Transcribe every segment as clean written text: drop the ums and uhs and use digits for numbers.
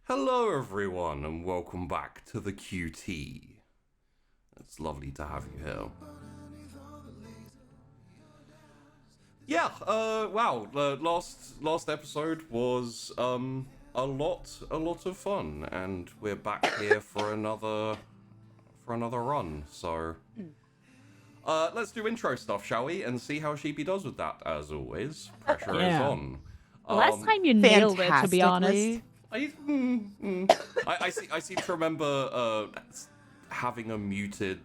Hello everyone and welcome back to the QT. It's lovely to have you here. Yeah, wow, the last episode was a lot of fun, and we're back here for another run. So let's do intro stuff, shall we? And see how Sheepy does with that. As always, pressure is on. Last time you nailed it, to be honest. I seem to remember having a muted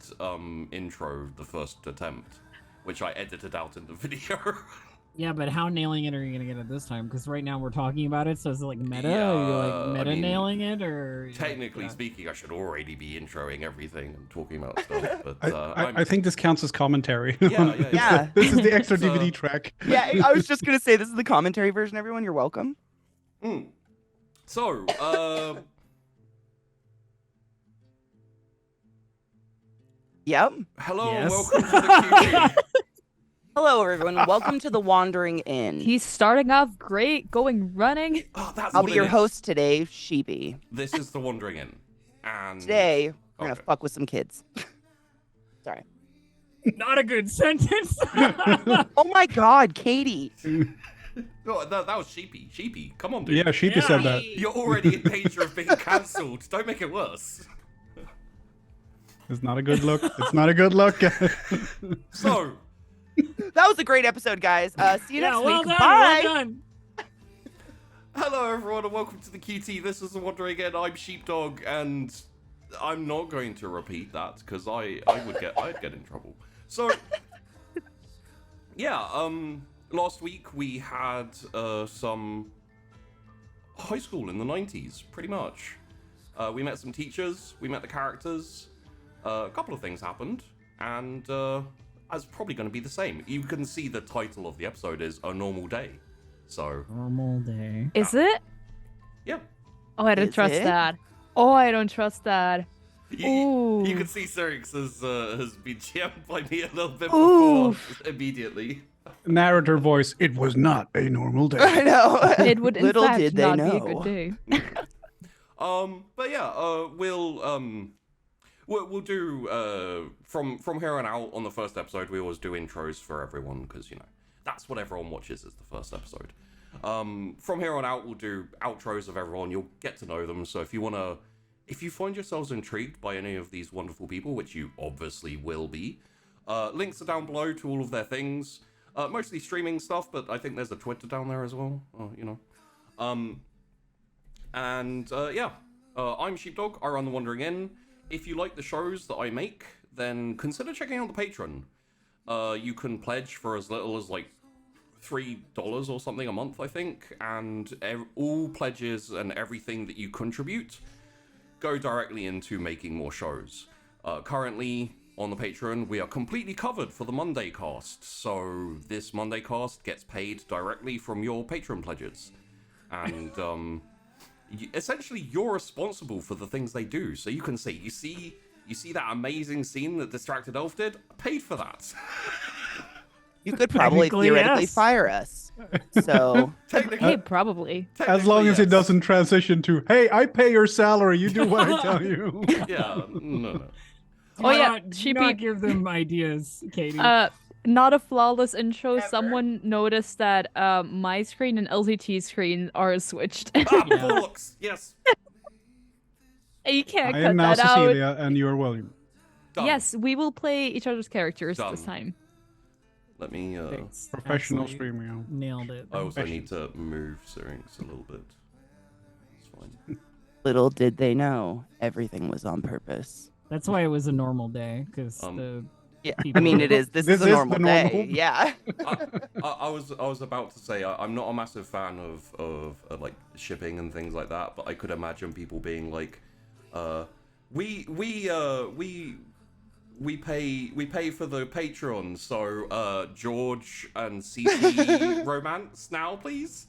intro the first attempt, which I edited out in the video. Yeah, but how nailing it are you gonna get it this time? Because right now we're talking about it, so is it like meta? Yeah, are you like meta I mean, nailing it, or technically speaking, I should already be introing everything and talking about stuff. But I think this counts as commentary. Yeah. This is the extra DVD track. Yeah, I was just gonna say this is the commentary version. Everyone, you're welcome. So, Yep. hello Yes. and welcome to the QT. Hello, everyone. Welcome to the Wandering Inn. He's starting off great, going running. Oh, that's I'll what be it your is. host today, Sheepy. This is the Wandering Inn, and Today, we're gonna Okay. fuck with some kids. Sorry. not a good sentence. Oh my God, Katie. No, that was Sheepy. Sheepy, come on, dude. Yeah, Sheepy said that. You're already in danger of being cancelled. Don't make it worse. It's not a good look. It's not a good look. So, That was a great episode, guys. See you next well week. done, Bye. well done. hello everyone and welcome to the QT. This is the Wandering Inn. I'm Sheepdog, and I'm not going to repeat that because I'd get in trouble. So, yeah, last week we had some high school in the 90s, pretty much. We met some teachers, we met the characters, a couple of things happened, and it's probably going to be the same. You can see the title of the episode is A Normal Day, so... Normal day. Is it? Yeah. Oh, I don't Is trust it? that. Oh, I don't trust that. You Ooh. can see Syrinx has been jammed by me a little bit Ooh. before, immediately. Narrator voice. It was not a normal I day. know. It would in Little fact did they not know. be a good day. But yeah, we'll do from here on out on the first episode. We always do intros for everyone because that's what everyone watches is the first episode. From here on out, we'll do outros of everyone. You'll get to know them. So if you find yourselves intrigued by any of these wonderful people, which you obviously will be, links are down below to all of their things. Mostly streaming stuff, but I think there's a Twitter down there as well. I'm Sheepdog. I run the Wandering Inn. If you like the shows that I make, then consider checking out the Patreon. You can pledge for as little as like $3 or something a month, I think, and all pledges and everything that you contribute go directly into making more shows. Currently on the Patreon, we are completely covered for the Monday cast, so this Monday cast gets paid directly from your Patreon pledges. And essentially you're responsible for the things they do. So you can say, you see that amazing scene that Distracted Elf did? I paid for that. You could probably Technically, theoretically yes. fire us. So Hey, probably. As long as it yes. doesn't transition to, hey, I pay your salary, you do what I tell you. Yeah, no. Oh, yeah, Do Sheepy- not give them ideas, Katie. Not a flawless intro. Someone noticed that my screen and LZT screen are switched. Bollocks! Yes. You can't I cut am now that out. Cecilia, and you're William. Done. Yes, we will play each other's characters Done. this time. Let me, Thanks. Professional Absolutely streamer. Nailed it. I also need to move Syrinx a little bit. It's fine. little did they know, everything was on purpose. That's why it was a normal day, because Yeah, people- I mean it is. This is a the normal day. normal- Yeah. I was about to say I'm not a massive fan of like shipping and things like that, but I could imagine people being like, we pay for the Patreon, so George and CC romance now, please.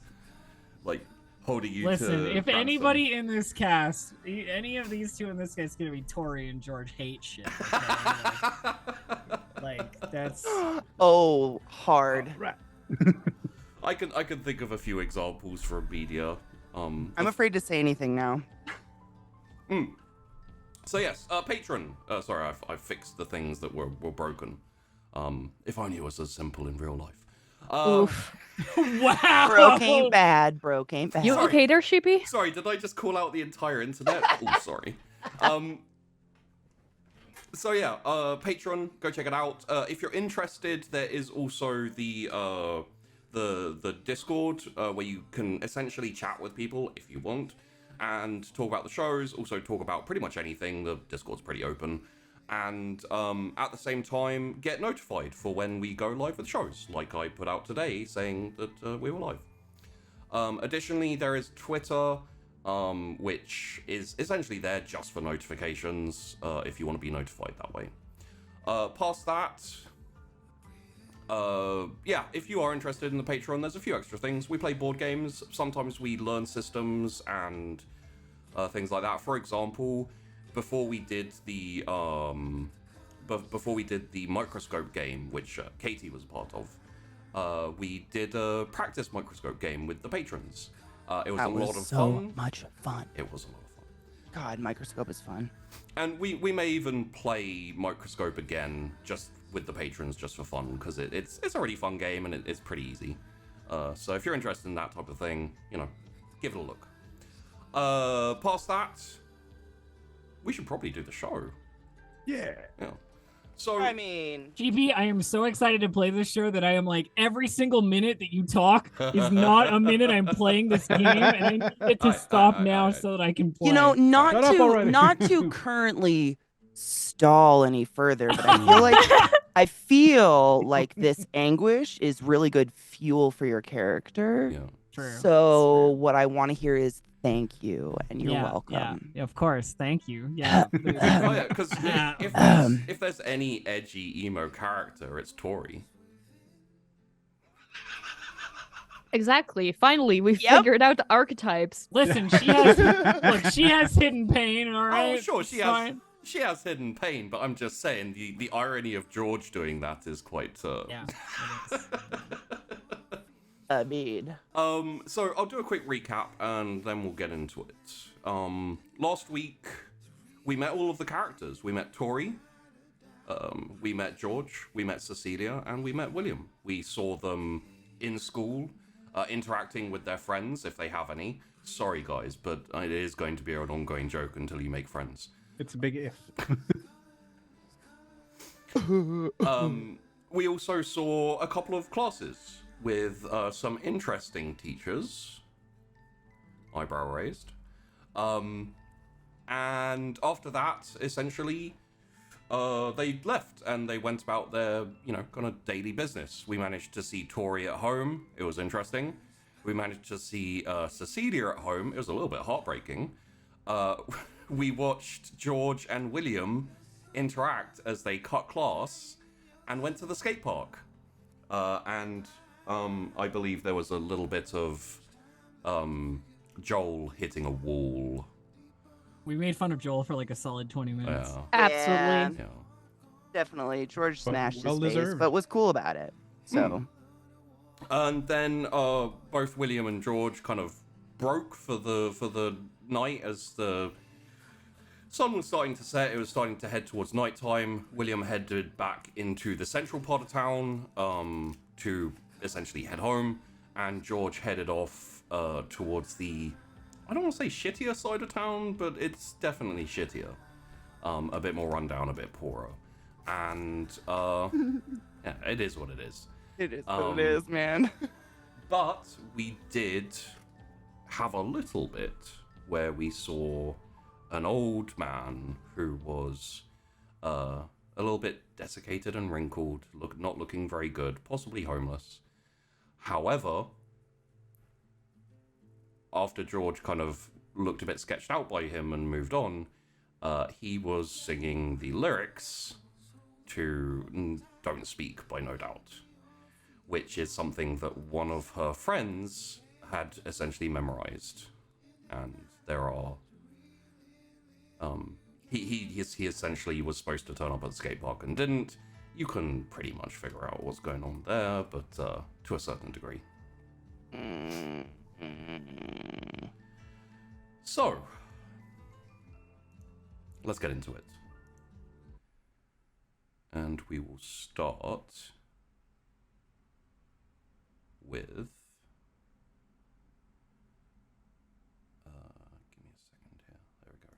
Like holding you Listen, to if ransom. anybody in this cast, any of these two in this cast, is gonna be Tori and George hate shit. Okay? like that's Oh, hard. I can think of a few examples from media. I'm afraid to say anything now. So yes, Patron. Sorry, I fixed the things that were broken. If only it was as simple in real life. Oof. wow. Broke ain't bad. Broke ain't bad. You Sorry. okay there, Sheepy? Sorry, did I just call out the entire internet? Oh, sorry. So yeah, Patreon, go check it out. If you're interested, there is also the Discord where you can essentially chat with people if you want and talk about the shows. Also talk about pretty much anything. The Discord's pretty open. And at the same time, get notified for when we go live with shows, like I put out today saying that we were live. Additionally, there is Twitter, which is essentially there just for notifications, if you want to be notified that way. Past that, yeah, if you are interested in the Patreon, there's a few extra things. We play board games. Sometimes we learn systems and things like that. For example, before we did the microscope game, which Katie was a part of, we did a practice microscope game with the patrons. It was That a lot was of so fun. much fun. It was a lot of fun. God, microscope is fun. And we may even play Microscope again, just with the patrons, just for fun, because it's a really fun game and it's pretty easy. So if you're interested in that type of thing, give it a look. Past that, we should probably do the show. Yeah. Yeah. So I mean, GB, I am so excited to play this show that I am like, every single minute that you talk is not a minute I'm playing this game, and I get to stop now so that I can play. not Shut up to already. not to currently stall any further, but I feel like this anguish is really good fuel for your character. yeah. True. So what I want to hear is thank you and you're welcome. Yeah, of course. Thank you. Yeah. Oh yeah, because if there's any edgy emo character, it's Tori. Exactly. Finally, we Yep. figured out the archetypes. Listen, she has hidden pain, all right? Oh, sure, she It's has. fine. She has hidden pain, but I'm just saying the irony of George doing that is quite. Yeah. it is. I mean, So I'll do a quick recap and then we'll get into it. Last week we met all of the characters. We met Tori, we met George, we met Cecilia, and we met William. We saw them in school, interacting with their friends if they have any. Sorry guys, but it is going to be an ongoing joke until you make friends. It's a big if. We also saw a couple of classes with some interesting teachers. Eyebrow raised. And after that, essentially, they left and they went about their, kind of daily business. We managed to see Tori at home. It was interesting. We managed to see Cecilia at home. It was a little bit heartbreaking. We watched George and William interact as they cut class and went to the skate park. And I believe there was a little bit of Joel hitting a wall. We made fun of Joel for like a solid 20 minutes. Yeah. Absolutely. Yeah. Definitely. George But smashed well his face, deserved. but was cool about it. So And then both William and George kind of broke for the night as the sun was starting to set. It was starting to head towards nighttime. William headed back into the central part of town to essentially head home, and George headed off towards the, I don't want to say shittier side of town, but it's definitely shittier. A bit more rundown, a bit poorer. And yeah, it is what it is. it is what it is, man. But we did have a little bit where we saw an old man who was a little bit desiccated and wrinkled, not looking very good, possibly homeless. However, after George kind of looked a bit sketched out by him and moved on, he was singing the lyrics to Don't Speak by No Doubt, which is something that one of her friends had essentially memorized. And there are he essentially was supposed to turn up at the skate park and didn't. You can pretty much figure out what's going on there, but to a certain degree. So let's get into it. And we will start with give me a second here. There we go.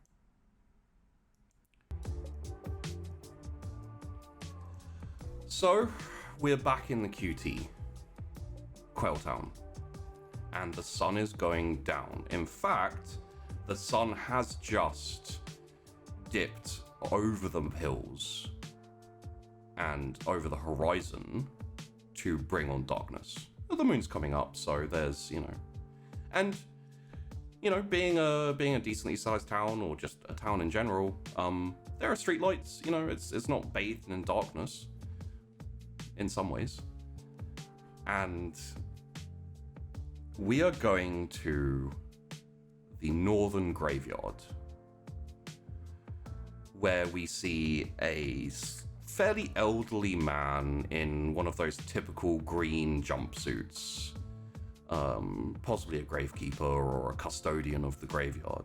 So we're back in the QT, Quail Town, and the sun is going down. In fact, the sun has just dipped over the hills and over the horizon to bring on darkness. The moon's coming up, so there's, and being a decently sized town, or just a town in general, there are streetlights. It's not bathed in darkness in some ways. And we are going to the northern graveyard, where we see a fairly elderly man in one of those typical green jumpsuits, possibly a gravekeeper or a custodian of the graveyard,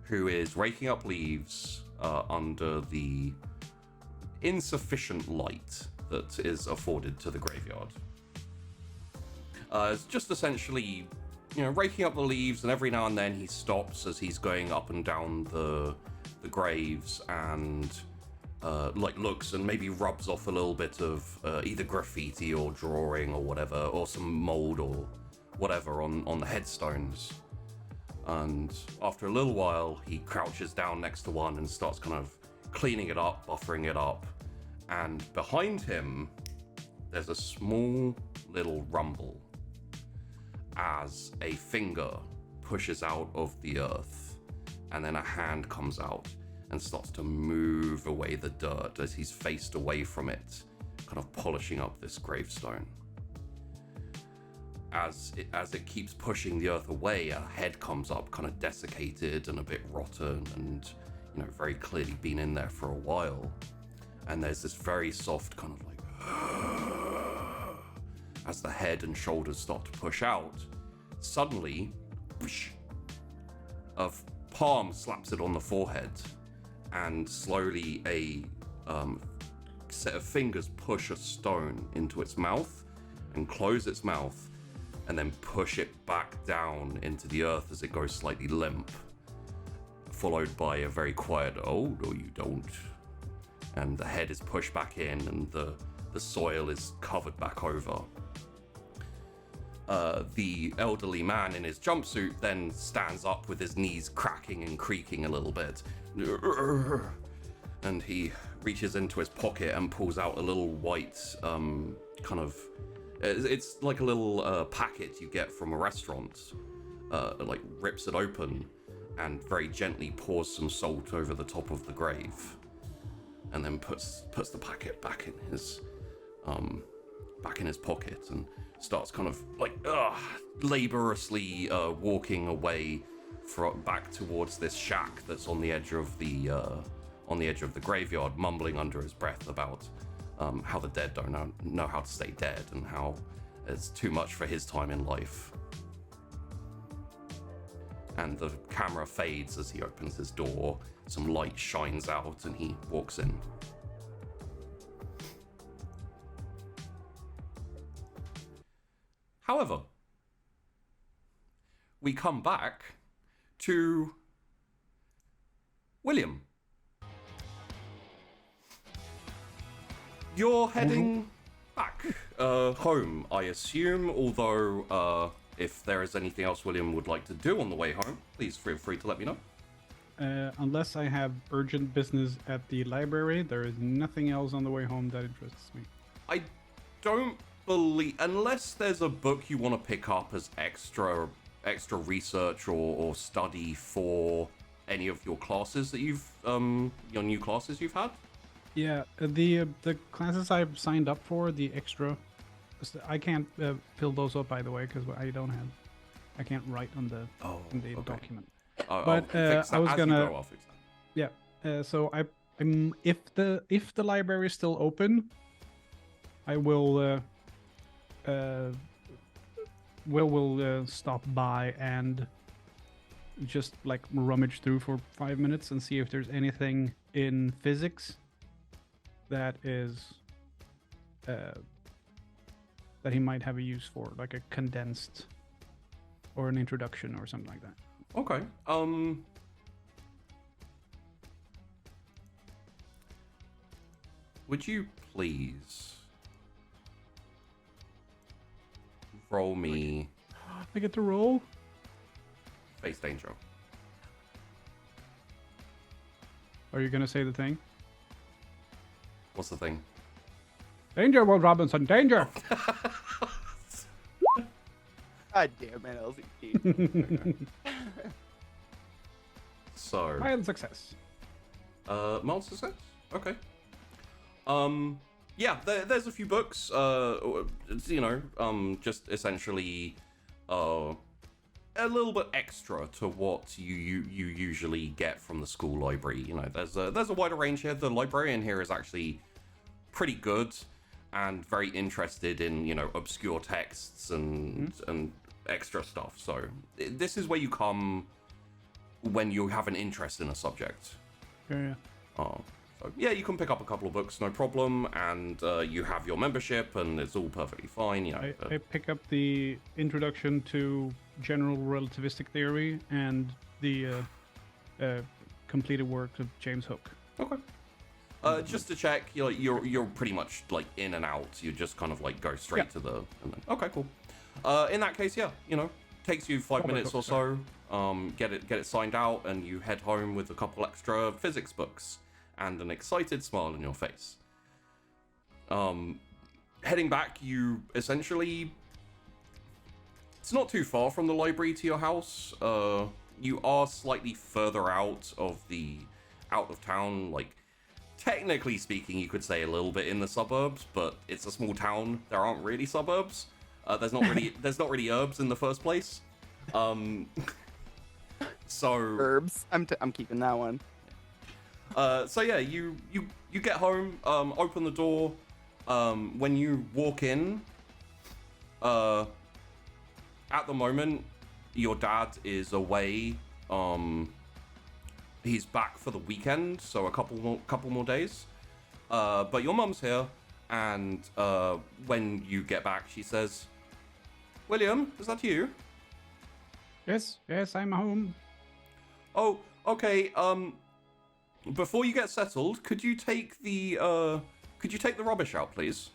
who is raking up leaves under the insufficient light that is afforded to the graveyard. It's just essentially, raking up the leaves, and every now and then he stops as he's going up and down the graves and looks and maybe rubs off a little bit of either graffiti or drawing or whatever, or some mold or whatever on the headstones. And after a little while, he crouches down next to one and starts kind of cleaning it up, buffering it up. And behind him, there's a small little rumble as a finger pushes out of the earth, and then a hand comes out and starts to move away the dirt as he's faced away from it, kind of polishing up this gravestone. As it keeps pushing the earth away, a head comes up, kind of desiccated and a bit rotten, and very clearly been in there for a while. And there's this very soft kind of as the head and shoulders start to push out. Suddenly, a palm slaps it on the forehead, and slowly a set of fingers push a stone into its mouth and close its mouth, and then push it back down into the earth as it goes slightly limp, followed by a very quiet, "Oh, no you don't." And the head is pushed back in, and the soil is covered back over. The elderly man in his jumpsuit then stands up with his knees cracking and creaking a little bit. And he reaches into his pocket and pulls out a little white it's like a little packet you get from a restaurant, rips it open and very gently pours some salt over the top of the grave, and then puts the packet back in back in his pocket and starts kind of like laboriously walking away back towards this shack that's on the edge of the graveyard, mumbling under his breath about how the dead don't know how to stay dead and how it's too much for his time in life. And the camera fades as he opens his door. Some light shines out and he walks in. However, we come back to William. You're heading back home, I assume, although if there is anything else William would like to do on the way home, please feel free to let me know. Unless I have urgent business at the library, there is nothing else on the way home that interests me. I don't believe, unless there's a book you want to pick up as extra research or study for any of your classes that you've your new classes you've had. Yeah, the classes I've signed up for, the extra, I can't fill those up, by the way, because I can't write on the document. But I was gonna. I'll fix that. Yeah. So I'm if the library is still open, I will we'll stop by and just like rummage through for 5 minutes and see if there's anything in physics that is that he might have a use for, like a condensed or an introduction or something like that. Okay. Would you please roll me I get to roll? face danger? Are you gonna say the thing? What's the thing? Danger, Will Robinson, danger! God damn it, LZT. So Mild success. mild success? Okay. Yeah, there's a few books, just essentially a little bit extra to what you usually get from the school library. You know, there's a wider range here. The librarian here is actually pretty good and very interested in, you know, obscure texts and extra stuff. So this is where you come when you have an interest in a subject. Yeah. So yeah, you can pick up a couple of books, no problem, and you have your membership, and it's all perfectly fine. You know, I pick up the Introduction to General Relativistic Theory and the completed work of James Hook. Okay. Just to check, you're pretty much like in and out. You just kind of like go straight to the. And then, okay, cool. In that case, yeah, you know, takes you 5 minutes or so. Get it signed out, and you head home with a couple extra physics books and an excited smile on your face. Heading back, you essentially. It's not too far from the library to your house. You are slightly further out of town, like. Technically speaking, you could say a little bit in the suburbs, but it's a small town. There aren't really suburbs. There's not really herbs in the first place. So Herbs. I'm keeping that one. So yeah, you get home, open the door. When you walk in, at the moment, your dad is away. He's back for the weekend, so a couple more days. But your mum's here, and when you get back, she says, "William, is that you?" Yes, I'm home. Oh, okay. Before you get settled, could you take the rubbish out, please?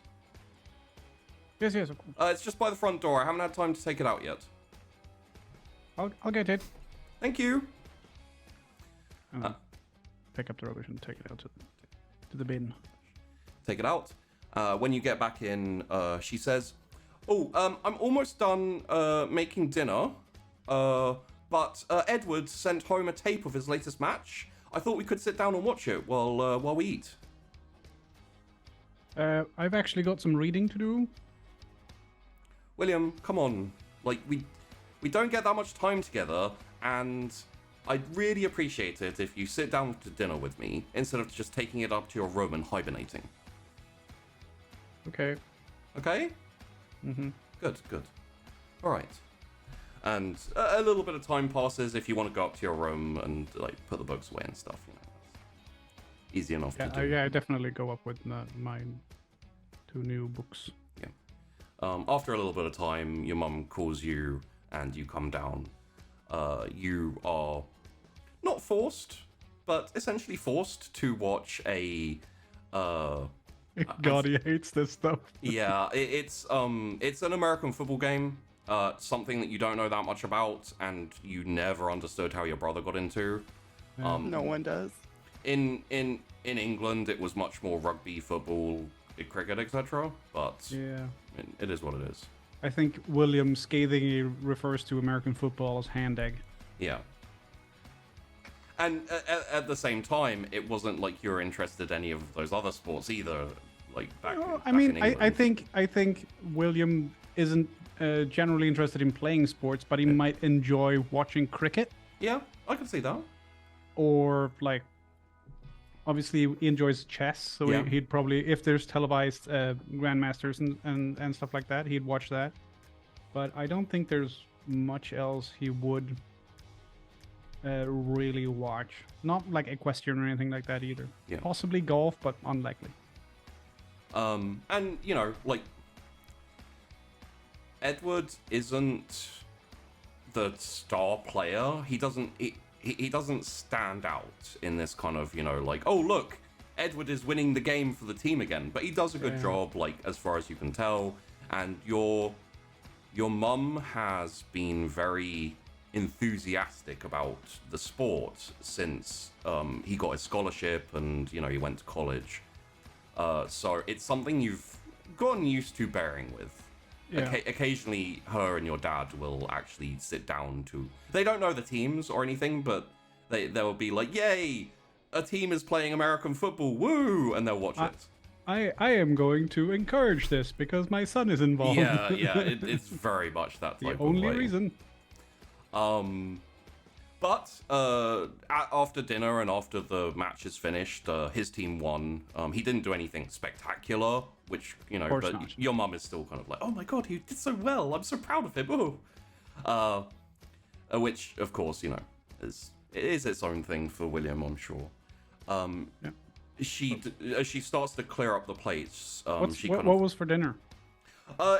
Yes, of course. It's just by the front door. I haven't had time to take it out yet. I'll get it. Thank you. Pick up the rubbish and take it out to the bin. Take it out. When you get back in, she says, "Oh, I'm almost done making dinner. But Edward sent home a tape of his latest match. I thought we could sit down and watch it while we eat." I've actually got some reading to do. William, come on. Like, we don't get that much time together, and I'd really appreciate it if you sit down to dinner with me instead of just taking it up to your room and hibernating. Okay. Okay? Mm-hmm. Good. All right. And a little bit of time passes if you want to go up to your room and like put the books away and stuff. You know, it's easy enough to do. Yeah, I definitely go up with my 2 new books. Yeah. After a little bit of time, your mum calls you and you come down. You are not forced, but essentially forced to watch a. God, he hates this stuff. Yeah, it's an American football game. Something that you don't know that much about, and you never understood how your brother got into. No one does. In England, it was much more rugby, football, cricket, etc. But Yeah. it is what it is. I think William scathingly refers to American football as hand egg. Yeah. And at the same time, it wasn't like you were interested in any of those other sports either. Like back. I back mean, in I England. think William isn't generally interested in playing sports, but he might enjoy watching cricket, Yeah, I can see that. or like, obviously he enjoys chess, so Yeah. he'd probably, if there's televised grandmasters and stuff like that, he'd watch that. But I don't think there's much else he would really watch. Not like equestrian or anything like that either. Yeah. Possibly golf, but unlikely. And you know, like Edward isn't the star player. He doesn't stand out in this kind of, you know, like, oh look, Edward is winning the game for the team again. But he does a good job, like as far as you can tell. And your mum has been very enthusiastic about the sport since he got his scholarship and, you know, he went to college. So it's something you've gotten used to bearing with. Yeah. Occasionally, her and your dad will actually sit down to. They don't know the teams or anything, but they'll be like, "Yay, a team is playing American football, woo!" and they'll watch it. I am going to encourage this because my son is involved. Yeah, it's very much that type The of only way. reason. But after dinner and after the match is finished, his team won. He didn't do anything spectacular, which, you know, course but not. your mum is still kind of like, oh my god, he did so well. I'm so proud of him. Ooh. Which, of course, you know, is its own thing for William, I'm sure. Yeah. As she starts to clear up the plates, What was for dinner?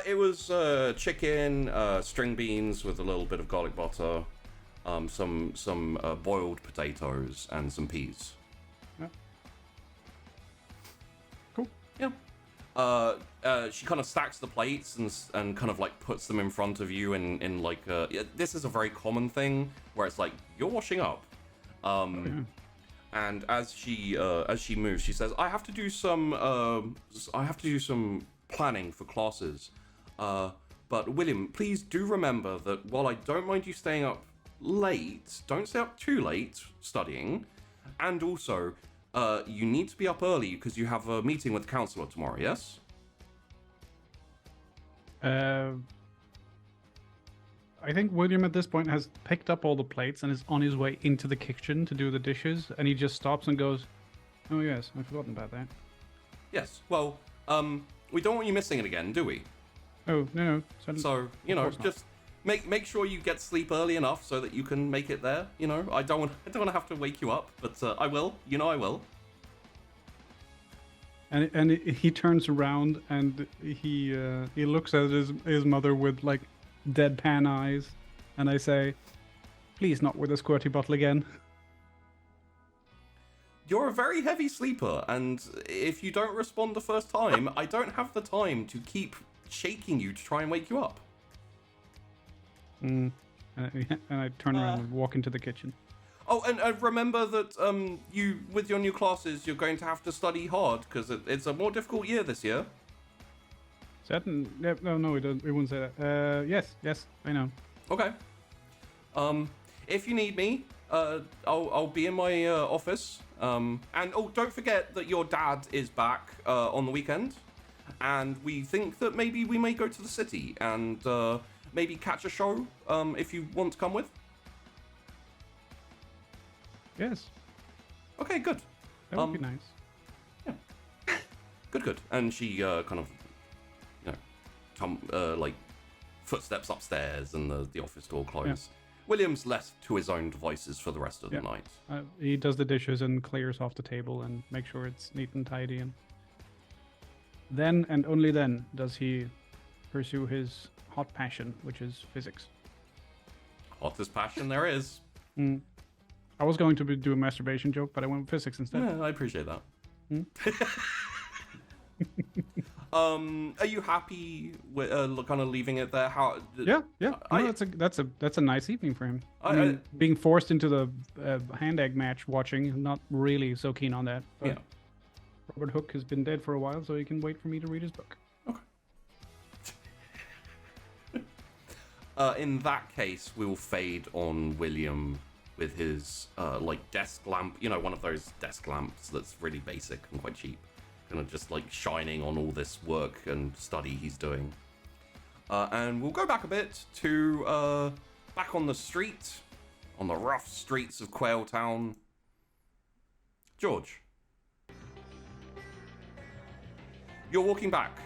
it was chicken, string beans with a little bit of garlic butter, some boiled potatoes, and some peas. Yeah. Cool. Yeah. She kind of stacks the plates and kind of like puts them in front of you in like this is a very common thing where it's like you're washing up. And as she moves, she says, I have to do some planning for classes. But William, please do remember that while I don't mind you staying up late, don't stay up too late studying. And also, you need to be up early because you have a meeting with the counselor tomorrow, yes? I think William at this point has picked up all the plates and is on his way into the kitchen to do the dishes, and he just stops and goes, "Oh yes, I've forgotten about that." Yes. Well, we don't want you missing it again, do we? Oh no. So, you know, course not. just make sure you get sleep early enough so that you can make it there. You know, I don't want to have to wake you up, but I will. You know, I will. And he turns around and he looks at his mother with like deadpan eyes, and I say, "Please, not with a squirty bottle again." You're a very heavy sleeper, and if you don't respond the first time, I don't have the time to keep shaking you to try and wake you up. And I turn around and walk into the kitchen. Oh, and remember that you, with your new classes, you're going to have to study hard because it's a more difficult year this year. Certain? No, it wouldn't say that. Yes, I know. Okay. If you need me, I'll be in my office. And oh, don't forget that your dad is back on the weekend. and we think that maybe we may go to the city and maybe catch a show if you want to come with. Yes, Okay, good. that would be nice. Good. And she kind of, like footsteps upstairs and the office door closed. Yeah. William's left to his own devices for the rest of the night. He does the dishes and clears off the table and makes sure it's neat and tidy. And then and only then does he pursue his hot passion, which is physics. Hottest passion there is. I was going to do a masturbation joke, but I went with physics instead. Yeah, I appreciate that. Are you happy with kind of leaving it there? How? Yeah. No, that's a nice evening for him. Being forced into the hand egg match, watching, not really so keen on that. But Yeah. Robert Hooke has been dead for a while, so he can wait for me to read his book. Okay. In that case, we'll fade on William with his like desk lamp. You know, one of those desk lamps that's really basic and quite cheap. Kind of just like shining on all this work and study he's doing. And we'll go back a bit to back on the street, on the rough streets of Quail Town. George, you're walking back.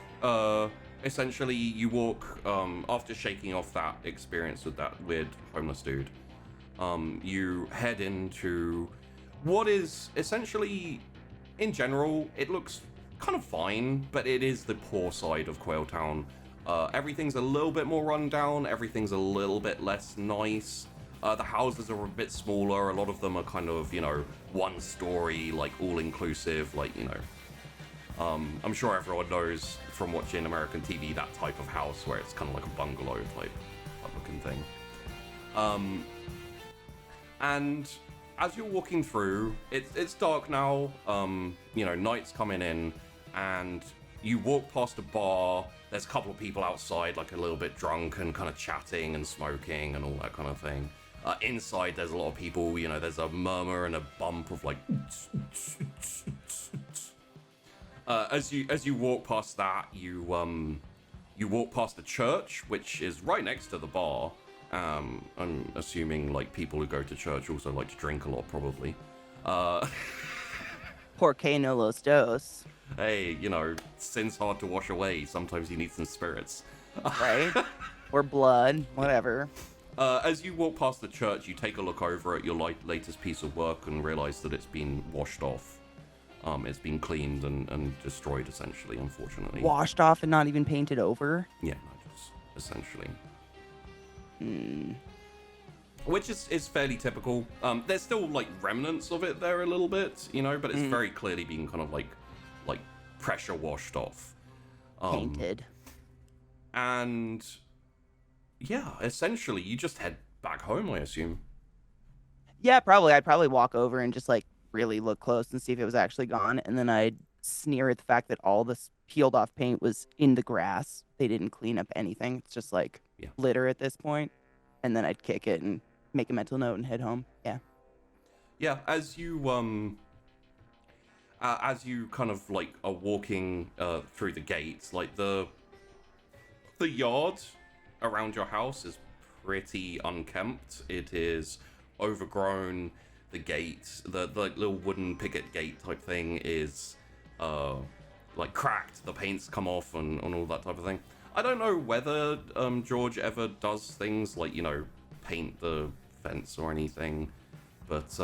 Essentially, you walk after shaking off that experience with that weird homeless dude. You head into what is essentially, in general, it looks kind of fine, but it is the poor side of Quail Town. Everything's a little bit more run down, everything's a little bit less nice. The houses are a bit smaller, a lot of them are kind of, one story, like all-inclusive, like, I'm sure everyone knows from watching American TV that type of house where it's kind of like a bungalow type looking thing. And as you're walking through, it's dark now, night's coming in, and you walk past a bar. There's a couple of people outside, like a little bit drunk and kind of chatting and smoking and all that kind of thing. Inside, there's a lot of people, there's a murmur and a bump of like... As you walk past that, you walk past the church, which is right next to the bar. I'm assuming like people who go to church also like to drink a lot, probably. Porque no los dos. Hey, sin's hard to wash away. Sometimes you need some spirits. Right? Or blood, whatever. As you walk past the church, you take a look over at your latest piece of work and realize that it's been washed off. It's been cleaned and destroyed, essentially, unfortunately. Washed off and not even painted over? Yeah, just essentially. Which is fairly typical. There's still like remnants of it there a little bit, but it's very clearly been kind of like pressure washed off. Painted. And yeah, essentially you just head back home, I assume. Yeah, probably. I'd probably walk over and just like really look close and see if it was actually gone, and then I'd sneer at the fact that all this peeled off paint was in the grass. They didn't clean up anything. It's just like litter at this point. And then I'd kick it and make a mental note and head home. Yeah, as you kind of like are walking through the gates, like the yard around your house is pretty unkempt. It is overgrown. The gate, the little wooden picket gate type thing is like cracked. The paint's come off and all that type of thing. I don't know whether George ever does things like, paint the fence or anything, but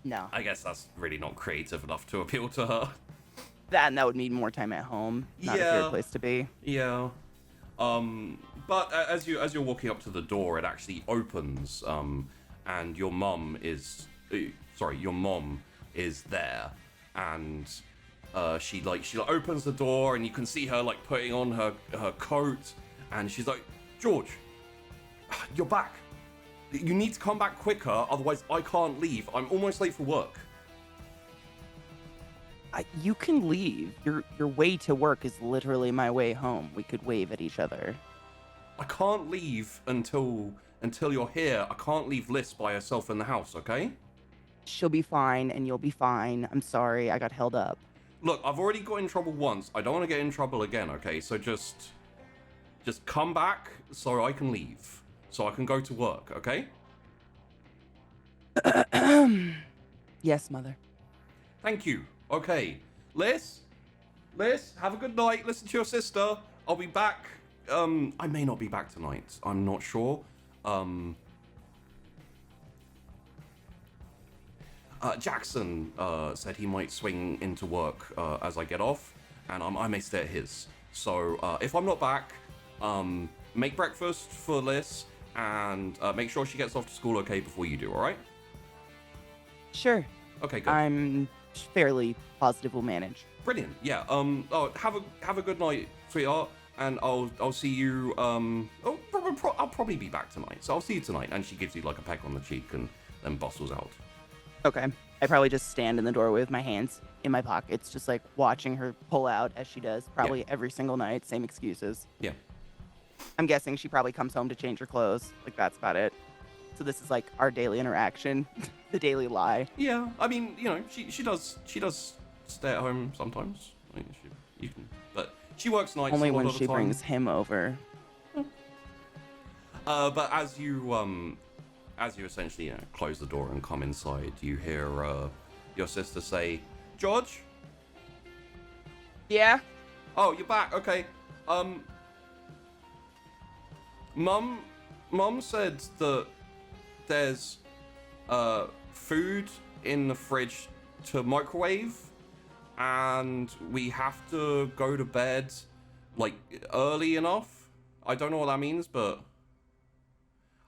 no. I guess that's really not creative enough to appeal to her. That would mean more time at home. Not a fair place to be. Yeah. But as you're walking up to the door, it actually opens, and your mom is there, and she opens the door, and you can see her like putting on her coat, and she's like, George, you're back. You need to come back quicker, otherwise I can't leave. I'm almost late for work. You can leave. Your way to work is literally my way home. We could wave at each other. I can't leave until you're here. I can't leave Liz by herself in the house, okay? She'll be fine, and you'll be fine. I'm sorry, I got held up. Look, I've already got in trouble once. I don't want to get in trouble again, okay? So just come back so I can leave. So I can go to work, okay? Yes, mother. Thank you. Okay. Liz, have a good night. Listen to your sister. I'll be back. I may not be back tonight. I'm not sure. Jackson said he might swing into work as I get off, and I may stay at his. So if I'm not back, make breakfast for Liz, and make sure she gets off to school okay before you do, alright? Sure. Okay, good. I'm fairly positive we'll manage. Brilliant. Yeah. Oh, have a good night, sweetheart, and I'll see you. I'll probably be back tonight, so I'll see you tonight. And she gives you like a peck on the cheek, and then bustles out. Okay. I probably just stand in the doorway with my hands in my pockets, just like watching her pull out as she does probably every single night. Same excuses. Yeah. I'm guessing she probably comes home to change her clothes. Like, that's about it. So this is like our daily interaction, the daily lie. Yeah. I mean, you know, she does stay at home sometimes. I mean, but she works nights. Only a lot when of the she time. brings him over. But as you essentially close the door and come inside, you hear your sister say, "George? Yeah? Oh, you're back. Okay. Mum said that there's food in the fridge to microwave, and we have to go to bed like early enough. I don't know what that means, but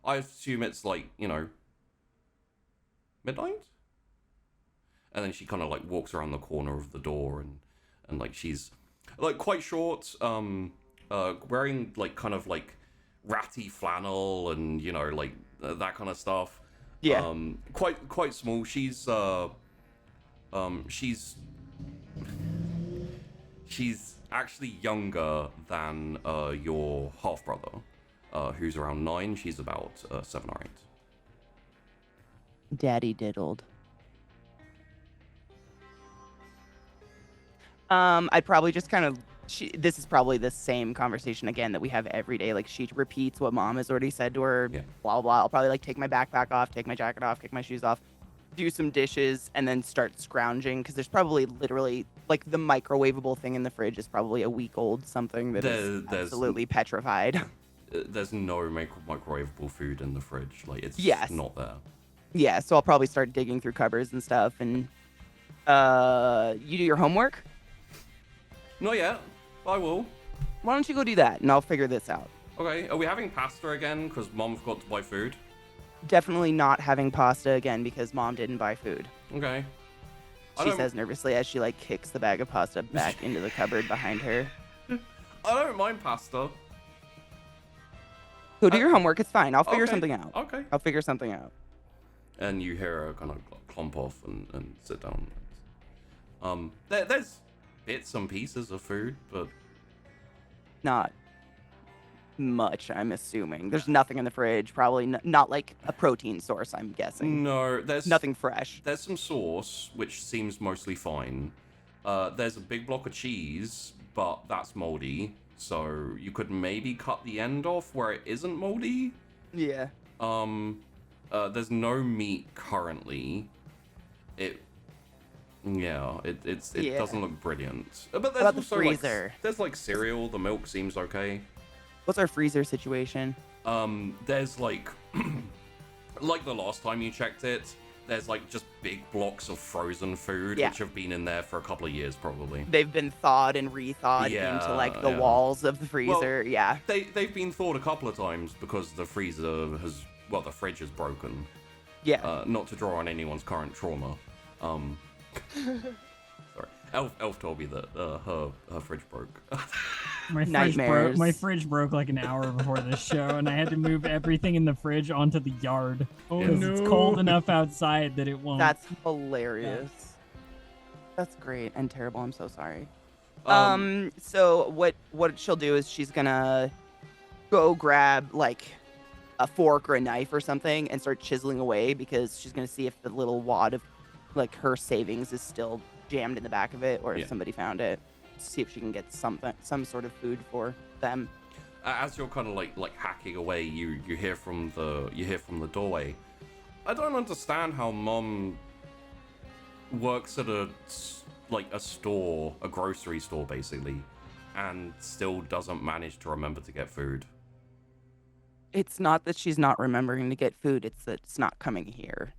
I assume it's like, midnight? And then she kind of like walks around the corner of the door and like she's like quite short, wearing like kind of like ratty flannel and like that kind of stuff. Yeah. Quite small. She's actually younger than your half brother, who's around 9. She's about 7 or 8. Daddy diddled. I'd probably just kind of... This is probably the same conversation again that we have every day. Like, she repeats what mom has already said to her. Yeah. Blah, blah. I'll probably like take my backpack off, take my jacket off, take my shoes off, do some dishes, and then start scrounging, because there's probably literally like the microwavable thing in the fridge is probably a week old, something that is absolutely petrified. There's no microwavable food in the fridge. Like, it's not there. Yeah, so I'll probably start digging through cupboards and stuff. And you do your homework? Not yet. I will. Why don't you go do that, and I'll figure this out. Okay, are we having pasta again because mom forgot to buy food? Definitely not having pasta again because mom didn't buy food. Okay. She says nervously as she like kicks the bag of pasta back into the cupboard behind her. I don't mind pasta. Go do your homework. It's fine. I'll figure Okay. something out. Okay. I'll figure something out. And you hear her kind of clomp off and sit down. There's bits and pieces of food, but Not much, I'm assuming. There's nothing in the fridge. Probably not like a protein source, I'm guessing. no, there's Nothing fresh. There's some sauce, which seems mostly fine. There's a big block of cheese, but that's moldy. So you could maybe cut the end off where it isn't moldy. Yeah. There's no meat currently. It doesn't look brilliant. But there's about the also freezer? there's like cereal. The milk seems okay. What's our freezer situation? There's like like the last time you checked it, there's like just big blocks of frozen food which have been in there for a couple of years probably. They've been thawed and rethawed into like the walls of the freezer. Well, they've been thawed a couple of times because the freezer the fridge is broken. Yeah. Not to draw on anyone's current trauma. Sorry. Elf told me that her fridge broke. My fridge broke like an hour before this show, and I had to move everything in the fridge onto the yard because it's cold enough outside that it won't. That's hilarious. Yeah. That's great and terrible. I'm so sorry. So what she'll do is she's gonna go grab like a fork or a knife or something and start chiseling away because she's gonna see if the little wad of like her savings is still jammed in the back of it, or Yeah. if somebody found it. See if she can get some sort of food for them. As you're kind of like hacking away, you hear from the doorway. I don't understand how Mom works at a store, a grocery store basically, and still doesn't manage to remember to get food. It's not that she's not remembering to get food, it's that it's not coming here.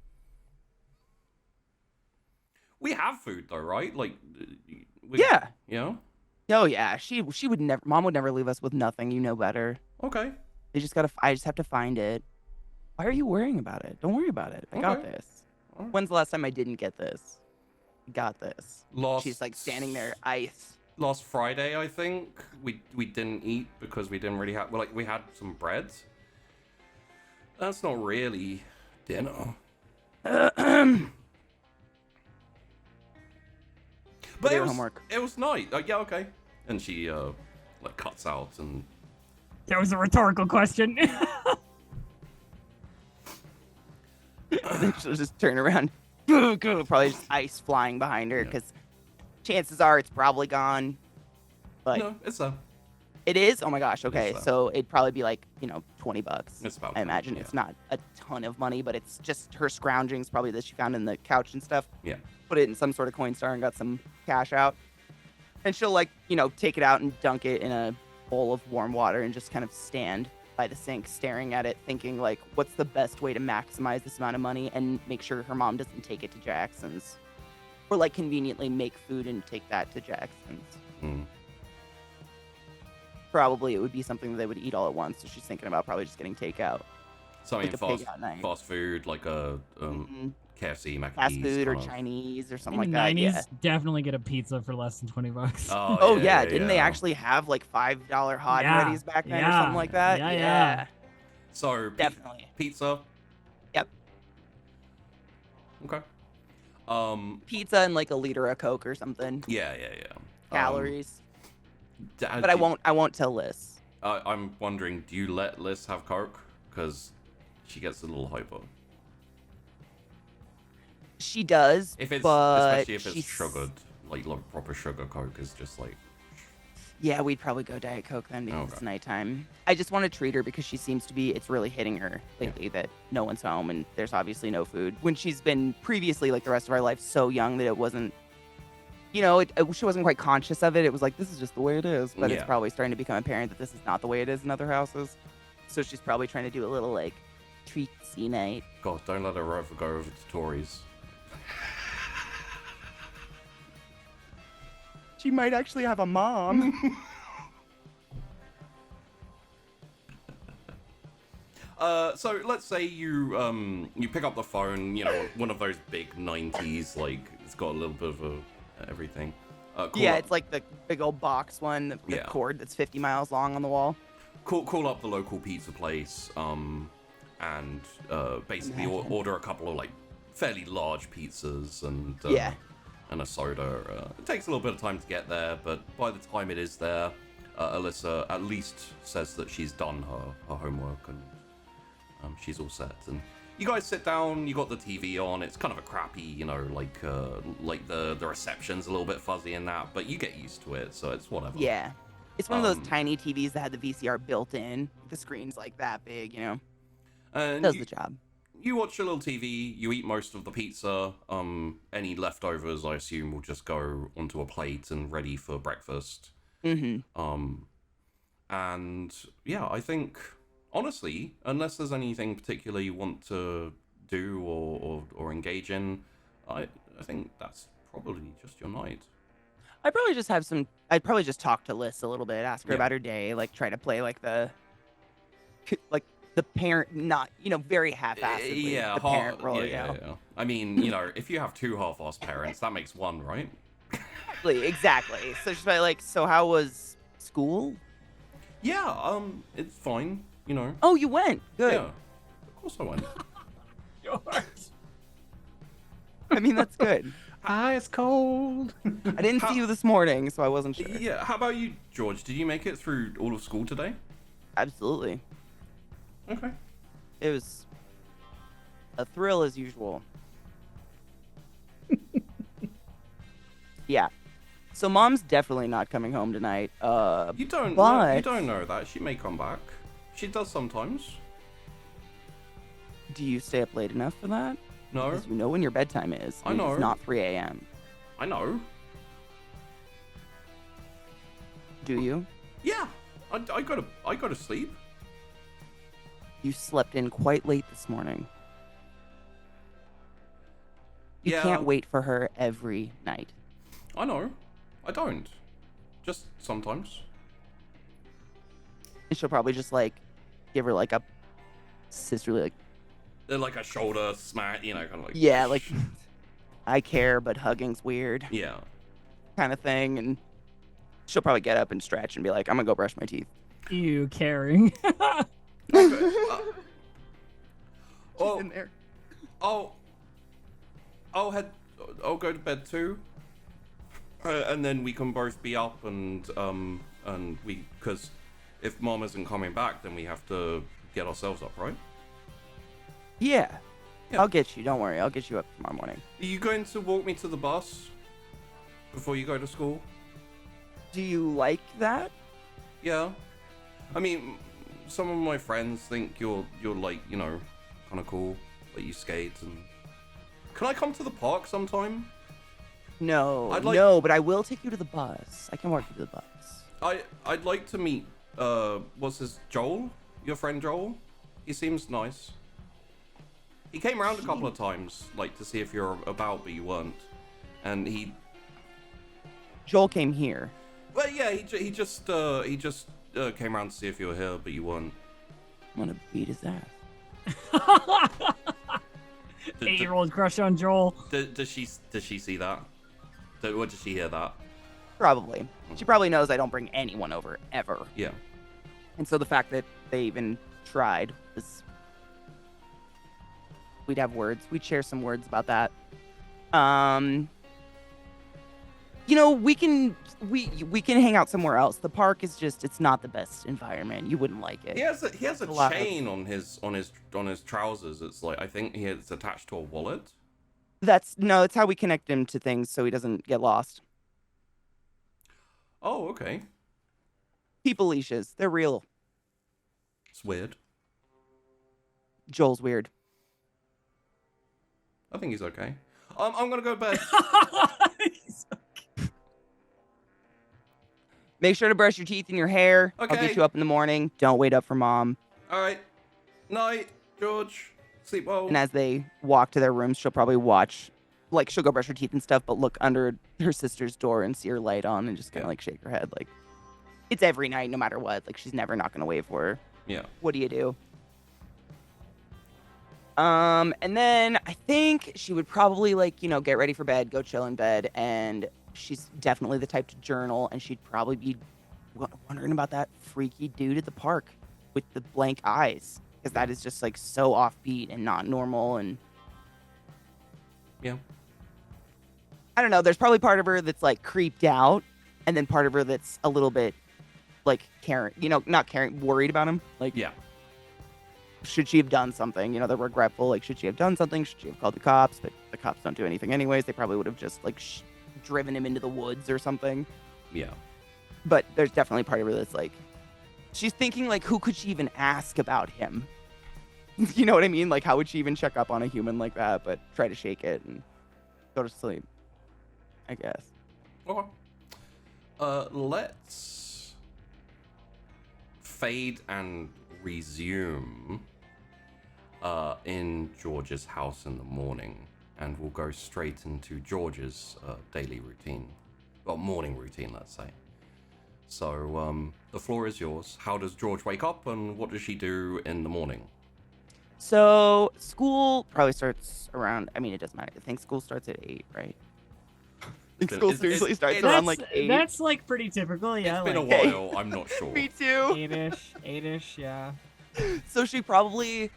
We have food though, right? Yeah. You know? Oh yeah, she would never. Mom would never leave us with nothing. You know better. Okay. I just have to find it. Why are you worrying about it? Don't worry about it. I got Okay. this. Alright. When's the last time I didn't get this? I got this. Last She's like standing there, ice. Last Friday, I think we didn't eat because we didn't really have. Well, we had some bread. That's not really dinner. But Do it your was homework. It was nice. Yeah, okay. And she cuts out and That was a rhetorical question. Then she'll just turn around. Probably just ice flying behind her because chances are it's probably gone. But no, it's a. it is. Oh my gosh. Okay, It's, so it'd probably be like $20. It's about. I imagine yeah. it's not a ton of money, but it's just her scroungings, probably that she found in the couch and stuff. Yeah. Put it in some sort of Coinstar and got some cash out. And she'll take it out and dunk it in a bowl of warm water and just kind of stand by the sink staring at it, thinking like, what's the best way to maximize this amount of money and make sure her mom doesn't take it to Jackson's. Or like conveniently make food and take that to Jackson's. Mm. Probably it would be something that they would eat all at once, so she's thinking about probably just getting takeout. Something Like a pig out night. fast food, like a Mhm. KFC, mac and Fast cheese, food or kind of. Chinese or something In like the that. 90s, definitely get a pizza for less than $20. Oh yeah, didn't they actually have like $5 hot and Yeah, ready's back then or yeah, something like that? yeah. So Definitely. pizza. Yep. Okay. Pizza and like a liter of Coke or something. Yeah. Calories. But But I won't tell Liz. I'm wondering, do you let Liz have Coke? Because she gets a little hyper. She does, If it's but especially if it's she's- sugared, like proper sugar Coke is just like. Yeah, we'd probably go Diet Coke then because Okay. it's nighttime. I just want to treat her because she seems to be, it's really hitting her lately that no one's home and there's obviously no food. When she's been previously, like the rest of our life, so young that it wasn't, she wasn't quite conscious of it. It was like, this is just the way it is. But it's Yeah. probably starting to become apparent that this is not the way it is in other houses. So she's probably trying to do a little like treatsy night. God, don't let her ever go over to Tories. She might actually have a mom. So let's say you pick up the phone, one of those big 90s, like it's got a little bit of everything. Call Yeah, up, it's like the big old box one, the Yeah. cord that's 50 miles long on the wall. call up the local pizza place, and basically order a couple of like fairly large pizzas and Yeah. and a soda. It takes a little bit of time to get there, but by the time it is there, Alyssa at least says that she's done her homework and she's all set. And you guys sit down. You got the TV on. It's kind of a crappy, like the reception's a little bit fuzzy in that, but you get used to it, so it's whatever. Yeah. It's one of those Um, tiny TVs that had the VCR built in. The screen's like that big, And Does you, the job. you watch a little TV. You eat most of the pizza. Any leftovers, I assume, will just go onto a plate and ready for breakfast. Mm-hmm. And yeah, I think honestly, unless there's anything particular you want to do or engage in, I think that's probably just your night. I'd probably just talk to Liz a little bit, ask her Yeah. about her day, like try to play like the parent, not, very half-assedly. Yeah, the parent role, yeah. I mean, if you have two half-assed parents, that makes one, right? Exactly. So she's probably like, so how was school? Yeah, it's fine, Oh, you went. Good. Yeah, of course I went. I mean, that's good. Ice cold. I didn't see you this morning, so I wasn't sure. Yeah, how about you, George? Did you make it through all of school today? Absolutely. Okay. It was a thrill as usual. Yeah. So mom's definitely not coming home tonight. You don't know that. She may come back. She does sometimes. Do you stay up late enough for that? No. Because you know when your bedtime is. I know. It's not 3 a.m. I know. Do you? Yeah. I go to sleep. You slept in quite late this morning. You Yeah. can't wait for her every night. I know. I don't. Just sometimes. And she'll probably just like give her like a sisterly like, They're like a shoulder smack, you know, kind of like. yeah, like I care but hugging's weird Yeah. kind of thing. And she'll probably get up and stretch and be like, I'm gonna go brush my teeth. You caring. Oh, in there. I'll go to bed too. And then we can both be up and because if mom isn't coming back, then we have to get ourselves up, right? Yeah. Yeah. I'll get you. Don't worry. I'll get you up tomorrow morning. Are you going to walk me to the bus before you go to school? Do you like that? Yeah. I mean, some of my friends think you're like, you know, kind of cool. Like you skate and. Can I come to the park sometime? No. I'd like- No, but I will take you to the bus. I can walk you to the bus. I'd like to meet what's his Joel? Your friend Joel? He seems nice. He came around a couple of times, like to see if you're about, but you weren't. And he. Joel came here. Well, yeah, he just came around to see if you were here, but you weren't. I'm gonna beat his ass. 8-year-old crush on Joel. Does she see that? Or does she hear that? Probably. She probably knows I don't bring anyone over ever. Yeah. And so the fact that they even tried was. We'd have words. We'd share some words about that. You know, we can hang out somewhere else. The park is just, it's not the best environment. You wouldn't like it. He has a lot of- chain on his trousers. It's like I think it's attached to a wallet. That's how we connect him to things so he doesn't get lost. Oh, okay. People leashes. They're real. It's weird. Joel's weird. I think he's okay. I'm gonna go to bed. Make sure to brush your teeth and your hair. I'll Okay. get you up in the morning. Don't wait up for mom. All right. Night, George. Sleep well. And as they walk to their rooms, she'll probably watch, like, she'll go brush her teeth and stuff, but look under her sister's door and see her light on and just kind of, like, shake her head. Like, it's every night, no matter what. Like, she's never not going to wait for her. Yeah. What do you do? And then I think she would probably, like, you know, get ready for bed, go chill in bed, and she's definitely the type to journal, and she'd probably be wondering about that freaky dude at the park with the blank eyes. Because that is just, like, so offbeat and not normal. And Yeah. I don't know. There's probably part of her that's, like, creeped out. And then part of her that's a little bit, like, caring. You know, not caring, worried about him. Like, Yeah. should she have done something? You know, they're regretful. Like, should she have done something? Should she have called the cops? But the cops don't do anything anyways. They probably would have just, like, driven him into the woods or something. Yeah. But there's definitely part of her that's, like, she's thinking, like, who could she even ask about him? You know what I mean? Like, how would she even check up on a human like that, but try to shake it and go to sleep, I guess. Okay. Let's fade and resume in George's house in the morning, and we'll go straight into George's daily routine, well, morning routine, let's say. So, the floor is yours. How does George wake up, and what does she do in the morning? So, school probably starts around, I mean, it doesn't matter. I think school starts at 8, right? I think school It's- seriously starts it's- around, like, 8. That's like pretty typical, yeah. It's been a like while, I'm not sure. Me too. 8-ish, yeah. So she probably,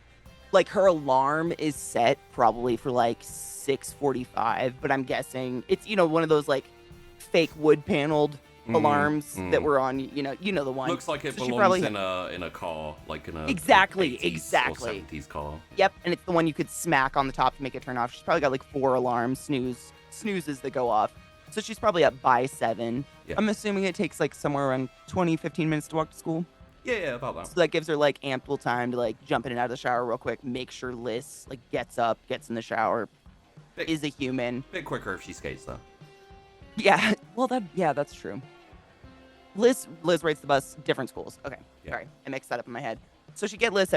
like, her alarm is set probably for, like, 6:45, but I'm guessing it's, you know, one of those, like, fake wood-paneled alarms that were on, you know the one. Looks like it So she belongs probably- in a car, like in a Exactly, 80s exactly. or 70s car. Yep, and it's the one you could smack on the top to make it turn off. She's probably got, like, 4 alarms, snoozes that go off. So she's probably up by 7. Yeah. I'm assuming it takes like somewhere around 20, 15 minutes to walk to school. Yeah, about that. So that gives her like ample time to like jump in and out of the shower real quick, make sure Liz like gets up, gets in the shower, is a human. Bit quicker if she skates though. Yeah, well that's true. Liz rides the bus, different schools. Okay, Yeah. sorry, I mixed that up in my head. So she get Liz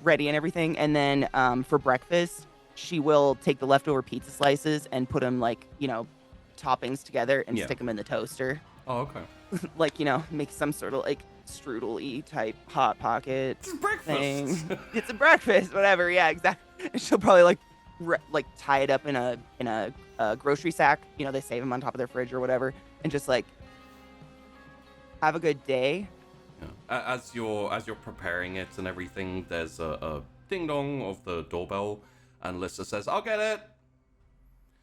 ready and everything, and then for breakfast, she will take the leftover pizza slices and put them like toppings together and stick them in the toaster. Oh, okay. Like make some sort of like strudel-y type hot pocket It's breakfast. thing. It's a breakfast, whatever. Yeah, exactly. And she'll probably like tie it up in a grocery sack. They save them on top of their fridge or whatever, and just like have a good day. Yeah. As you're preparing it and everything, there's a ding dong of the doorbell, and Lissa says, "I'll get it."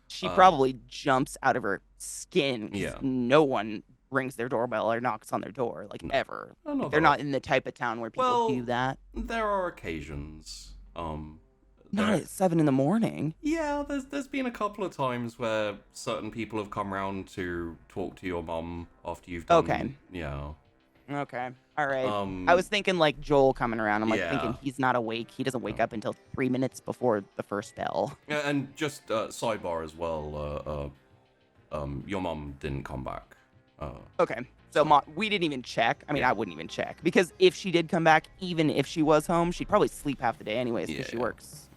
She probably jumps out of her skin. 'Cause Yeah. no one rings their doorbell or knocks on their door ever. Oh, no, They're not in the type of town where people do that. There are occasions. Not at 7 a.m. Yeah, there's been a couple of times where certain people have come round to talk to your mum after you've done. Okay. Yeah. Okay. All right. I was thinking like Joel coming around. I'm like thinking he's not awake. He doesn't wake up until 3 minutes before the first bell. And just sidebar as well. Your mum didn't come back. Okay. So we didn't even check. I mean, I wouldn't even check because if she did come back, even if she was home, she'd probably sleep half the day anyways because she works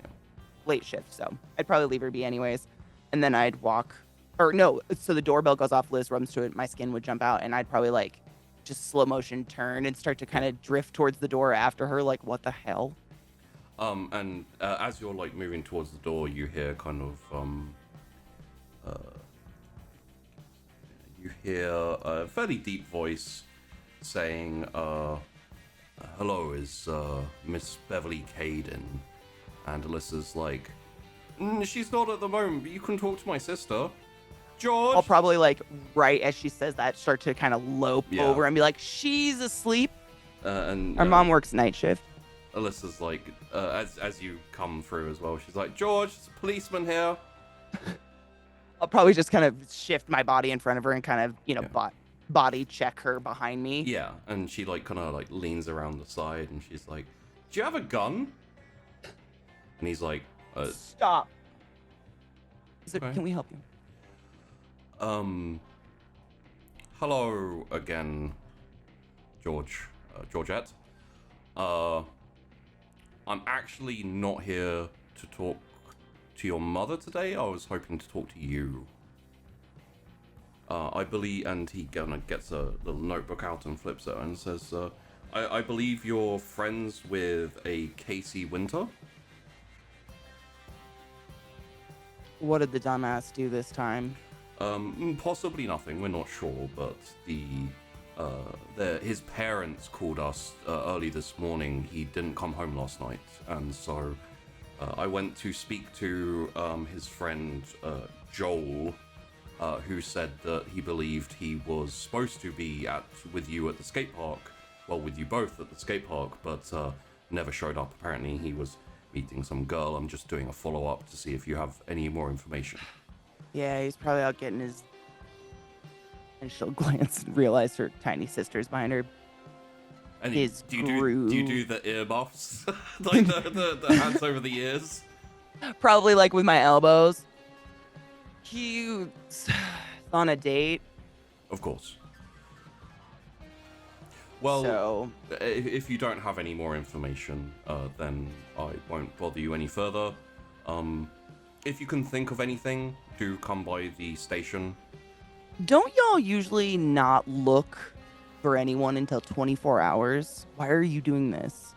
late shift. So I'd probably leave her be anyways, and then I'd walk. Or no. So the doorbell goes off. Liz runs to it. My skin would jump out, and I'd probably like just slow motion turn and start to kind of drift towards the door after her. Like, what the hell? And as you're like moving towards the door, you hear kind of you hear a fairly deep voice saying, "Hello, is Miss Beverly Caden?" And Alyssa's like, "She's not at the moment, but you can talk to my sister, George." I'll probably like right as she says that start to kind of lope over and be like, "She's asleep." And our mom works night shift. Alyssa's like, as you come through as well, she's like, "George, there's a policeman here." I'll probably just kind of shift my body in front of her and kind of, body check her behind me. Yeah, and she like kind of like leans around the side and she's like, "Do you have a gun?" And he's like, Stop. Okay. Can we help you? Hello again, Georgette. I'm actually not here to talk to your mother today. I was hoping to talk to you. I believe, and he kind of gets a little notebook out and flips it and says, I believe you're friends with a Casey Winter. What did the dumbass do this time? Possibly nothing. We're not sure, but his parents called us early this morning. He didn't come home last night, and so I went to speak to his friend Joel, who said that he believed he was supposed to be with you at the skate park. Well, with you both at the skate park, but never showed up. Apparently, he was meeting some girl. I'm just doing a follow-up to see if you have any more information. Yeah, he's probably out getting his... And she'll glance and realize her tiny sister's behind her. And His do you groove. do the ear muffs? Like the hands over the ears? Probably like with my elbows. Cute. On a date. Of course. Well, So... if you don't have any more information, then I won't bother you any further. If you can think of anything, do come by the station. Don't y'all usually not look for anyone until 24 hours? Why are you doing this?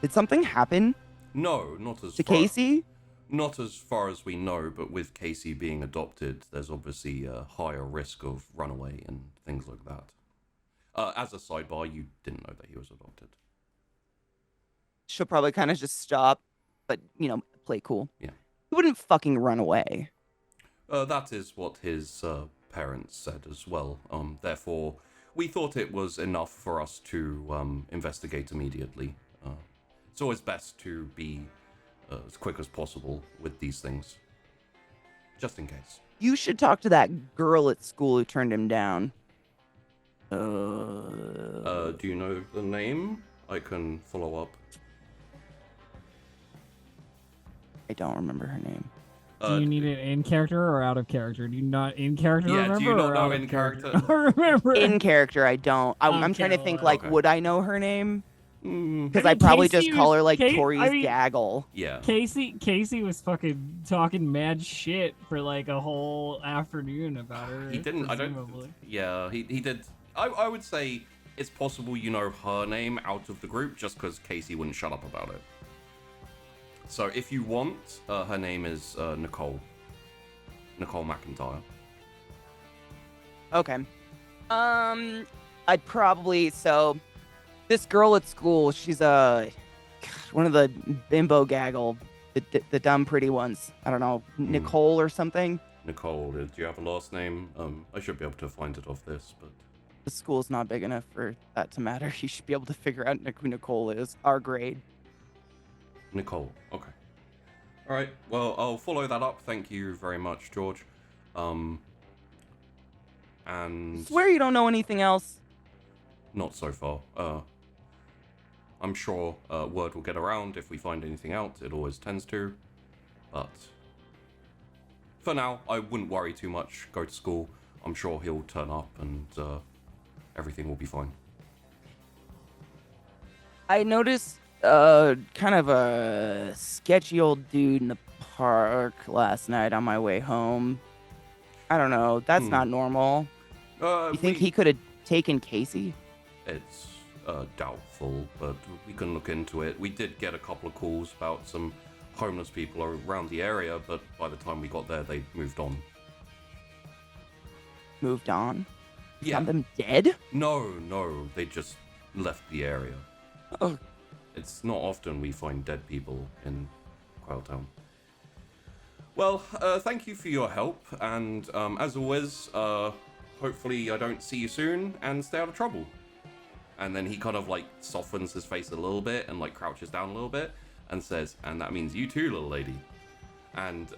Did something happen No, not as to far, Casey? Not as far as we know, but with Casey being adopted, there's obviously a higher risk of runaway and things like that. As a sidebar, you didn't know that he was adopted. She'll probably kind of just stop, but, play cool. Yeah. He wouldn't fucking run away. That is what his parents said as well. Therefore, we thought it was enough for us to investigate immediately. It's always best to be as quick as possible with these things. just in case. You should talk to that girl at school who turned him down. Do you know the name? I can follow up. I don't remember her name. Do you need it in character or out of character? Do you not in character Yeah, remember? do you not or know out of in character? remember. In character, I don't. I'm Okay, trying to think, well, like, okay. would I know her name? Because I I mean, probably Casey just call her, like, was- Tori's I mean- gaggle. Yeah. Casey was fucking talking mad shit for like a whole afternoon about her. He didn't. I presumably. don't. Yeah, he did. I would say it's possible you know her name out of the group just because Casey wouldn't shut up about it. So if you want, her name is Nicole. Nicole McIntyre. Okay. I'd probably this girl at school, she's one of the bimbo gaggle, the dumb pretty ones. I don't know, Nicole or something. Nicole, do you have a last name? I should be able to find it off this, but The school's not big enough for that to matter. You should be able to figure out who Nicole is. Our grade. Nicole. Okay. All right. Well, I'll follow that up. Thank you very much, George. And Swear you don't know anything else. not so far. I'm sure word will get around if we find anything out. It always tends to. But for now, I wouldn't worry too much. Go to school. I'm sure he'll turn up and everything will be fine. I noticed kind of a sketchy old dude in the park last night on my way home. I don't know. That's not normal. You think he could have taken Casey? It's doubtful, but we can look into it. We did get a couple of calls about some homeless people around the area, but by the time we got there, they moved on. Moved on? Yeah. Found them dead? No, they just left the area. Oh. It's not often we find dead people in Quail Town. Well, thank you for your help, and as always, hopefully I don't see you soon, and stay out of trouble. And then he kind of like softens his face a little bit and like crouches down a little bit and says, "And that means you too, little lady." And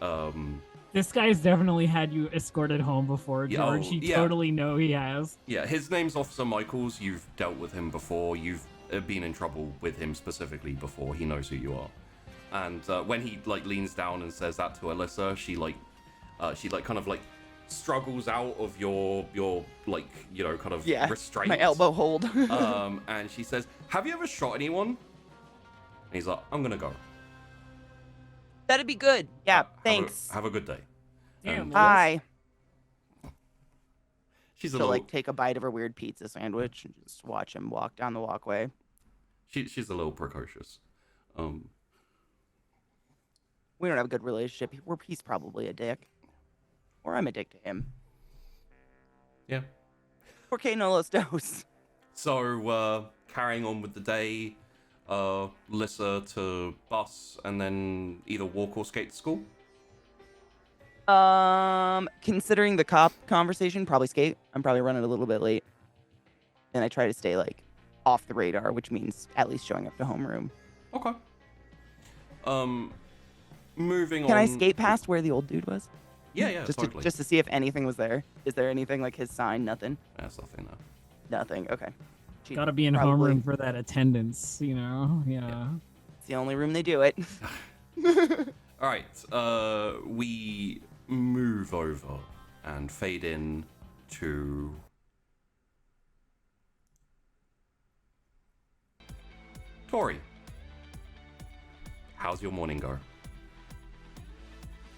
This guy's definitely had you escorted home before, Yeah, George. oh, You yeah. totally know he has. yeah, his name's Officer Michaels. You've dealt with him before. You've been in trouble with him specifically before. He knows who you are. And when he like leans down and says that to Alyssa, she kind of like struggles out of your like, you know, kind of restraint. My elbow hold. And she says, "Have you ever shot anyone?" And he's like, "I'm gonna go. That'd be good. Yeah, thanks. Have a good day." Damn, And Bye. she's a She'll little like take a bite of her weird pizza sandwich and just watch him walk down the walkway. she's a little precocious. We don't have a good relationship. He's probably a dick. Or I'm a dick to him. Yeah. Porque no los dos. So carrying on with the day, Lissa to bus and then either walk or skate to school. Considering the cop conversation, probably skate. I'm probably running a little bit late. And I try to stay like off the radar, which means at least showing up to homeroom. Okay. Moving on. Can I skate past where the old dude was? Yeah, Just totally. to see if anything was there. Is there anything like his sign? Nothing. That's nothing there. Nothing. Okay. She Gotta be in probably- homeroom for that attendance, you know? Yeah. It's the only room they do it. All right. We move over and fade in to Tori. How's your morning go?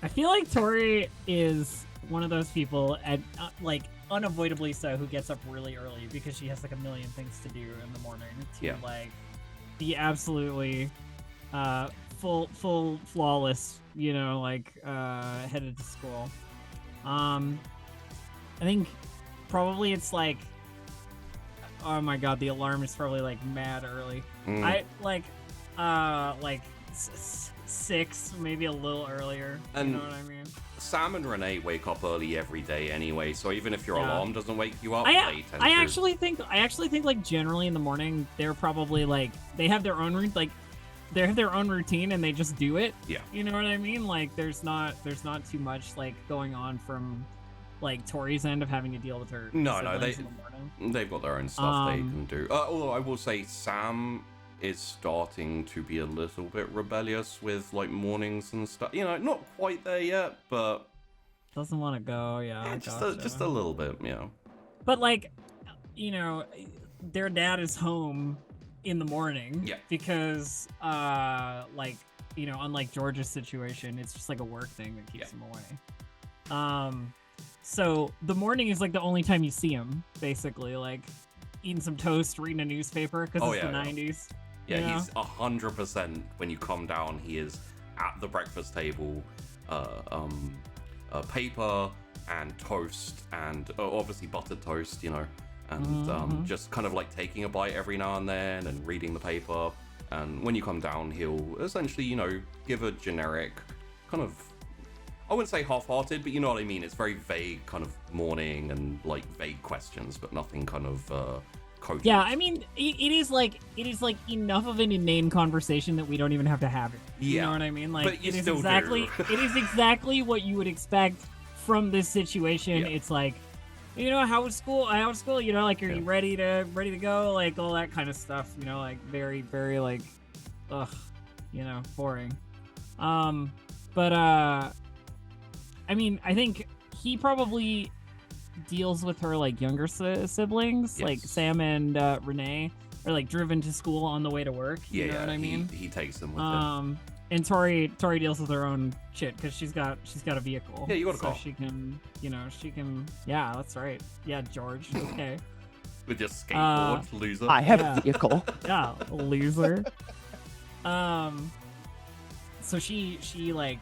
I feel like Tori is one of those people, at like unavoidably so, who gets up really early because she has like a million things to do in the morning to like be absolutely full flawless, you know, like headed to school. I think probably it's like, oh my god, the alarm is probably like mad early. I like 6, maybe a little earlier. And you know what I mean? Sam and Renee wake up early every day anyway, so even if your Yeah. alarm doesn't wake you up, I they tend to. actually think like generally in the morning they're probably like they have their own routine. Like they have their own routine and they just do it. Yeah. You know what I mean? Like there's not too much like going on from like Tori's end of having to deal with her. No, siblings in the morning. they've got their own stuff they can do. Although I will say Sam is starting to be a little bit rebellious with like mornings and stuff. You know, not quite there yet, but Doesn't want to go. Yeah, just a little bit. Yeah. But like, you know, their dad is home in the morning. Yeah. Because like, you know, unlike George's situation, it's just like a work thing that keeps him away. So the morning is like the only time you see him, basically, like eating some toast, reading a newspaper, because it's the 90s. Yeah, you know? he's 100%. When you come down, he is at the breakfast table, paper and toast, and obviously buttered toast, you know, and just kind of like taking a bite every now and then and reading the paper. And when you come down, he'll essentially, you know, give a generic kind of, I wouldn't say half-hearted, but you know what I mean. It's very vague kind of morning and like vague questions, but nothing kind of cogent. Yeah, I mean, it is like enough of an inane conversation that we don't even have to have it. You know what I mean? Like, but you it is still exactly do. it is exactly what you would expect from this situation. Yeah. It's like, you know, how was school? You know, like, are you ready to go? Like all that kind of stuff. You know, like very, very like, you know, boring. But I mean, I think he probably deals with her like younger siblings, like Sam and Renee are like driven to school on the way to work. You know what I mean? He takes them with him. And Tori deals with her own shit because she's got a vehicle. Yeah, you got a car. So she can. Yeah, that's right. Yeah, George. Okay. With your skateboard, loser. I have a vehicle. Yeah, loser. So she like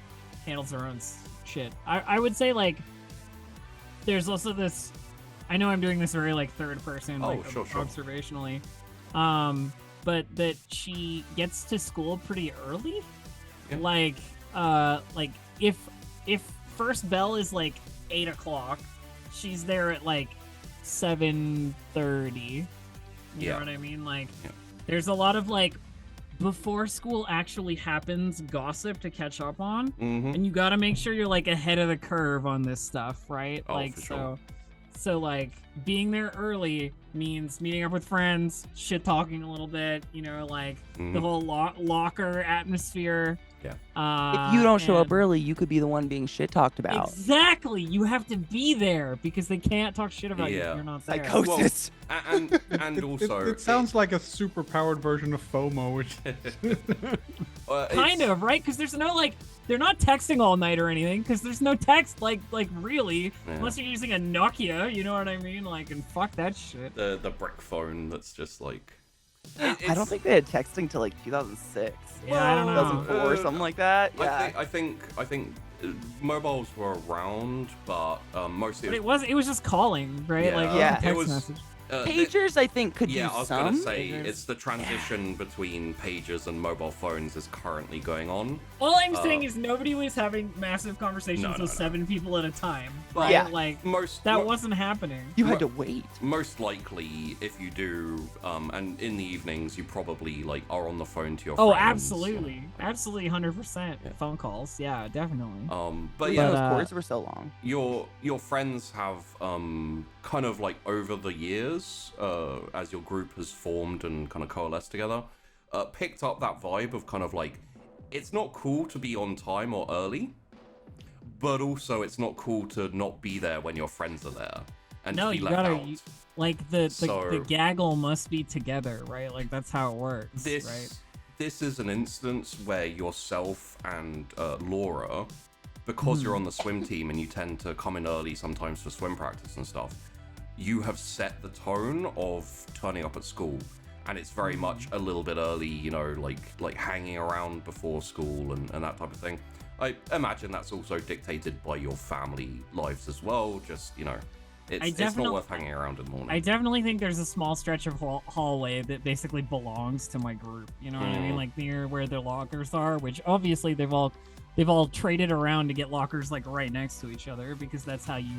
handles her own shit. I would say like there's also this. I know I'm doing this very like third person, like sure. observationally. But that she gets to school pretty early. Yeah. Like if first bell is like 8 o'clock, she's there at like 7:30. You know what I mean? Like there's a lot of like before school actually happens gossip to catch up on, and you got to make sure you're like ahead of the curve on this stuff, right? Like for sure. So like being there early means meeting up with friends, shit talking a little bit, you know, like the whole locker atmosphere. Yeah. If you don't show up early, you could be the one being shit talked about. Exactly. You have to be there because they can't talk shit about you if you're not there. Psychosis. Well, and also it sounds like a super powered version of FOMO, which kind of, right? Because there's no like they're not texting all night or anything because there's no text like really unless you're using a Nokia, you know what I mean? Like, and fuck that shit. The brick phone that's just like I don't think they had texting till like 2006. Yeah, I don't know. 2004 or something like that. Yeah. I think mobiles were around, but mostly. But it was just calling, right? Yeah. Like Yeah, text it was. message. Pagers, I think, could Yeah, use I was some. gonna say it's the transition between pagers and mobile phones is currently going on. All I'm saying is nobody was having massive conversations with 7 people at a time. Right? Yeah. Like Most that wasn't happening. You had to wait. Most likely, if you do, and in the evenings, you probably like are on the phone to your Oh, friends. absolutely, 100%. Phone calls, yeah, definitely. But Yeah, yeah, those cords were so long. your friends have kind of like over the years, as your group has formed and kind of coalesced together, picked up that vibe of kind of like it's not cool to be on time or early, but also it's not cool to not be there when your friends are there and to be you left gotta out. like the gaggle must be together, right? Like that's how it works. Right? This is an instance where yourself and Laura, because you're on the swim team and you tend to come in early sometimes for swim practice and stuff, you have set the tone of turning up at school, and it's very much a little bit early, you know, like hanging around before school and that type of thing. I imagine that's also dictated by your family lives as well. Just, you know, it's not worth hanging around in the morning. I definitely think there's a small stretch of hallway that basically belongs to my group. You know what I mean? Like near where their lockers are, which obviously they've all traded around to get lockers like right next to each other because that's how you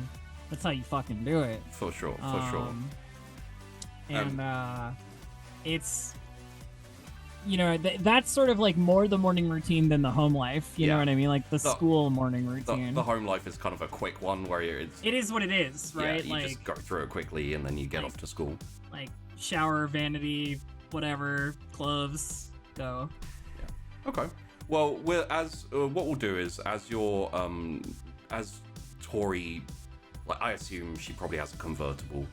fucking do it. For sure. And it's you know, that's sort of like more the morning routine than the home life. You know what I mean? Like the school morning routine. The home life is kind of a quick one where it is what it is, right? Yeah, you just go through it quickly and then you get off to school. Like shower, vanity, whatever, clothes, go. Yeah. Okay. Well, what we'll do is as Tori, like I assume she probably has a convertible.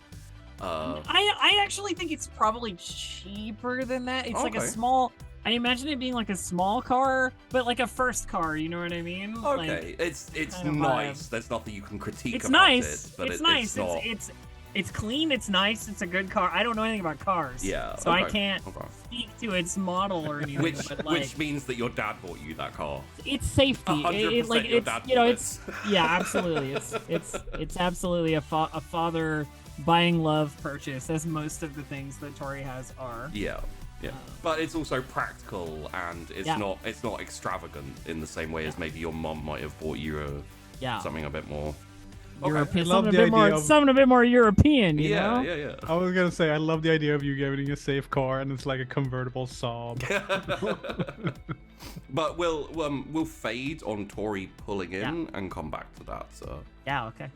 I actually think it's probably cheaper than that. It's like a small. I imagine it being like a small car, but like a first car. You know what I mean? Okay, like, it's nice. There's nothing you can critique it's about nice. it. But it's nice. It's not... It's clean. It's nice. It's a good car. I don't know anything about cars. Yeah. So I can't speak to its model or anything. which means that your dad bought you that car. It's safety. 100% your dad bought it. Yeah, absolutely. It's absolutely a father buying love purchase, as most of the things that Tori has are. Yeah. Yeah, but it's also practical and it's not extravagant in the same way as maybe your mom might have bought you something a bit more. European, something a bit more European, you know? Yeah. I was gonna say I love the idea of you getting a safe car and it's like a convertible Saab. But we'll fade on Tori pulling in and come back to that. So. Yeah. Okay.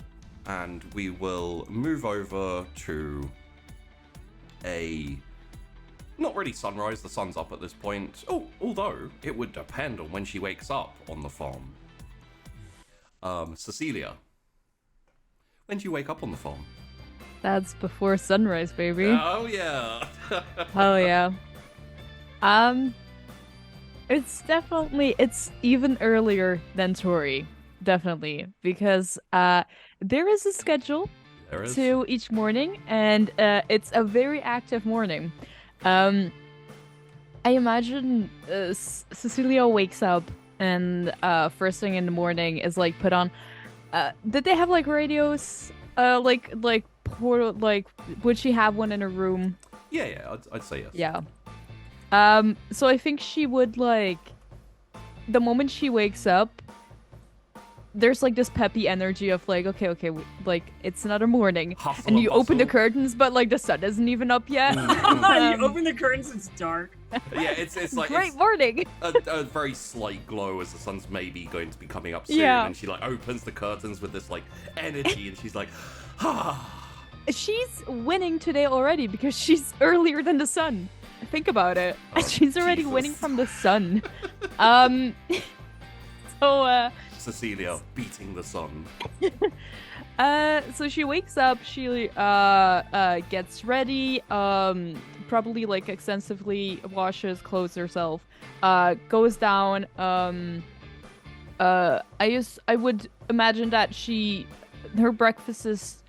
And we will move over to not really sunrise. The sun's up at this point. Oh, although it would depend on when she wakes up on the farm. Cecilia. When do you wake up on the farm? That's before sunrise, baby. Oh yeah. Oh yeah. It's even earlier than Tori, definitely, because there is a schedule to each morning, and it's a very active morning. I imagine Cecilia wakes up and first thing in the morning is like put on. Did they have like radios? Would she have one in her room? Yeah, I'd say yes. Yeah. So I think she would like the moment she wakes up. There's like this peppy energy of like, okay, like it's another morning, and you open the curtains, but like the sun isn't even up yet. You open the curtains, it's dark. Yeah, it's like great morning. A very slight glow as the sun's maybe going to be coming up soon, and she like opens the curtains with this like energy, and she's like, She's winning today already because she's earlier than the sun. Think about it. She's already winning from the sun. So Cecilia beating the sun. So she wakes up, she gets ready, probably like extensively washes, clothes herself, goes down, I would imagine that her breakfast is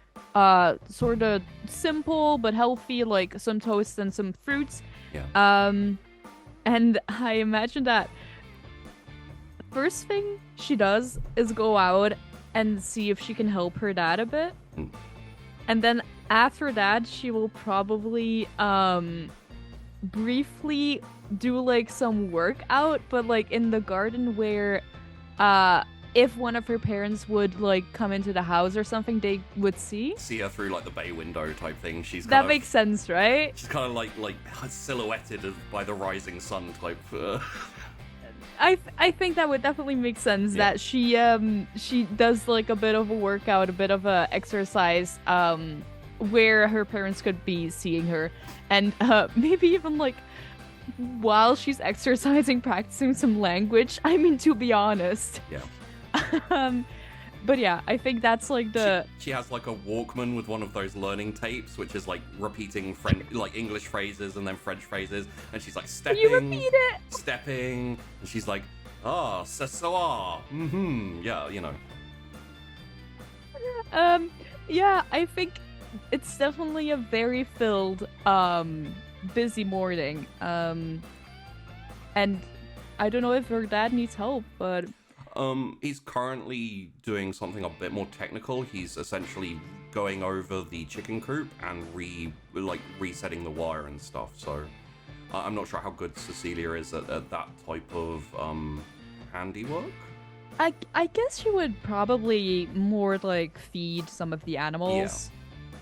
sort of simple but healthy, like some toast and some fruits. Yeah. And I imagine that first thing she does is go out and see if she can help her dad a bit. And then after that, she will probably briefly do like some workout, but like in the garden where if one of her parents would like come into the house or something, they would see her through like the bay window type thing. That makes sense, right? She's kind of like silhouetted by the rising sun type. I think that would definitely make sense that she does like a bit of a workout, a bit of a exercise where her parents could be seeing her, and maybe even like while she's exercising, practicing some language. I mean, to be honest. Yeah. But yeah, I think that's like she has like a Walkman with one of those learning tapes, which is like repeating like English phrases and then French phrases, and she's like stepping. Can you repeat it? Stepping, and she's like, c'est ça. Yeah, you know. Yeah, I think it's definitely a very filled, busy morning. And I don't know if her dad needs help, but. He's currently doing something a bit more technical. He's essentially going over the chicken coop and resetting the wire and stuff. So I'm not sure how good Cecilia is at that type of handiwork. I guess she would probably more like feed some of the animals.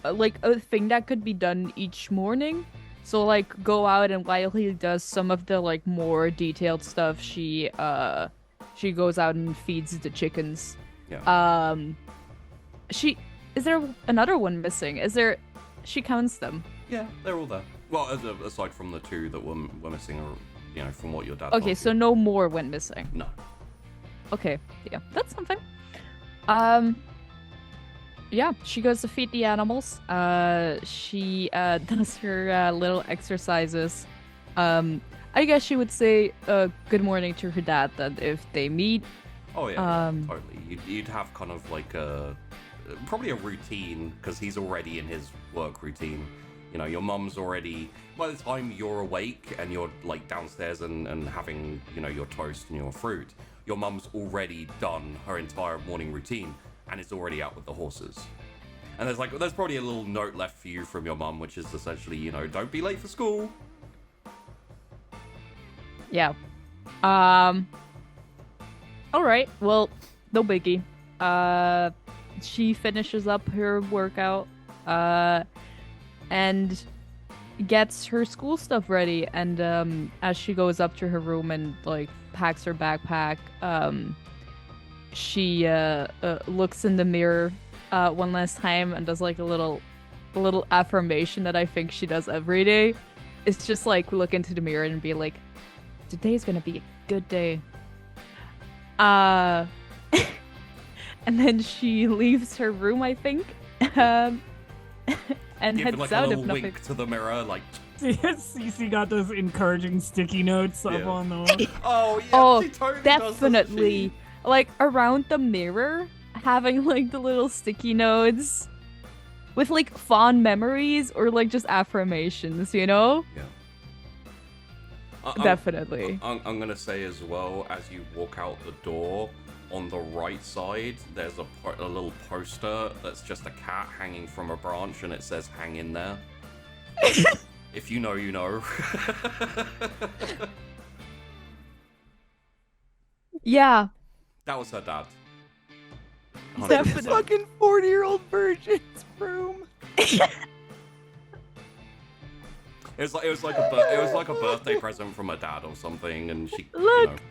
Yeah. Like a thing that could be done each morning. So like go out, and while he does some of the like more detailed stuff, she goes out and feeds the chickens. Yeah. Is there another one missing? She counts them. Yeah, they're all there. Well, aside from the 2 that were missing, or from what your dad. Okay, so no more went missing. No. Okay, yeah, that's something. Yeah, she goes to feed the animals. She does her little exercises. I guess she would say good morning to her dad then if they meet. Oh yeah, totally. You'd have kind of like probably a routine, because he's already in his work routine. Your mum's already, by the time you're awake and you're like downstairs and having your toast and your fruit, your mum's already done her entire morning routine and is already out with the horses. And there's probably a little note left for you from your mum, which is essentially, don't be late for school. Yeah. All right. Well, no biggie. She finishes up her workout, and gets her school stuff ready. And as she goes up to her room and like packs her backpack, she looks in the mirror one last time and does like a little affirmation that I think she does every day. It's just like look into the mirror and be like, today's gonna be a good day. And then she leaves her room, I think, and Give heads like out a if little nothing. wink to the mirror, like. Cece got those encouraging sticky notes up on the wall. Oh yeah, Oh, she totally does, doesn't definitely. she? Like around the mirror, having like the little sticky notes with like fond memories or like just affirmations, Yeah. Definitely. I'm gonna say as well, as you walk out the door, on the right side, there's a little poster that's just a cat hanging from a branch, and it says "Hang in there." If you know, you know. Yeah. That was her dad. It's a fucking 40-year-old virgin's room. It was like a birthday present from her dad or something, and she. Look.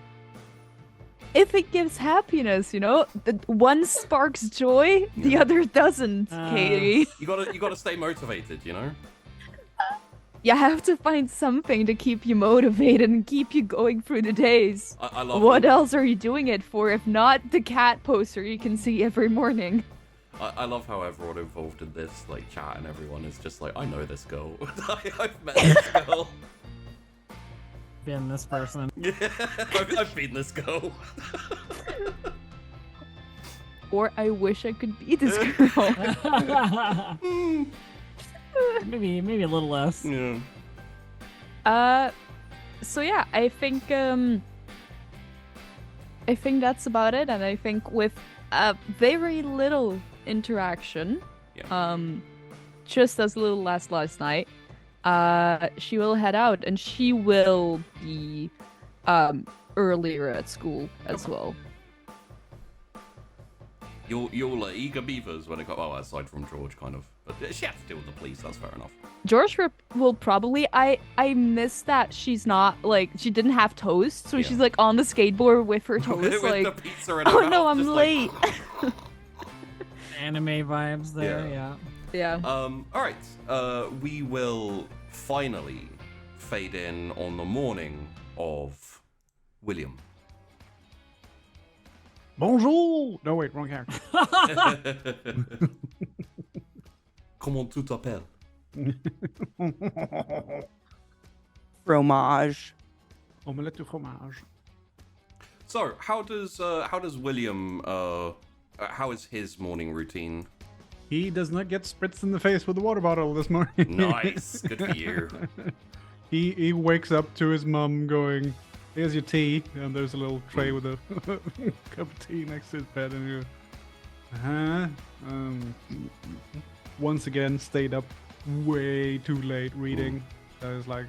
If it gives happiness, the one sparks joy, the other doesn't, Katie. You gotta stay motivated, You have to find something to keep you motivated and keep you going through the days. I love. What else are you doing it for if not the cat poster you can see every morning? I love how everyone involved in this, like chat and everyone is just like, I know this girl. I've met this girl. Been this person. Yeah, I've been this girl. Or I wish I could be this girl. maybe a little less. Yeah. So yeah, I think that's about it, and I think with very little interaction, just as little as last night, she will head out, and she will be earlier at school as well. You're eager beavers when it got aside from George, kind of, but she has to deal with the police. That's fair enough. George will probably. I miss that she's not she didn't have toast, so she's like on the skateboard with her toast, with like the pizza in her oh mouth, no, I'm just late. Anime vibes there, yeah. Yeah. All right. We will finally fade in on the morning of William. Bonjour! No, wait, wrong character. Comment tu t'appelles? Fromage. Omelette du fromage. So, how does William? How is his morning routine? He does not get spritzed in the face with a water bottle this morning. Nice, good for you. He wakes up to his mum going, "Here's your tea," and there's a little tray with a cup of tea next to his bed, and he goes, once again stayed up way too late reading. So I was like,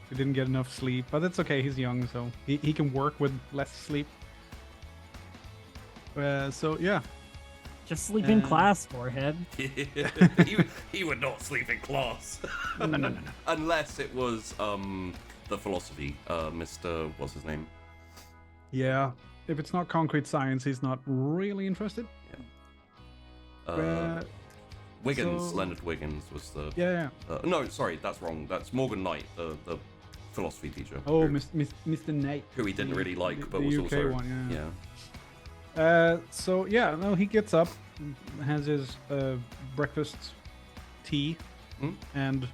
he didn't get enough sleep, but it's okay. He's young, so he can work with less sleep. So yeah, Just sleep in class, forehead. he would not sleep in class. No. Unless it was the philosophy, Mr. What's his name? Yeah. If it's not concrete science, he's not really interested. Wiggins, Leonard Wiggins was the... Yeah. no, sorry, that's wrong. That's Morgan Knight, the philosophy teacher. Oh, Mr. Knight. Who he didn't really like, but the was UK also... one, yeah. So, yeah, no, he gets up, has his breakfast tea and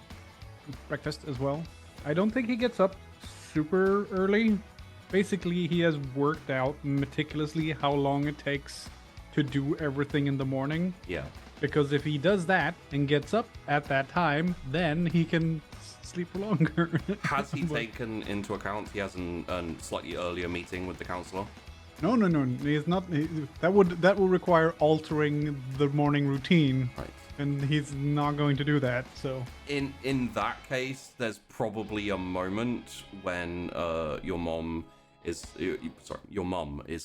breakfast as well. I don't think he gets up super early. Basically, he has worked out meticulously how long it takes to do everything in the morning. Yeah. Because if he does that and gets up at that time, then he can sleep for longer. Has he taken into account he has a slightly earlier meeting with the counselor? No. He's not. That would require altering the morning routine. Right. And he's not going to do that. So in that case, there's probably a moment when your mum is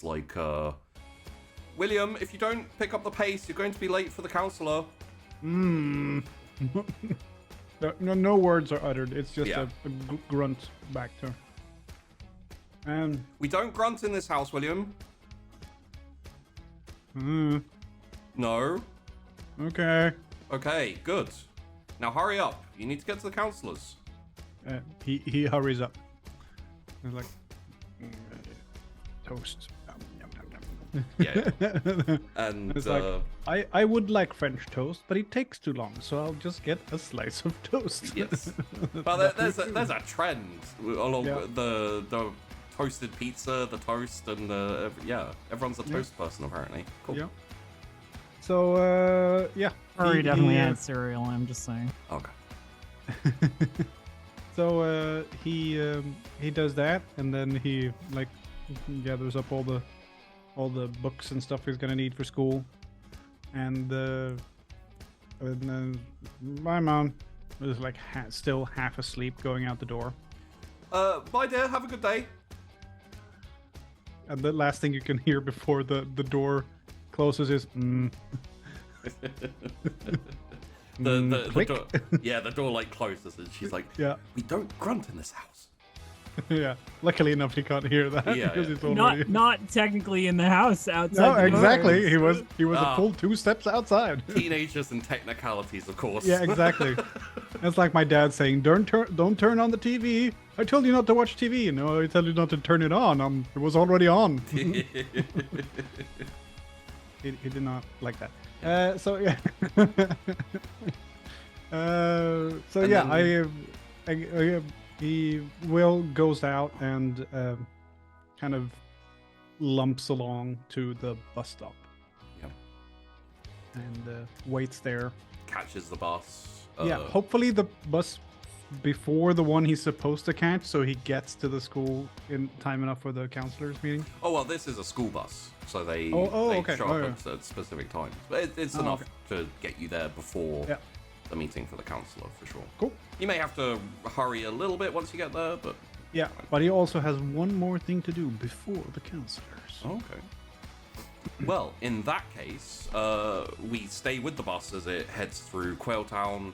like, William, if you don't pick up the pace, you're going to be late for the counselor. No words are uttered. It's just a grunt back to her. We don't grunt in this house, William. No. Okay. Okay, good. Now hurry up. You need to get to the counselors. He hurries up. He's like, toast. Yeah. And it's like, I would like French toast, but it takes too long, so I'll just get a slice of toast. Yes. But there's a trend along the toasted pizza, the toast, and everyone's a toast person apparently. Cool. Yeah. So Furry definitely had cereal. I'm just saying. Okay. So he does that, and then he like gathers up all the books and stuff he's gonna need for school, and then my mom was like still half asleep, going out the door. Bye, dear. Have a good day. And the last thing you can hear before the door closes is the door, the door like closes, and she's like, we don't grunt in this house. Yeah, luckily enough he can't hear that. He's already... not technically in the house, outside. No, exactly. He was a full 2 steps outside. Teenagers and technicalities, of course. Yeah, exactly. It's like my dad saying, don't turn on the TV. I told you not to watch TV. No, I told you not to turn it on. It was already on. He did not like that. So yeah. He goes out and kind of lumps along to the bus stop. Yep. And waits there. Catches the bus. Hopefully the bus before the one he's supposed to catch, so he gets to the school in time enough for the counselor's meeting. Oh well, this is a school bus, so they okay. show up at specific times. But it's enough to get you there before the meeting for the counselor, for sure. Cool. You may have to hurry a little bit once you get there, but... Yeah, but he also has one more thing to do before the counselors. Okay. Well, in that case, we stay with the bus as it heads through Quail Town,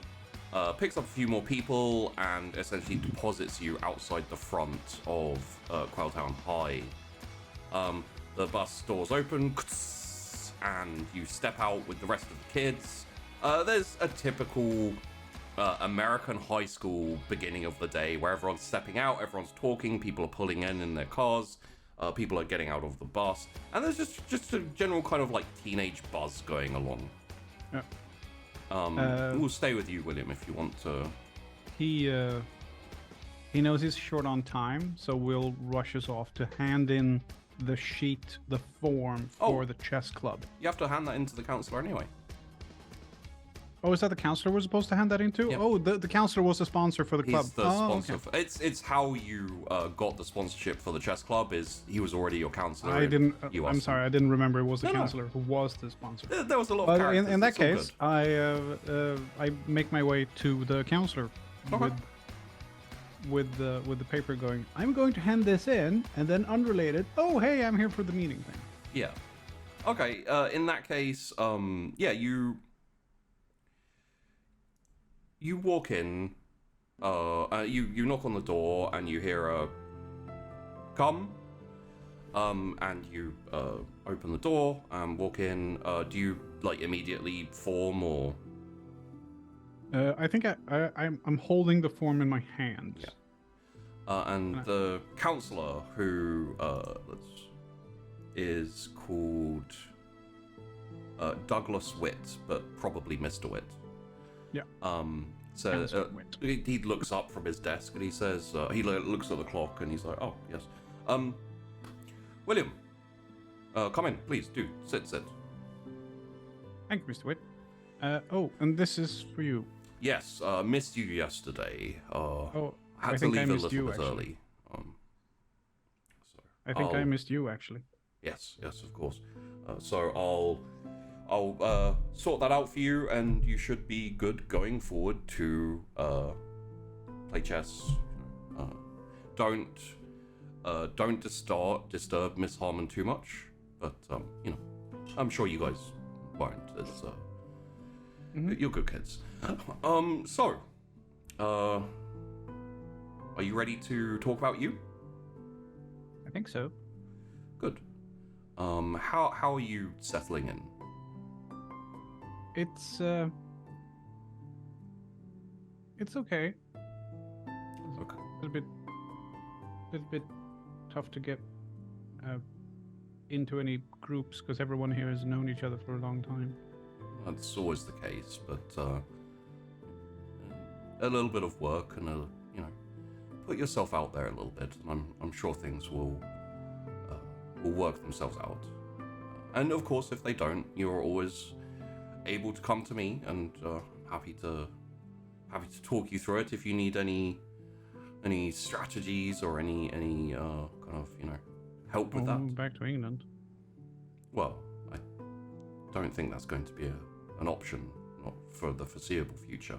picks up a few more people, and essentially deposits you outside the front of Quail Town High. The bus doors open, and you step out with the rest of the kids. There's a typical American high school beginning of the day where everyone's stepping out, everyone's talking, people are pulling in their cars, people are getting out of the bus, and there's just a general kind of like teenage buzz going along. Yeah. We'll stay with you, William, if you want to. He knows he's short on time, so Will rushes off to hand in the form for the chess club. You have to hand that into the counselor anyway. Oh, is that the counselor we're supposed to hand that into? Yep. Oh, the counselor was the sponsor for the club. He's the sponsor. Okay. It's how you got the sponsorship for the chess club. Is he was already your counselor? I'm sorry, I didn't remember it was the counselor who was the sponsor. There was a lot of characters. In that case, I make my way to the counselor with the paper going. I'm going to hand this in, and then unrelated. Oh, hey, I'm here for the meeting thing. Yeah. Okay, in that case, yeah, you walk in, you knock on the door and you hear a come, and you open the door and walk in. Do you like immediately form or? I think I'm holding the form in my hand. Yeah. And the counselor who is called Douglas Witt, but probably Mr. Witt. Yeah. So he looks up from his desk and he says, he looks at the clock and he's like, oh, yes. William, come in, please, do. Sit. Thank you, Mr. Witt. Oh, and this is for you. Yes, missed you yesterday. I had to think I leave a missed little you, bit actually. early. So I think I missed you, actually. Yes, of course. So I'll sort that out for you, and you should be good going forward to play chess. Don't disturb Miss Harmon too much, but you know, I'm sure you guys won't. It's you're good kids. So, are you ready to talk about you? I think so. Good. How are you settling in? It's okay. Okay. A little bit tough to get into any groups because everyone here has known each other for a long time. That's always the case, but a little bit of work and you know, put yourself out there a little bit, and I'm sure things will work themselves out. And of course, if they don't, you're always able to come to me, and I'm happy to talk you through it if you need any strategies or any kind of, you know, help with that. Back to England. Well, I don't think that's going to be an option, not for the foreseeable future.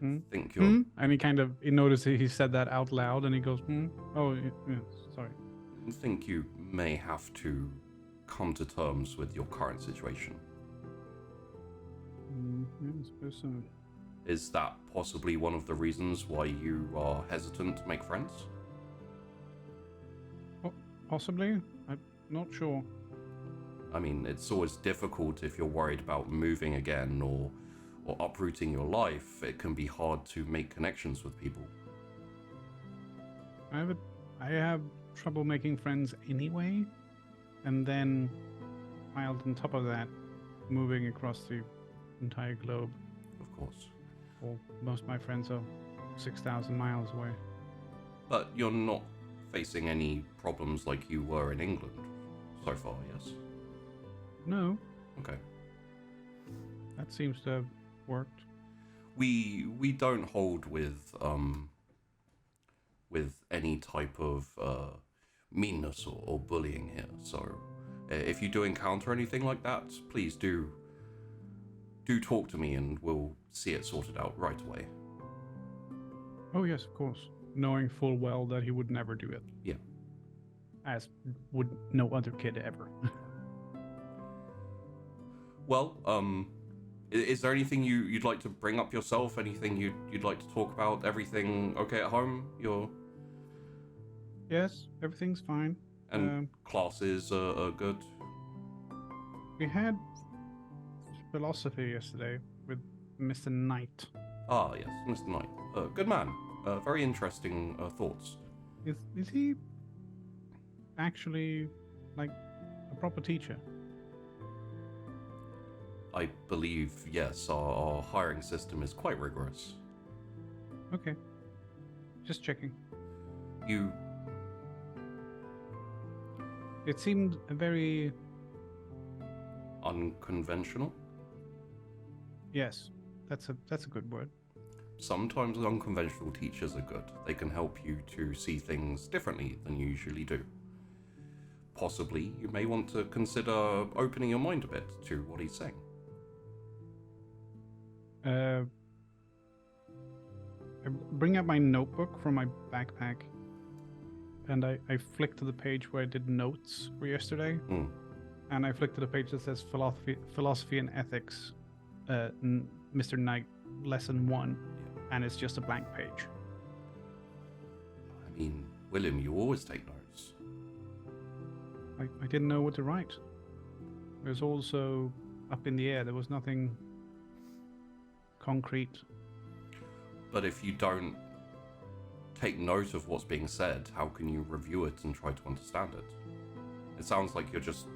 I think you're... And he noticed he said that out loud, and he goes, Oh, yeah, sorry. I think you may have to come to terms with your current situation. Yeah, I suppose so. Is that possibly one of the reasons why you are hesitant to make friends? Possibly. I'm not sure. I mean, it's always difficult if you're worried about moving again or uprooting your life. It can be hard to make connections with people. I have trouble making friends anyway, and then piled on top of that, moving across the entire globe. Of course. Well, most of my friends are 6,000 miles away. But you're not facing any problems like you were in England so far, yes? No. Okay. That seems to have worked. We don't hold with any type of meanness or bullying here. So if you do encounter anything like that, please do talk to me and we'll see it sorted out right away. Oh yes, of course. Knowing full well that he would never do it. Yeah. As would no other kid ever. Well, is there anything you'd like to bring up yourself? Anything you'd like to talk about? Everything okay at home? Yes, everything's fine. And classes are good? We had philosophy yesterday with Mr. Knight. Ah, yes, Mr. Knight. Good man. Very interesting thoughts. Is he actually like a proper teacher? I believe, yes, our hiring system is quite rigorous. Okay. Just checking. It seemed very... unconventional? Yes, that's a good word. Sometimes unconventional teachers are good. They can help you to see things differently than you usually do. Possibly, you may want to consider opening your mind a bit to what he's saying. I bring out my notebook from my backpack, and I flick to the page where I did notes for yesterday, and I flick to the page that says philosophy and ethics, Mr. Knight, lesson 1, and it's just a blank page. I mean, William, you always take notes. I didn't know what to write. It was also up in the air. There was nothing concrete. But if you don't take note of what's being said, how can you review it and try to understand it? It sounds like you're just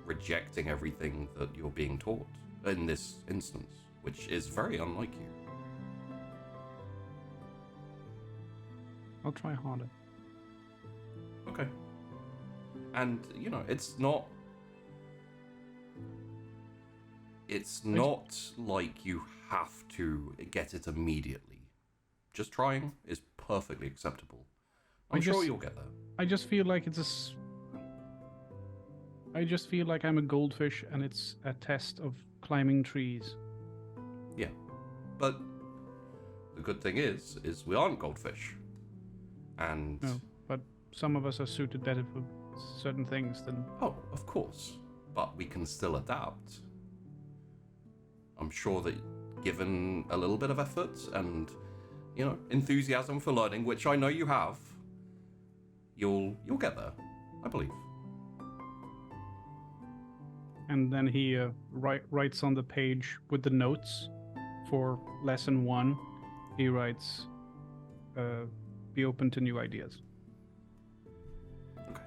rejecting everything that you're being taught in this instance, which is very unlike you. I'll try harder. Okay. And, you know, it's not like you have to get it immediately. Just trying is perfectly acceptable. I'm sure you'll get there. I just feel like I just feel like I'm a goldfish and it's a test of climbing trees. Yeah. But the good thing is we aren't goldfish. And... No, but some of us are suited better for certain things than... Oh, of course. But we can still adapt. I'm sure that given a little bit of effort and, you know, enthusiasm for learning, which I know you have, you'll get there, I believe. And then he writes on the page with the notes for lesson 1. He writes, "Be open to new ideas." Okay.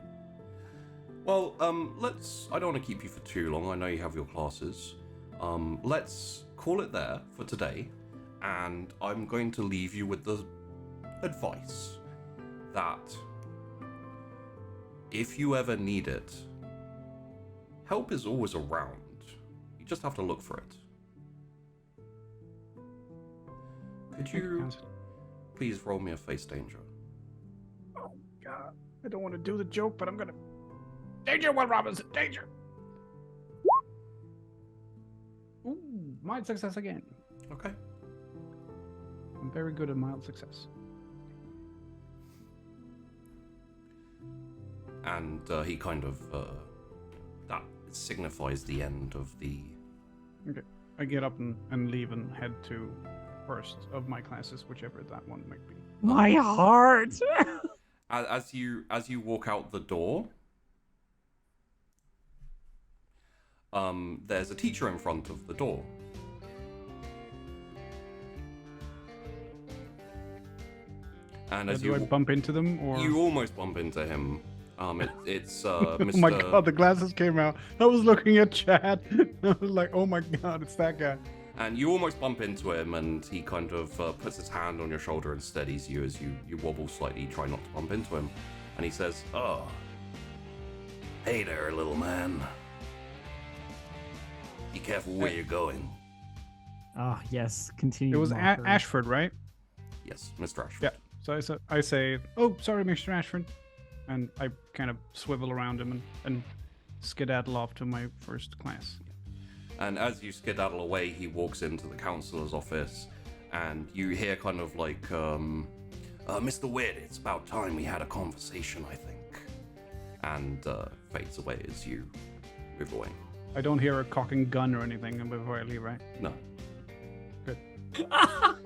Well, I don't want to keep you for too long. I know you have your classes. Let's call it there for today, and I'm going to leave you with the advice that if you ever need it, help is always around. You just have to look for it. Could you please roll me a face danger? Oh, God. I don't want to do the joke, but I'm going to... Danger, Will Robinson! Danger! Ooh, mild success again. Okay. I'm very good at mild success. And he kind of... that signifies the end of the... Okay. I get up and leave and head to first of my classes, whichever that one might be. My heart! As you walk out the door, there's a teacher in front of the door. And as do I bump into them, or you almost bump into him? It's Mr. Oh my God! The glasses came out. I was looking at Chad. I was like, "Oh my God, it's that guy." And you almost bump into him, and he kind of puts his hand on your shoulder and steadies you as you wobble slightly, try not to bump into him. And he says, "Oh, hey there, little man. Be careful where you're going." Ah, yes. Continue. It was Ashford, right? Yes, Mr. Ashford. Yeah. So I say, "Oh, sorry, Mr. Ashford," and I kind of swivel around him and skedaddle off to my first class. And as you skedaddle away, he walks into the counselor's office, and you hear kind of like, "Mr. Witt, it's about time we had a conversation, I think." And fades away as you move away. I don't hear a cocking gun or anything before I leave, right? No. Good.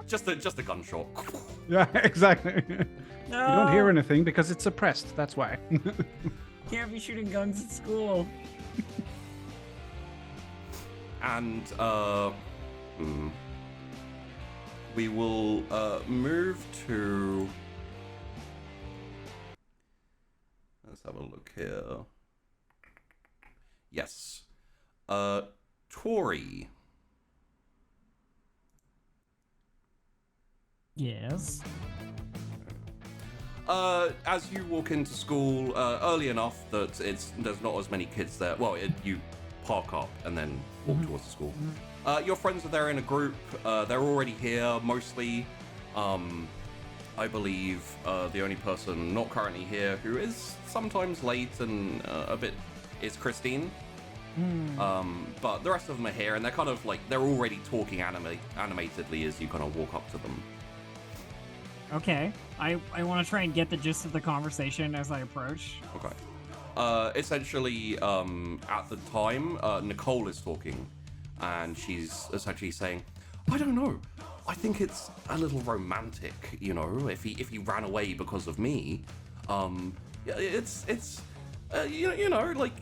just a gunshot. Yeah, exactly. No! You don't hear anything because it's suppressed. That's why. Can't be shooting guns at school. And we will move to... Let's have a look here. Yes. Tori. Yes. As you walk into school early enough that there's not as many kids there. Well, you park up and then walk towards the school. Your friends are there in a group. They're already here, mostly. I believe the only person not currently here who is sometimes late and a bit is Christine. But the rest of them are here, and they're kind of like, they're already talking animatedly as you kind of walk up to them. Okay. I want to try and get the gist of the conversation as I approach. Okay. Essentially, at the time, Nicole is talking, and she's essentially saying, I don't know, I think it's a little romantic, you know, if he ran away because of me. It's you know, like,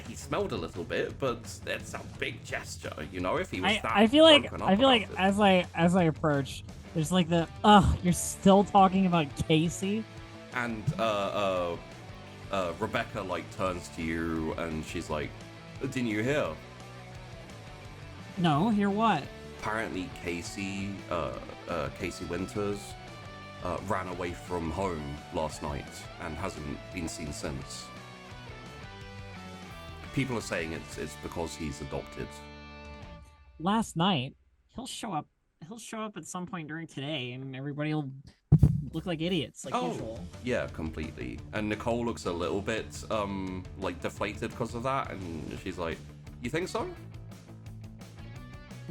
he smelled a little bit, but it's a big gesture, you know, if he was that I feel like it. as I approach, there's like the you're still talking about Casey? And Rebecca like turns to you and she's like, didn't you hear? No, hear what? Apparently Casey Winters ran away from home last night and hasn't been seen since. People are saying it's because he's adopted. Last night, he'll show up at some point during today, and everybody will look like idiots, like usual. Yeah, completely. And Nicole looks a little bit like deflated because of that, and she's like, you think so?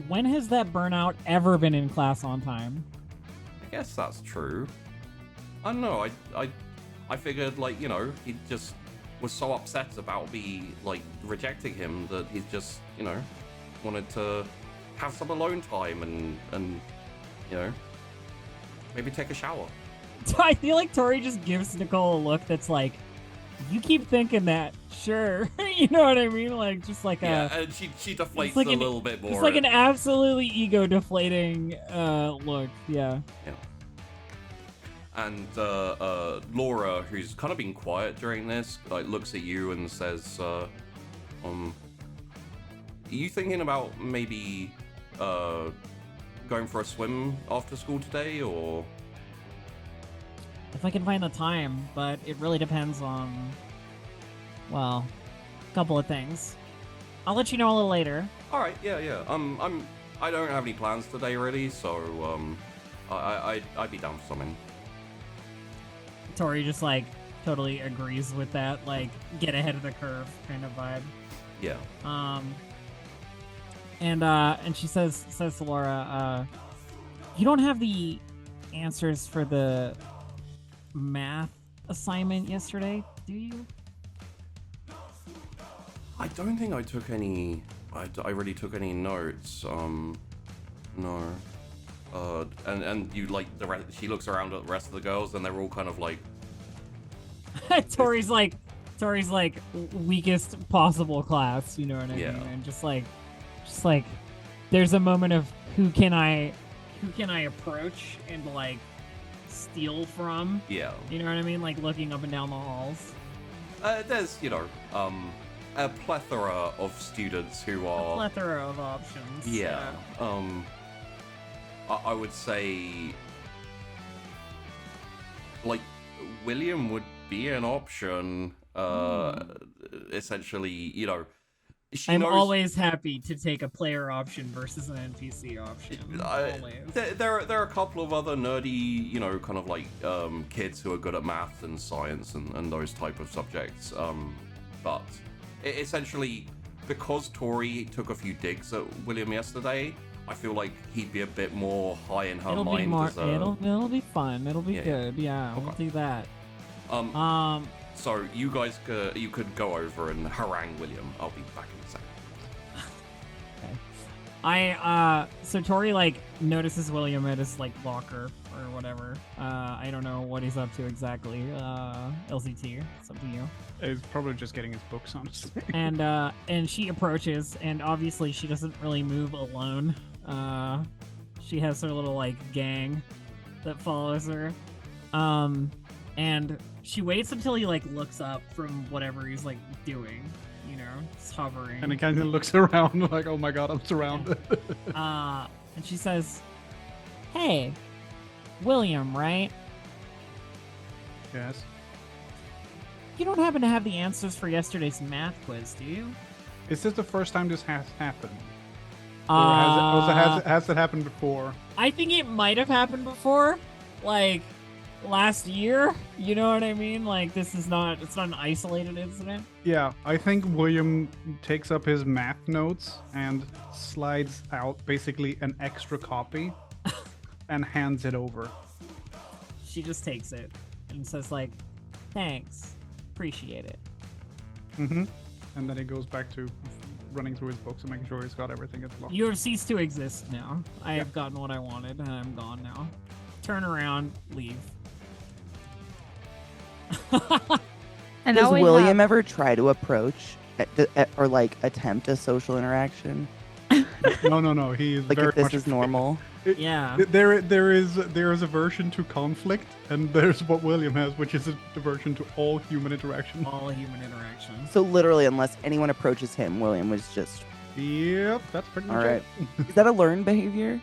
When has that burnout ever been in class on time? I guess that's true. I don't know, I figured, like, you know, he just was so upset about me, like, rejecting him that he just, you know, wanted to have some alone time and you know, maybe take a shower. I feel like Tori just gives Nicole a look that's like, you keep thinking that, sure. You know what I mean? Like, just like and she deflates like a little bit more. It's like an absolutely ego-deflating look, yeah. Yeah. And Laura, who's kind of been quiet during this, like, looks at you and says, are you thinking about maybe going for a swim after school today, or? If I can find the time, but it really depends on, well, a couple of things. I'll let you know a little later. All right, yeah. I don't have any plans today, really, so I'd be down for something. Tori just like totally agrees with that, like get ahead of the curve kind of vibe. Yeah. And she says to Laura, you don't have the answers for the math assignment yesterday, do you? I don't think I took any. I really took any notes. No. And you like the rest. She looks around at the rest of the girls, and they're all kind of like. Tori's like weakest possible class. You know what I mean? And just like, there's a moment of who can I approach and like steal from? Yeah. You know what I mean? Like looking up and down the halls. There's, you know, a plethora of students who are... A plethora of options. Yeah. I would say... Like, William would be an option. Essentially, you know... I'm always happy to take a player option versus an NPC option. There are a couple of other nerdy, you know, kind of like kids who are good at math and science and those type of subjects. But essentially, because Tori took a few digs at William yesterday, I feel like he'd be a bit more high in her mind. It'll be fun. It'll be good. Yeah, okay. We'll do that. So you guys could go over and harangue William. I'll be back in a second. Okay. So Tori like notices William at his like locker or whatever. I don't know what he's up to exactly. LCT, it's up to you. He's probably just getting his books, honestly. And she approaches, and obviously she doesn't really move alone. She has her little like gang that follows her. And she waits until he like looks up from whatever he's like doing, you know, just hovering. And he kind of looks around like, oh my god, I'm surrounded. And she says, "Hey, William, right? Yes. You don't happen to have the answers for yesterday's math quiz, do you?" Is this the first time this has happened? Or has it happened before? I think it might have happened before, like last year. You know what I mean? Like it's not an isolated incident. Yeah, I think William takes up his math notes and slides out basically an extra copy and hands it over. She just takes it and says like, "Thanks. appreciate it. Mm-hmm. And then he goes back to running through his books and making sure he's got everything at the lock. You have ceased to exist now. I have gotten what I wanted, and I'm gone now. Turn around, leave. And Does now we William have... ever try to approach or like attempt a social interaction? No. He is Like very if this much is normal. Yeah. There is aversion to conflict, and there's what William has, which is a aversion to all human interaction. All human interaction. So literally, unless anyone approaches him, William was just. Yep, that's pretty much All right. it. Is that a learned behavior?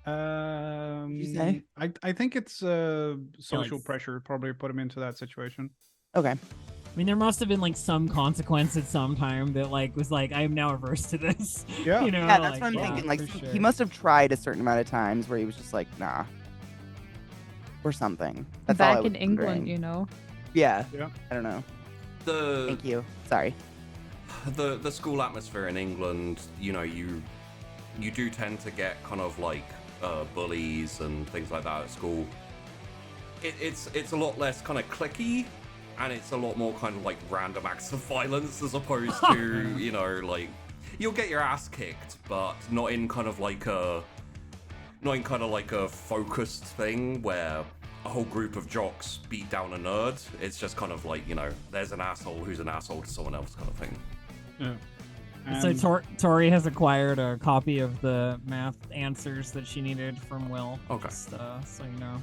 You say? I think it's social like- pressure probably put him into that situation. Okay. I mean, there must have been like some consequence at some time that like was like, I am now averse to this. Yeah. You know, Yeah, that's like, what I'm yeah, thinking. Like for sure. he must have tried a certain amount of times where he was just like, nah, or something. That's all I back was in England, wondering. you know. Yeah. Yeah. I don't know. The Thank you. Sorry. the school atmosphere in England, you know, you do tend to get kind of like bullies and things like that at school. It's a lot less kind of cliquey, and it's a lot more kind of like random acts of violence as opposed to, you know, like you'll get your ass kicked, but not in kind of like a focused thing where a whole group of jocks beat down a nerd. It's just kind of like, you know, there's an asshole who's an asshole to someone else kind of thing. Yeah. So Tori has acquired a copy of the math answers that she needed from Will. Okay. Just, so you know.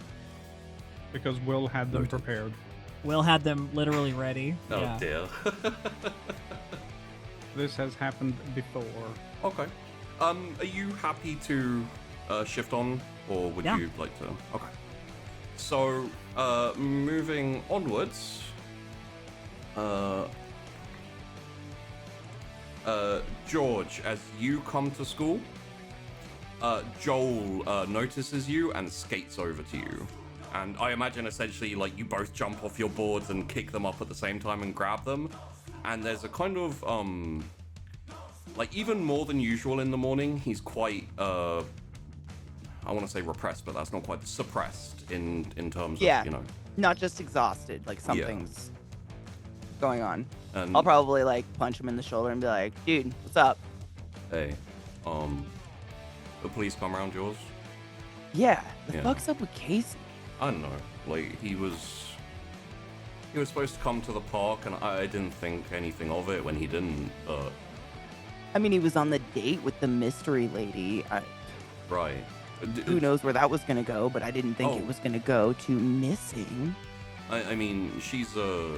Because Will had them Noted. prepared. Will had them literally ready. Oh yeah. dear. This has happened before. Okay. Are you happy to shift on, or would Yeah. you like to? Okay. So, moving onwards. George, as you come to school, Joel notices you and skates over to you. And I imagine essentially like you both jump off your boards and kick them up at the same time and grab them. And there's a kind of, like even more than usual in the morning, he's quite, I want to say repressed, but that's not quite suppressed in terms Yeah. of, you know. Not just exhausted. Like something's going on. And I'll probably like punch him in the shoulder and be like, dude, what's up? hey, the police come around yours? Yeah. The Yeah. fuck's up with Casey? I don't know. Like he was supposed to come to the park, and I didn't think anything of it when he didn't. But I mean, he was on the date with the mystery lady. right, Who knows where that was going to go, but I didn't think Oh. it was going to go to missing. I mean, she's a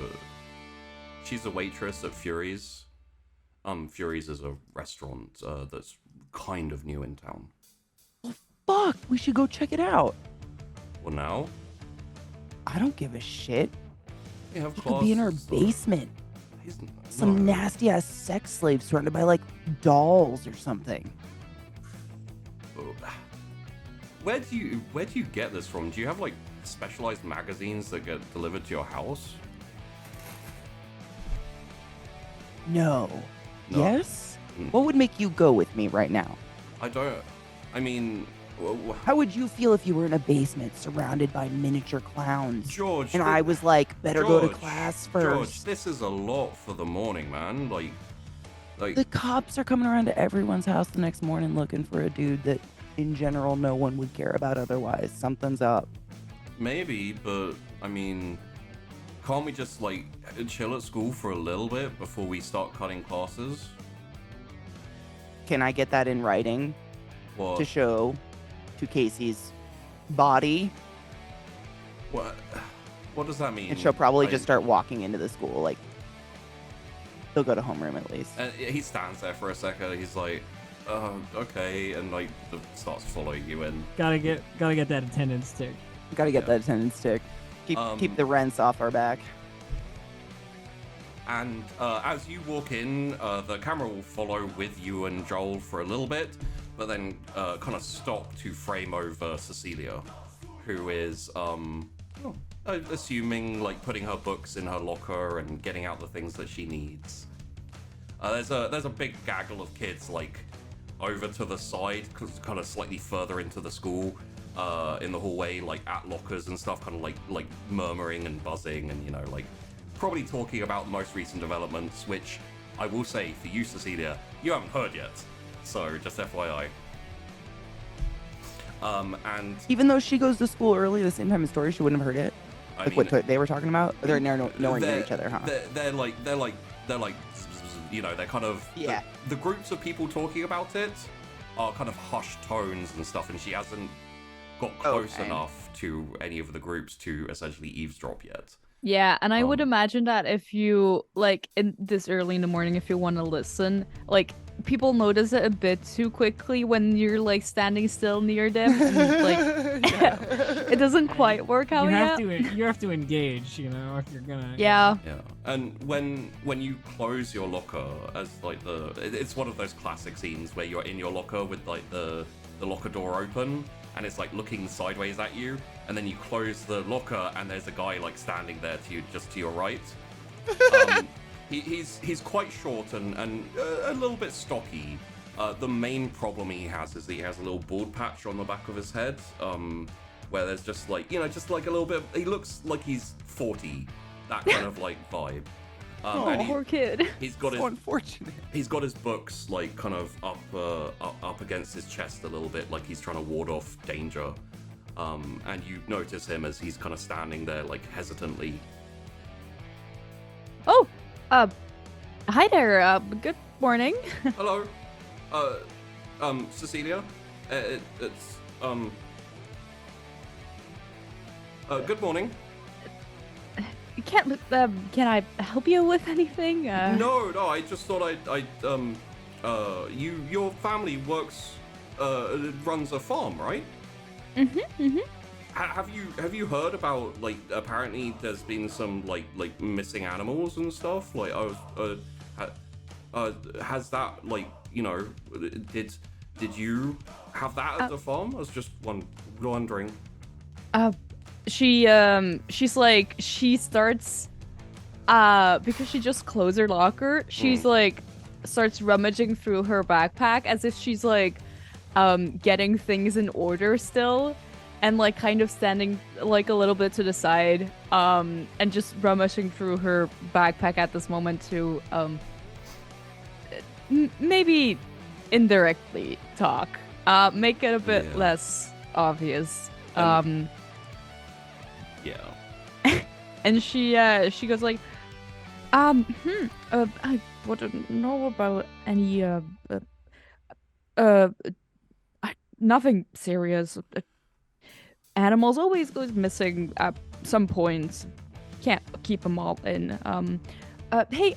waitress at Fury's. Fury's is a restaurant that's kind of new in town. Fuck, we should go check it out. Well, now I don't give a shit. we have He could be in our classes. basement. He's Some no. nasty ass sex slave surrounded by like dolls or something. Oh. Where do you get this from? Do you have like specialized magazines that get delivered to your house? No. No. Yes? Mm. What would make you go with me right now? I don't. I mean, How would you feel if you were in a basement surrounded by miniature clowns? George. And th- I was like, better go to George, class George, first. this is a lot for the morning, man. Like The cops are coming around to everyone's house the next morning looking for a dude that, in general, no one would care about otherwise. Something's up. maybe, but I mean, can't we just like chill at school for a little bit before we start cutting classes? Can I get that in writing What? to show to Casey's body? What? What does that mean? And she'll probably Like, just start walking into the school. Like, they'll go to homeroom at least. And he stands there for a second. He's like, okay," and like starts following you in. Gotta get that attendance tick. Gotta get Yeah. that attendance tick. Keep the rents off our back. And as you walk in, the camera will follow with you and Joel for a little bit, but then kind of stop to frame over Cecilia, who is, assuming like putting her books in her locker and getting out the things that she needs. There's a big gaggle of kids like over to the side, kind of slightly further into the school, in the hallway, like at lockers and stuff, kind of like murmuring and buzzing and, you know, like probably talking about the most recent developments, which I will say for you, Cecilia, you haven't heard yet. So just FYI. And even though she goes to school early the same time as Tori, she wouldn't have heard it. I Like mean, what they were talking about? They're nowhere near each other, huh? They're like, you know, they're kind of Yeah. The groups of people talking about it are kind of hushed tones and stuff, and she hasn't got close enough to any of the groups to essentially eavesdrop yet. Yeah, and I would imagine that if you, like, in this early in the morning, if you want to listen, like, people notice it a bit too quickly when you're, like, standing still near them, and, like, it doesn't quite work out yet. You have to engage, you know, if you're gonna... Yeah. Yeah, and when you close your locker, as, like, it's one of those classic scenes where you're in your locker with, like, the locker door open, and it's like looking sideways at you, and then you close the locker and there's a guy like standing there just to your right. He's quite short and a little bit stocky. The main problem he has is he has a little bald patch on the back of his head, where there's just like, you know, just like a little bit, he looks like he's 40, that kind of like vibe. Poor kid. He's got so unfortunate. He's got his books like kind of up against his chest a little bit, like he's trying to ward off danger. And you notice him as he's kind of standing there, like hesitantly. Oh, hi there. Good morning. Hello, Cecilia. It's good morning. Can I help you with anything? No, I just thought your family runs a farm, right? Have you heard about, like, apparently there's been some like missing animals and stuff? Like, has that, like, you know, did you have that at the farm? I was just wondering. She starts because she just closed her locker, she's like starts rummaging through her backpack as if she's like getting things in order still, and like kind of standing like a little bit to the side and just rummaging through her backpack at this moment to maybe indirectly talk, make it a bit less obvious. Yeah. And she goes like, I wouldn't know about any nothing serious. Animals always goes missing at some point. Can't keep them all in. Hey,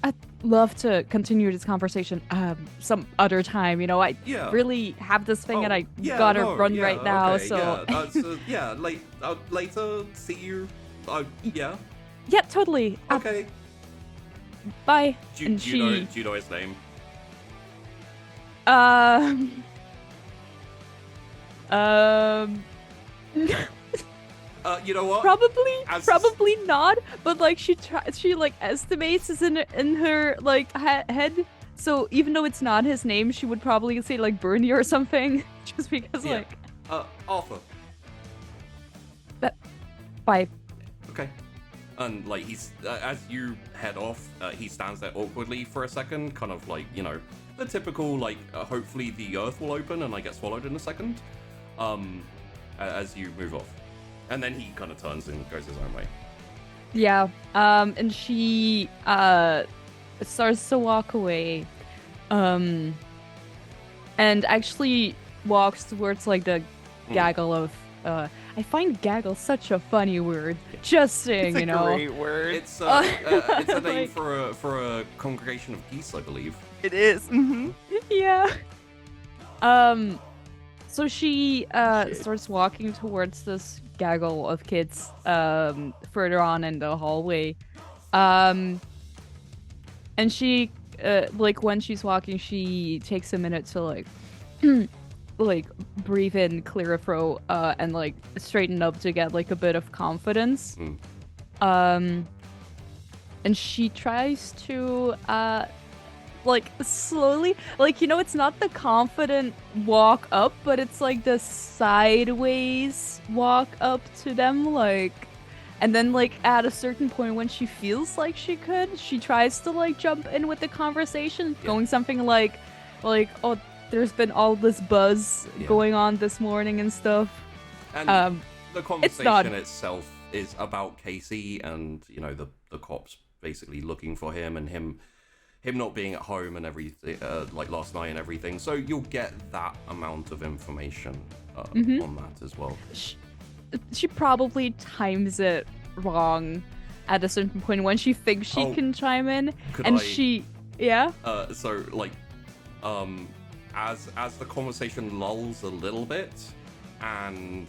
I'd love to continue this conversation some other time. You know, I really have this thing and I gotta run right now. Okay, so later. See you. Yeah. Yeah, totally. Okay. Bye. Do you know his name? You know what? Probably not. But like she like estimates is in her like head. So even though it's not his name, she would probably say like Bernie or something, just because like. Arthur. Bye. Okay. And like he's as you head off, he stands there awkwardly for a second, kind of like, you know, the typical like hopefully the earth will open and I get swallowed in a second. As you move off. And then he kind of turns and goes his own way. Yeah. And she starts to walk away. And actually walks towards like the gaggle of I find gaggle such a funny word. Just saying, you know. It's a great word. It's a name for a congregation of geese, I believe. It is. Mm-hmm. Yeah. So she starts walking towards this gaggle of kids further on in the hallway. And she like when she's walking, she takes a minute to like like breathe in, clear her throat, and like straighten up to get like a bit of confidence. And she tries to like slowly, like, you know, it's not the confident walk up, but it's like the sideways walk up to them, like, And then like at a certain point when she feels like she could, she tries to like jump in with the conversation, going something like, oh, there's been all this buzz going on this morning and stuff. And the conversation itself is about Casey and, you know, the cops basically looking for him and him not being at home and everything, like last night and everything. So you'll get that amount of information on that as well. She probably times it wrong at a certain point when she thinks she can chime in, and so like, as the conversation lulls a little bit, and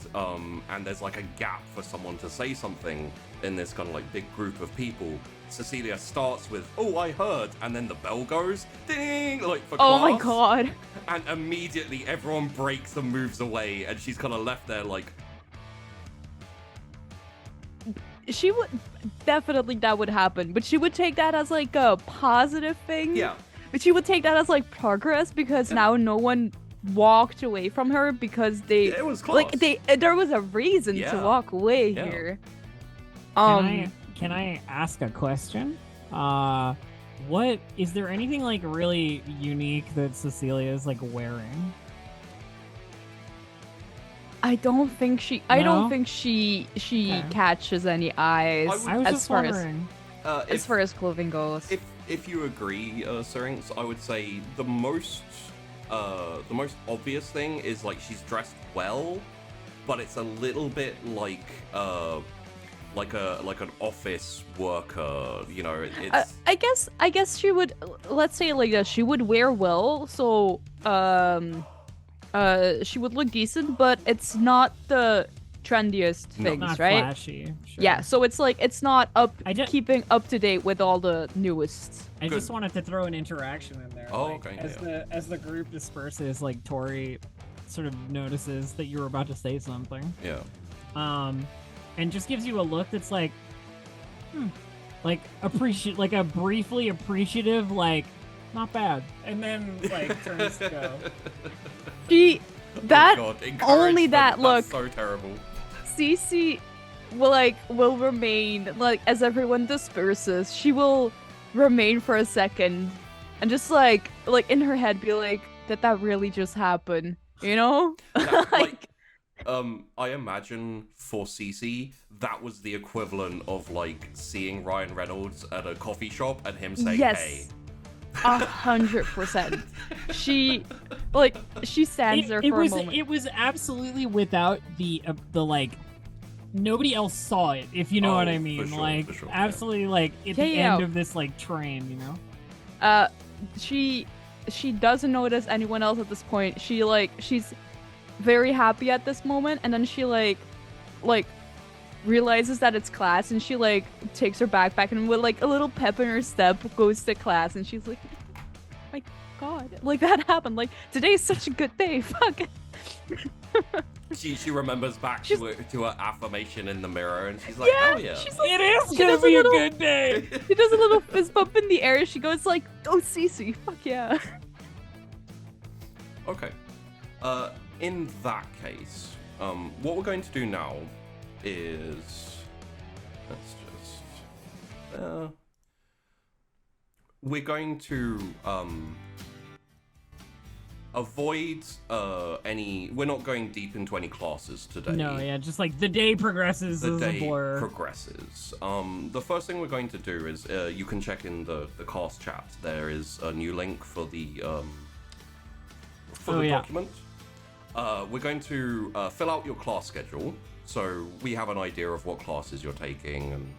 there's like a gap for someone to say something in this kind of like big group of people, Cecilia starts with, "Oh, I heard," and then the bell goes, ding, like for class. Oh my god. And immediately everyone breaks and moves away, and she's kind of left there like... She would... Definitely that would happen, but she would take that as like a positive thing. Yeah. But she would take that as like progress, because now no one walked away from her because it was close. Like there was a reason to walk away here. Can I ask a question? What is there anything like really unique that Cecilia is like wearing? I don't think she catches any eyes I was as just far wondering. as far as clothing goes. If you agree, Syrinx, I would say the most obvious thing is like she's dressed well, but it's a little bit like an office worker, you know. It's... I guess she would, let's say like that, she would wear well, so she would look decent, but it's not the trendiest things, not right? Flashy. Sure. Yeah, so it's like it's not keeping up to date with all the newest. I just wanted to throw an interaction in there. Oh, like, okay. As the group disperses, like Tori sort of notices that you were about to say something. Yeah. And just gives you a look that's like, like a briefly appreciative, like, not bad, and then like turns to go. Only that look. That's so terrible. Cece will remain, like, as everyone disperses, she will remain for a second and just like in her head be like, that really just happened, you know? Yeah, I imagine for Cece, that was the equivalent of like seeing Ryan Reynolds at a coffee shop and him saying, "Hey." 100%. She stands there for a moment. It was absolutely without the like, nobody else saw it, if you know what I mean. For sure, absolutely, like at the end of this like train, you know. She doesn't notice anyone else at this point. She's very happy at this moment, and then she like realizes that it's class, and she like takes her backpack and with like a little pep in her step goes to class, and she's like, oh my god, like that happened, like today's such a good day, fuck. She remembers back to her affirmation in the mirror, and she's like, oh yeah, she's like, it is gonna be a good day. She does a little fist bump in the air. She goes like, oh Cece, fuck yeah. Okay. In that case, what we're going to do now is, we're going to avoid we're not going deep into any classes today. No, yeah, just like the day progresses. The day progresses. The first thing we're going to do is you can check in the cast chat. There is a new link for the document. We're going to fill out your class schedule, so we have an idea of what classes you're taking, and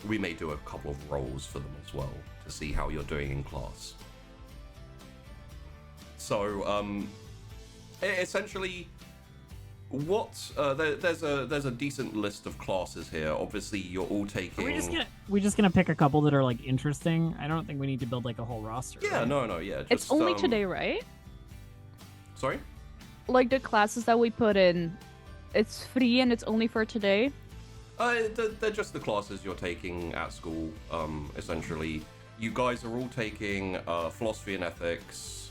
we may do a couple of rolls for them as well to see how you're doing in class. So, essentially, there's a decent list of classes here. Obviously, you're all taking. We're just gonna pick a couple that are like interesting. I don't think we need to build like a whole roster. Yeah, right? no, yeah. Just, it's only today, right? Sorry? Like the classes that we put in, it's free and it's only for today? They're just the classes you're taking at school, essentially. You guys are all taking philosophy and ethics,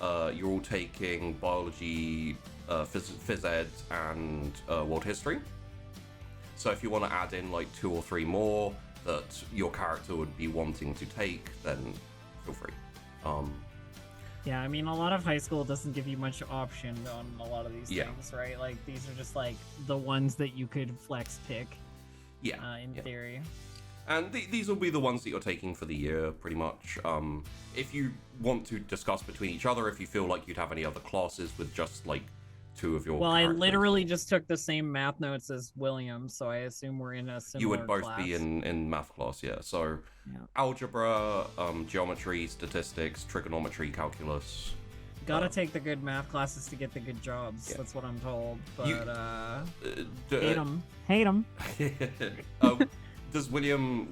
you're all taking biology, phys ed, and world history. So if you want to add in like 2 or 3 more that your character would be wanting to take, then feel free. Yeah, I mean, a lot of high school doesn't give you much option on a lot of these things, right? Like, these are just, like, the ones that you could flex pick, in theory. And these will be the ones that you're taking for the year, pretty much. If you want to discuss between each other, if you feel like you'd have any other classes with just, like, 2 of your characters. I literally just took the same math notes as William, so I assume we're in a similar You would both class. be in math class, yeah. So, algebra, geometry, statistics, trigonometry, calculus. Gotta take the good math classes to get the good jobs. Yeah. That's what I'm told. But Hate hate them.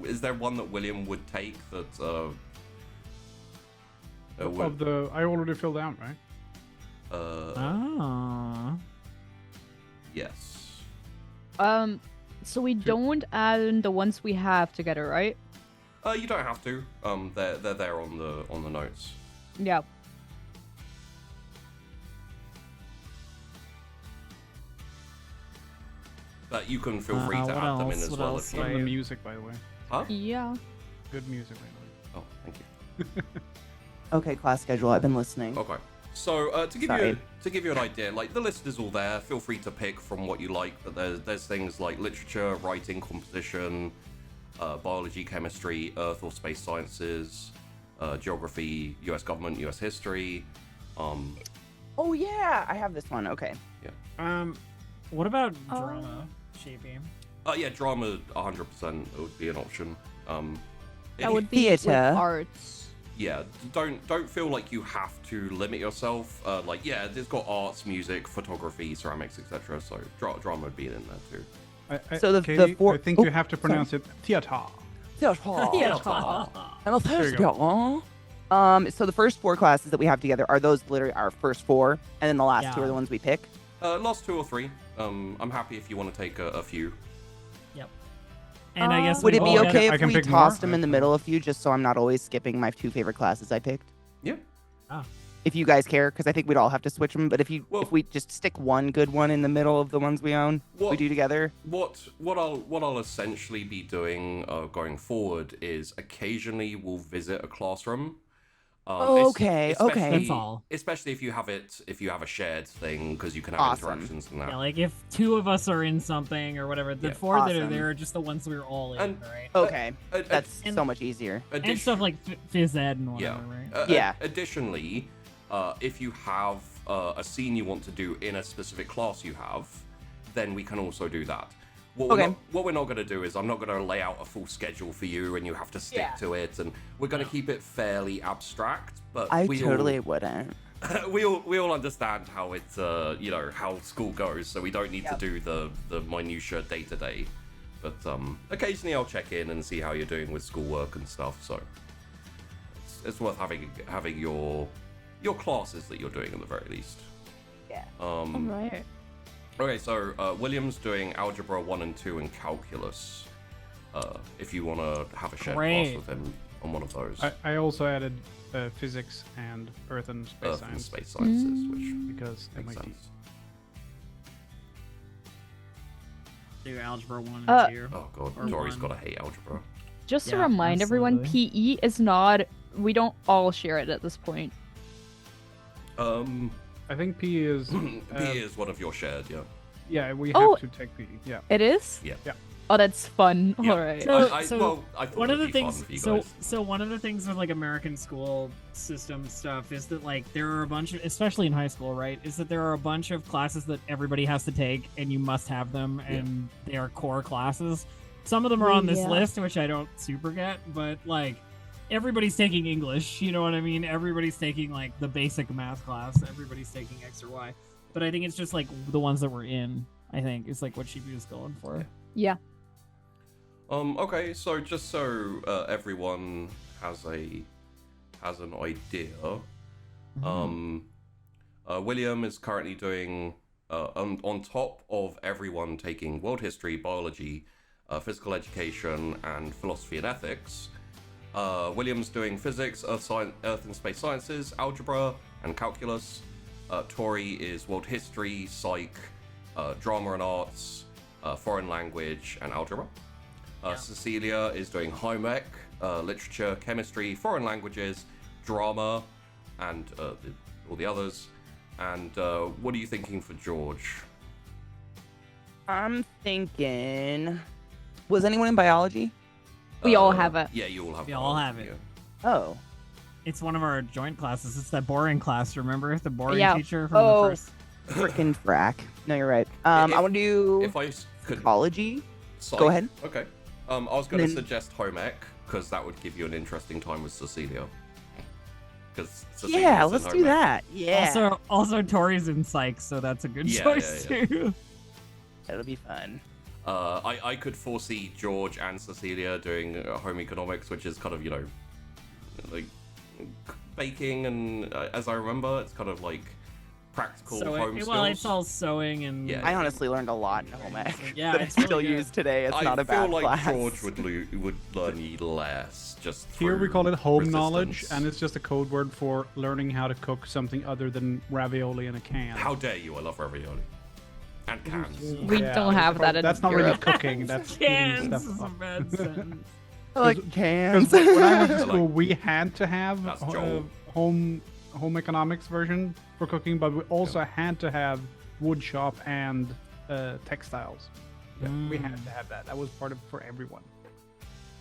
Is there one that William would take that? I already filled out, right? Yes. So we don't add in the ones we have together, right? You don't have to. They're there on the notes. Yeah. But you can feel free to what add them in else? as What well else? if Love you. the music, by the way. Huh? Yeah. Good music, by the way. Oh, thank you. Okay, class schedule. I've been listening. Okay. So to give you an idea, like the list is all there. Feel free to pick from what you like. But there's things like literature, writing, composition, biology, chemistry, earth or space sciences, geography, U.S. government, U.S. history. Oh yeah, I have this one. Okay. What about drama, Shapey? Yeah, drama 100% would be an option. That would be with Theater. arts. Yeah, don't feel like you have to limit yourself. Like, yeah, it's got arts, music, photography, ceramics, etc. So drama would be in there too. So the Katie, four- I think you have to pronounce it theater. So the first 4 classes that we have together are those literally our first 4, and then the last 2 are the ones we pick. Last 2 or 3. I'm happy if you want to take a few. Yep. And I guess Would it be okay I if can we pick tossed more? them in the middle a few, just so I'm not always skipping my 2 favorite classes I picked? Yeah. If you guys care, because I think we'd all have to switch them. But if Well- we just stick one good one in the middle of the ones we own, we do together. What I'll essentially be doing going forward is occasionally we'll visit a classroom. Okay. That's all. Especially if you have a shared thing, because you can have Awesome. interactions and that. Yeah, like if 2 of us are in something or whatever, the Yeah. 4 that are Awesome. there are just the ones we're all in, And- right? Okay, Ad- that's and- so much easier. And stuff like phys ed and whatever, right? Yeah. Additionally, if you have a scene you want to do in a specific class you have, then we can also do that. What we're not going to do is I'm not going to lay out a full schedule for you and you have to stick to it, and we're going to keep it fairly abstract. But I we totally all, wouldn't. we all understand how it's how school goes, so we don't need to do the minutia day to day. But occasionally I'll check in and see how you're doing with schoolwork and stuff. So it's worth having your classes that you're doing at the very least. Yeah. All right. Okay, so William's doing Algebra 1 and 2 and Calculus. If you want to have a shared class with him on one of those. I also added physics and earth and space Earth and science Space Sciences, which because makes MIT. sense. Do algebra 1 and 2. Oh god, Or Tori's one. gotta hate algebra. Just to Yeah, remind everyone, absolutely. PE is not. We don't all share it at this point. I think P is. P is one of your shared, yeah. Yeah, we Oh. have to take P. Yeah. It is? Yeah. Yeah. Oh, that's fun. Yeah. All right. So- I thought One it of would the be things, fun for you so guys. so one of the things with like American school system stuff is that like there are a bunch of, especially in high school, right? Is that there are a bunch of classes that everybody has to take and you must have them, and they are core classes. Some of them are on this Yeah. list, which I don't super get, but like everybody's taking English. You know what I mean? Everybody's taking like the basic math class. Everybody's taking X or Y. But I think it's just like the ones that we're in. I think is like what Shibu was going for. Yeah. Okay, so just so everyone has an idea, William is currently doing on top of everyone taking world history, biology, physical education, and philosophy and ethics. William's doing physics, earth and space sciences, algebra, and calculus. Tori is world history, psych, drama and arts, foreign language, and algebra. Cecilia is doing home ec, literature, chemistry, foreign languages, drama, and all the others. And what are you thinking for George? I'm thinking. Was anyone in biology? We all have it. Yeah, you all have it. We all have it. Yeah. Oh. It's one of our joint classes. It's that boring class, remember? The boring Yeah. teacher from the first. Frickin' frack. No, you're right. I want to do If I could. psychology. Psych. Go ahead. Okay. I was going to Then- suggest home ec, because that would give you an interesting time with Cecilia. Because Yeah, let's do that. Yeah. Also, Tori's in psych, so that's a good choice too. That'll be fun. I could foresee George and Cecilia doing home economics, which is kind of, like baking, and as I remember, it's kind of like practical home skills. Well, it's all sewing and. Yeah. I honestly learned a lot in home ec Yeah, that I it's really still good. use today. It's not a I bad feel like class. George would learn less just Here we through call it home resistance. knowledge, and it's just a code word for learning how to cook something other than ravioli in a can. How dare you? I love ravioli and cans. We don't have that in That's not really Europe. cooking. That's eating Cans stuff is a up. bad sentence. I like cans. When I went to Like- school, we had to have That's Joel. home economics version for cooking, but we also had to have wood shop and textiles. Yeah, we had to have that. That was part of for everyone.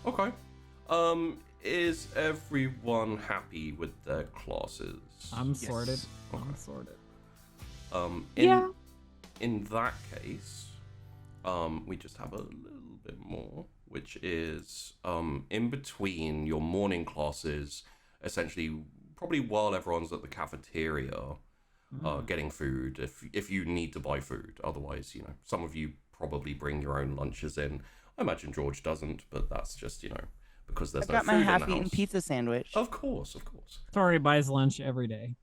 Okay. Is everyone happy with their classes? I'm sorted. Okay. I'm sorted. Yeah. In that case, we just have a little bit more, which is in between your morning classes, essentially probably while everyone's at the cafeteria getting food, if you need to buy food. Otherwise, some of you probably bring your own lunches in. I imagine George doesn't, but that's just, because there's I've no got food my in the half-eaten house. pizza sandwich. Of course. Tori buys lunch every day.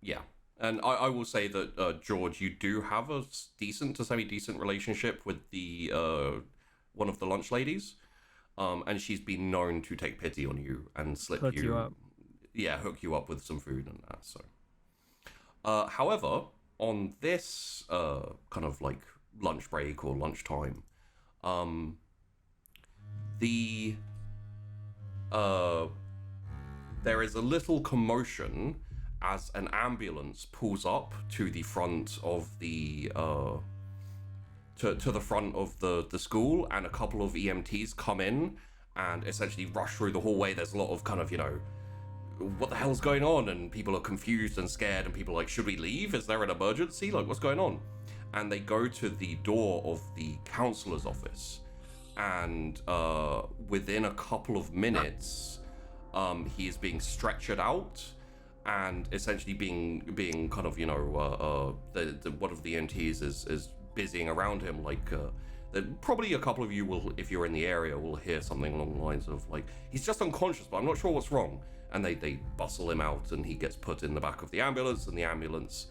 Yeah. And I will say that, George, you do have a decent to semi-decent relationship with the one of the lunch ladies. And she's been known to take pity on you and Hook you up. Yeah, hook you up with some food and that. So, however, on this kind of like lunch break or lunchtime, there is a little commotion as an ambulance pulls up to the front of the to the front of the school, and a couple of EMTs come in and essentially rush through the hallway. There's a lot of kind of, what the hell's going on? And people are confused and scared, and people are like, should we leave? Is there an emergency? Like, what's going on? And they go to the door of the counselor's office, and within a couple of minutes, he is being stretchered out, and essentially being kind of, one of the EMTs is busying around him, like probably a couple of you will, if you're in the area, will hear something along the lines of like, he's just unconscious, but I'm not sure what's wrong. And they bustle him out, and he gets put in the back of the ambulance, and the ambulance,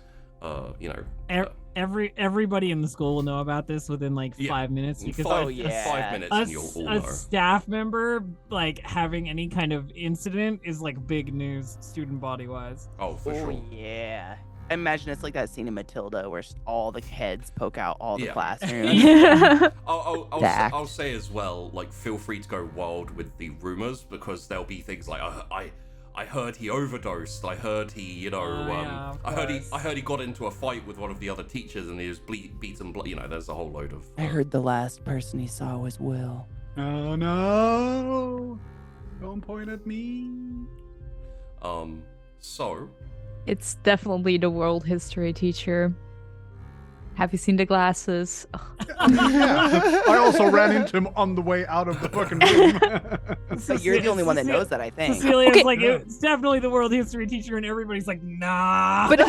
Everybody in the school will know about this within like 5 minutes, because 5 minutes, and you'll all a know. staff member like having any kind of incident is like big news, student body wise. Oh, for sure. Yeah. I imagine it's like that scene in Matilda where all the heads poke out all the Yeah. classrooms. Yeah. I'll say as well, like, feel free to go wild with the rumors, because there'll be things like, I heard he overdosed. I heard he, yeah, I heard he got into a fight with one of the other teachers, and he was beaten. There's a whole load of. I heard the last person he saw was Will. Oh no! Don't point at me. So. It's definitely the world history teacher. Have you seen the glasses? Yeah. I also ran into him on the way out of the fucking room. But you're the only one that knows that, I think. Cecilia's Okay. like, it's definitely the world history teacher, and everybody's like, nah. But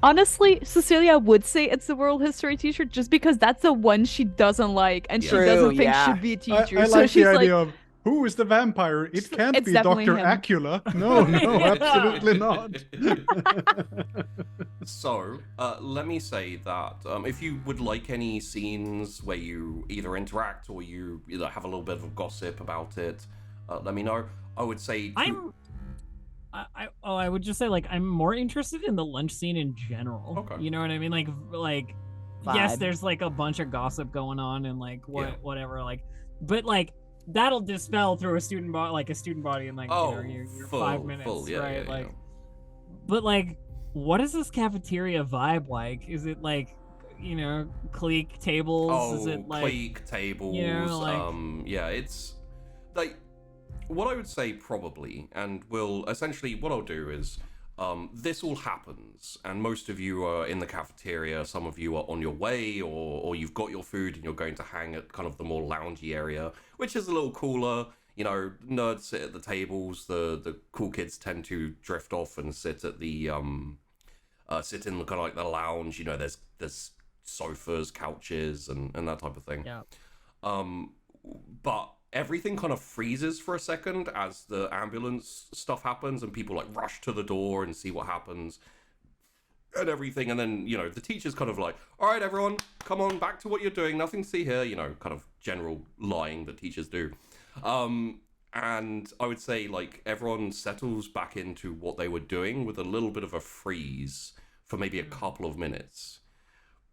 honestly, Cecilia would say it's the world history teacher just because that's the one she doesn't like, and she True, doesn't think yeah. should be a teacher. I so like she's the like, idea of who is the vampire? It can't It's be definitely Dr. him. Acula. No, absolutely not. So, let me say that if you would like any scenes where you either interact or you have a little bit of gossip about it, let me know. I would say I would just say, like, I'm more interested in the lunch scene in general. Okay. You know what I mean? Like yes, vibe. there's like a bunch of gossip going on and like Yeah. whatever, like, but like that'll dispel through a student body in like your 5 minutes, yeah, right? yeah, like, yeah. but like, what is this cafeteria vibe like? Is it like, clique tables? Is it like clique tables? Yeah, it's like what I would say probably, and will essentially what I'll do is. This all happens, and most of you are in the cafeteria. Some of you are on your way, or you've got your food and you're going to hang at kind of the more loungy area, which is a little cooler. Nerds sit at the tables. The cool kids tend to drift off and sit at the sit in kind of like the lounge. There's sofas, couches, and that type of thing. Yeah. But everything kind of freezes for a second as the ambulance stuff happens and people like rush to the door and see what happens and everything. And then, the teacher's kind of like, all right, everyone, come on back to what you're doing. Nothing to see here, kind of general lying that teachers do. And I would say like everyone settles back into what they were doing with a little bit of a freeze for maybe a couple of minutes.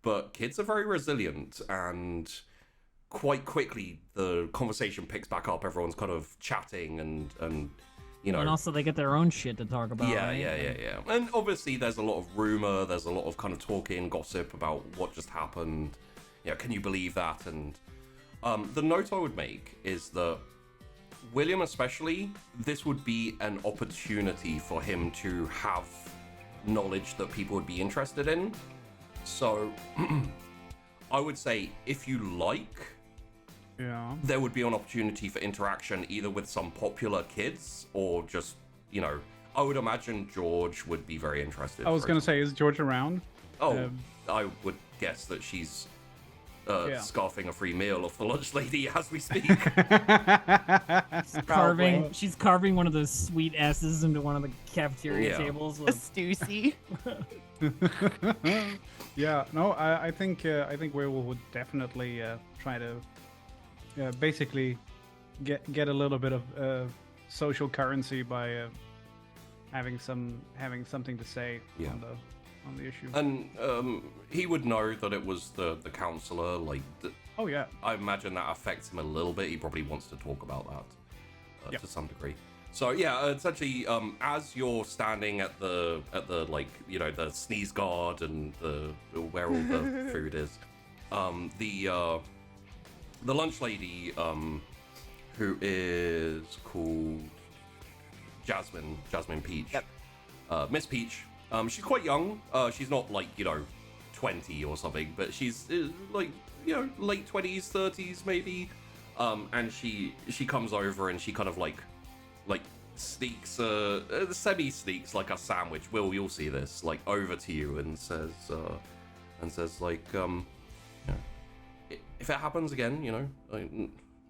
But kids are very resilient, and quite quickly the conversation picks back up. Everyone's kind of chatting and and also they get their own shit to talk about. Yeah, right? yeah. And obviously there's a lot of rumor, there's a lot of kind of talking, gossip about what just happened. Can you believe that? And the note I would make is that William especially, this would be an opportunity for him to have knowledge that people would be interested in. So I would say if you like, there would be an opportunity for interaction either with some popular kids or just, I would imagine George would be very interested. I was going to say, is George around? Oh, I would guess that she's scarfing a free meal off the lunch lady as we speak. She's carving one of those sweet S's into one of the cafeteria tables. A Stussy. Yeah, no, I think Werewolf would definitely try to basically get a little bit of social currency by having something to say on the issue. And he would know that it was the counselor. Oh yeah. I imagine that affects him a little bit. He probably wants to talk about that to some degree. So essentially, as you're standing at the the sneeze guard and where all the food is, the lunch lady, who is called Jasmine Peach, Miss Peach. She's quite young. She's not 20 or something, but she's late 20s, 30s maybe. And she comes over and she kind of sneaks, semi-sneaks like a sandwich. Will, you'll see this, over to you and says if it happens again,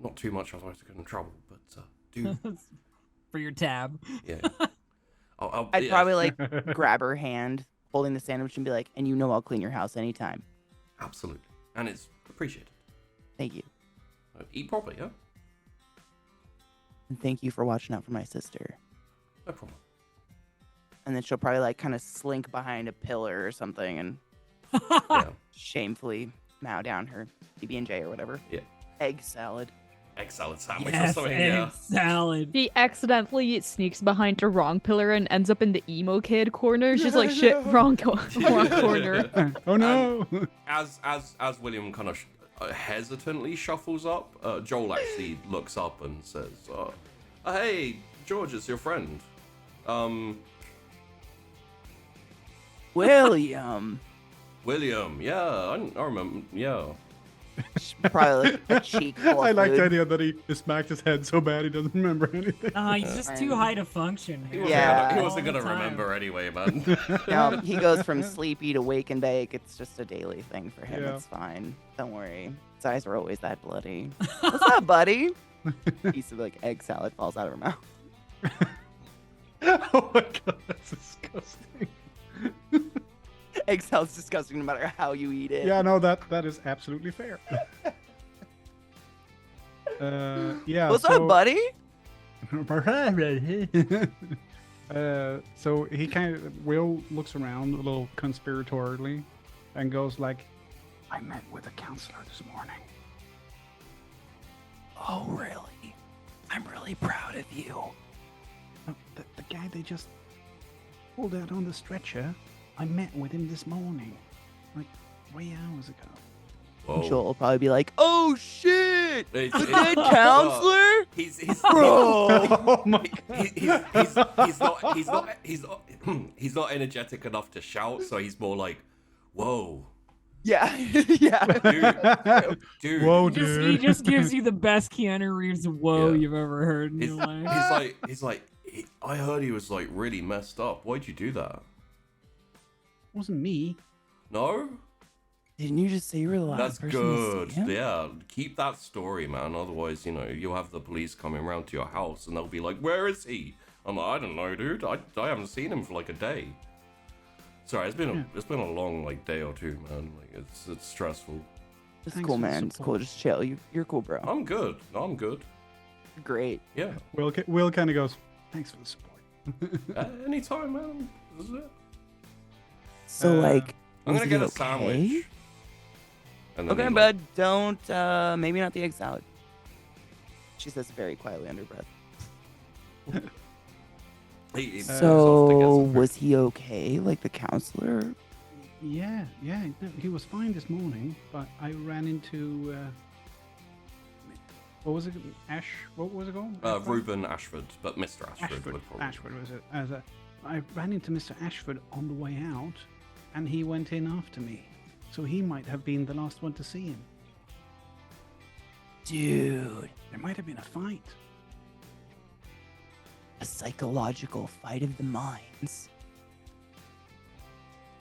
not too much, otherwise I get in trouble, but do for your tab. Yeah. I'd probably grab her hand holding the sandwich and be like, and I'll clean your house anytime. Absolutely. And it's appreciated. Thank you. Eat properly, yeah? And thank you for watching out for my sister. No problem. And then she'll probably kind of slink behind a pillar or something and shamefully mow down her PB&J or whatever. Yeah. Egg salad sandwich yes, or something. Egg salad. She accidentally sneaks behind the wrong pillar and ends up in the emo kid corner. She's like, shit, wrong corner. Oh no! As William kind of hesitantly shuffles up, Joel actually looks up and says, hey, George, it's your friend. William, yeah, I remember, yeah. probably a cheek full of I like food. the idea that he smacked his head so bad he doesn't remember anything. He's just too high to function. He Yeah. wasn't gonna remember anyway, man. No, he goes from sleepy to wake and bake. It's just a daily thing for him. Yeah. It's fine. Don't worry. His eyes are always that bloody. What's up, buddy? Piece of egg salad falls out of her mouth. Oh my god, that's disgusting. Egg salad's disgusting no matter how you eat it. Yeah, no, that is absolutely fair. Yeah. What's up, buddy? So he Will looks around a little conspiratorially and goes like, I met with a counselor this morning. Oh, really? I'm really proud of you. The guy they just pulled out on the stretcher, I met with him this morning. Like 3 hours ago. Whoa. Joel will probably be like, "Oh shit! It's- The it's- dead counselor, He's bro." Oh my he's not energetic enough to shout, so he's more like, "Whoa, Yeah, yeah. dude." Whoa, He dude. just gives you the best Keanu Reeves "whoa" Yeah. you've ever heard in He's, your life. he's like, I heard he was like really messed up. Why'd you do that? Wasn't me. No, Didn't you just say you were the last that's person good. to see him? Yeah, keep that story, man. Otherwise, you'll have the police coming around to your house and they'll be like, "Where is he?" I'm like, "I don't know, dude. I haven't seen him for like a day." Sorry, it's been a long like day or two, man. Like it's stressful. It's Thanks cool, for the man. It's cool. support. Just chill. You're cool, bro. I'm good. I'm good. Great. Yeah. Will kind of goes, thanks for the support. Anytime, man. This is it. So, like, I'm was gonna he get a okay? sandwich. And then Okay, he, bud. Don't. Maybe not the egg salad. She says very quietly under breath. he So, goes off to get some food. was he okay? Like the counselor? Yeah. No, he was fine this morning, but I ran into what was it? What was it called? Ashford? Reuben Ashford, but Mr. Ashford. Ashford. would probably- Ashford was it? I ran into Mr. Ashford on the way out, and he went in after me. So he might have been the last one to see him. Dude, There might have been a fight. a psychological fight of the minds.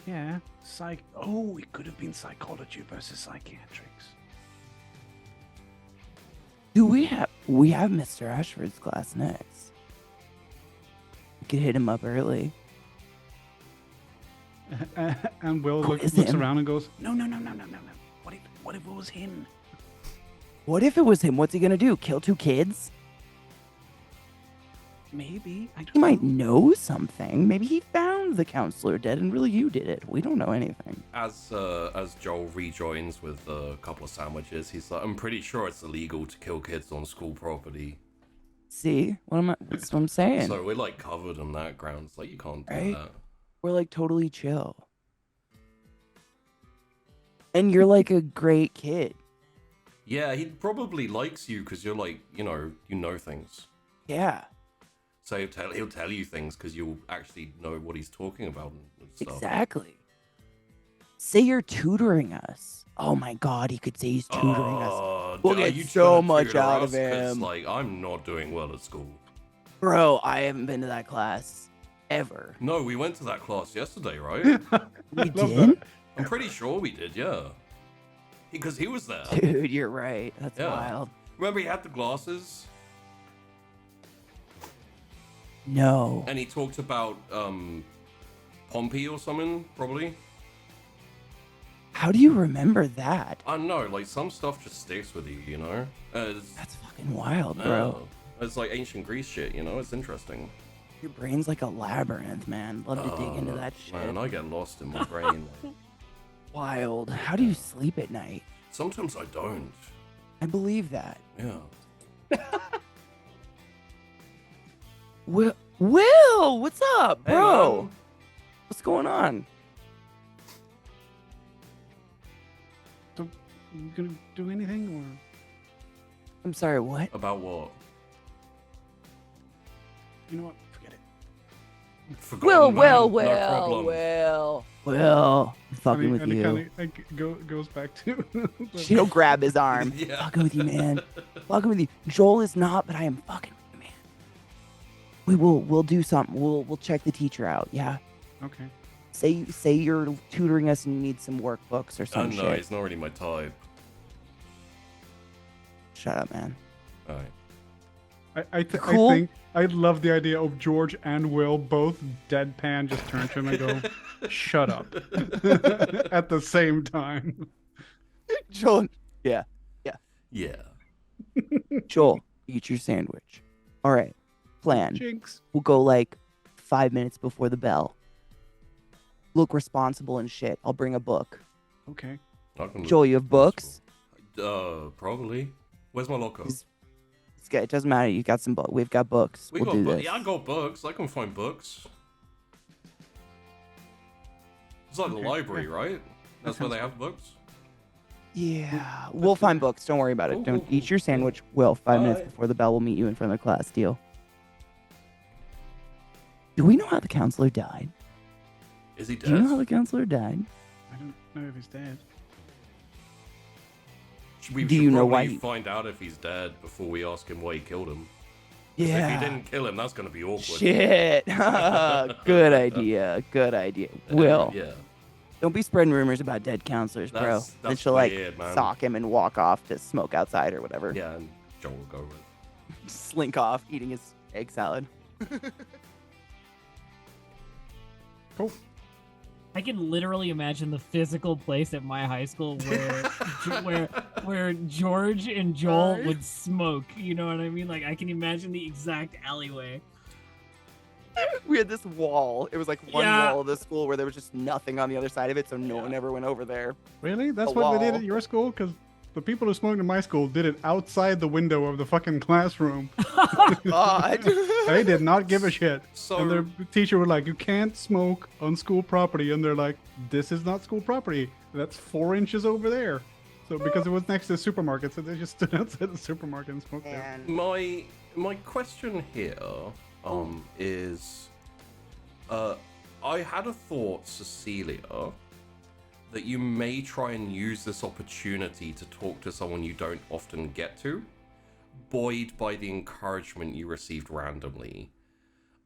Yeah, Oh, it could have been psychology versus psychiatrics. Do we have Mr. Ashford's class next? We could hit him up early. And Will Oh, looks is him? around and goes, No. What if it was him? What if it was him? What's he gonna do? Kill 2 kids? Maybe. I don't He might know. know something. Maybe he found the counselor dead and really you did it. We don't know anything. As Joel rejoins with a couple of sandwiches, he's like, "I'm pretty sure it's illegal to kill kids on school property." See? That's what I'm saying. So we're like covered on that ground. It's like you can't do Right? that. We're like totally chill. And you're like a great kid. Yeah, he probably likes you because you're like, you know things. Yeah, So he'll tell you things because you'll actually know what he's talking about and stuff. exactly. Say you're tutoring us. Oh my god, he could say he's tutoring us. We'll are get you so trying to much tutor out of us? 'Cause, him. like, I'm not doing well at school. Bro, I haven't been to that class ever. No, we went to that class yesterday, right? We love did? I'm pretty sure we did, yeah. Because he was there. Dude, you're right. That's Yeah. wild. Remember he had the glasses? No. And he talked about Pompey or something, probably. How do you remember that? I don't know, like some stuff just sticks with you, you know? That's fucking wild, bro. It's like ancient Greece shit, you know? It's interesting. Your brain's like a labyrinth, man. Love to dig into that shit. Man, I get lost in my brain. Wild. How do you sleep at night? Sometimes I don't. I believe that. Yeah. Will, what's up, Hey, bro? man. What's going on? So, you gonna do anything or? I'm sorry, what? About what? You know what? Forget it. Forgotten, man. No problem. Will, I'm fucking with and you. It kind of goes back to. She'll grab his arm. Yeah. Fucking with you, man. Fucking with you. Joel is not, but I am fucking with you, man. We'll do something. We'll check the teacher out. Yeah. Okay. Say you're tutoring us and you need some workbooks or Oh, some no, shit. he's not really my type. Shut up, man. Alright. I Cool. think I love the idea of George and Will both deadpan just turn to him and go, "Shut up," at the same time. Joel. Yeah. Yeah. Joel, eat your sandwich. All right. Plan. Jinx. We'll go like 5 minutes before the bell. Look responsible and shit. I'll bring a book. Okay. Joel, you have books? Probably. Where's my locker? It doesn't matter. You got some books. We've got books. We'll do this. Yeah, I got books. I can find books. It's like the library, right? That's where they have books. Yeah, we'll find books. Don't worry about it. Don't eat your sandwich. Will 5 minutes before the bell. We'll meet you in front of the class. Deal. Do we know how the counselor died? Is he dead? Do you know how the counselor died? I don't know if he's dead. We Do should you know probably why? find out if he's dead before we ask him why he killed him. 'Cause Yeah. if he didn't kill him, that's gonna be awkward. Shit. Good idea. Good idea. Will. Yeah. Don't be spreading rumors about dead counselors, bro. That's Then she'll like weird, man. sock him and walk off to smoke outside or whatever. Yeah, and Joel will go with. Slink off eating his egg salad. Cool. I can literally imagine the physical place at my high school where George and Joel would smoke. You know what I mean? Like I can imagine the exact alleyway. We had this wall. It was like one Yeah. wall of the school where there was just nothing on the other side of it, so no one ever went over there. Really? That's A what they did wall. at your school? Because the people who smoked in my school did it outside the window of the fucking classroom. God. They did not give a shit. So- And their teacher was like, you can't smoke on school property. And they're like, this is not school property. That's 4 inches over there. So because it was next to the supermarket, so they just stood outside the supermarket and smoked there. And My question here is I had a thought, Cecilia, that you may try and use this opportunity to talk to someone you don't often get to, buoyed by the encouragement you received randomly.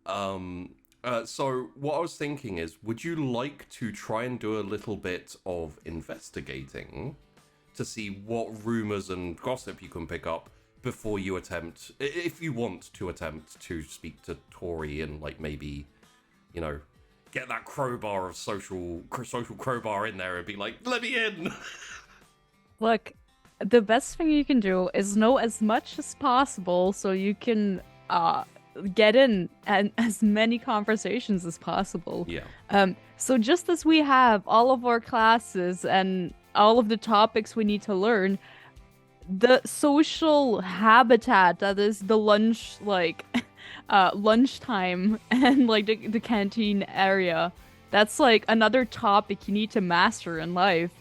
So what I was thinking is, would you like to try and do a little bit of investigating to see what rumors and gossip you can pick up before you attempt, if you want to attempt to speak to Tori and like maybe, you know, get that crowbar of social crowbar in there and be like, let me in. Look, the best thing you can do is know as much as possible so you can get in and as many conversations as possible. Yeah. So just as we have all of our classes and all of the topics we need to learn, the social habitat that is the lunch, like, lunchtime and, like, the canteen area, that's, like, another topic you need to master in life.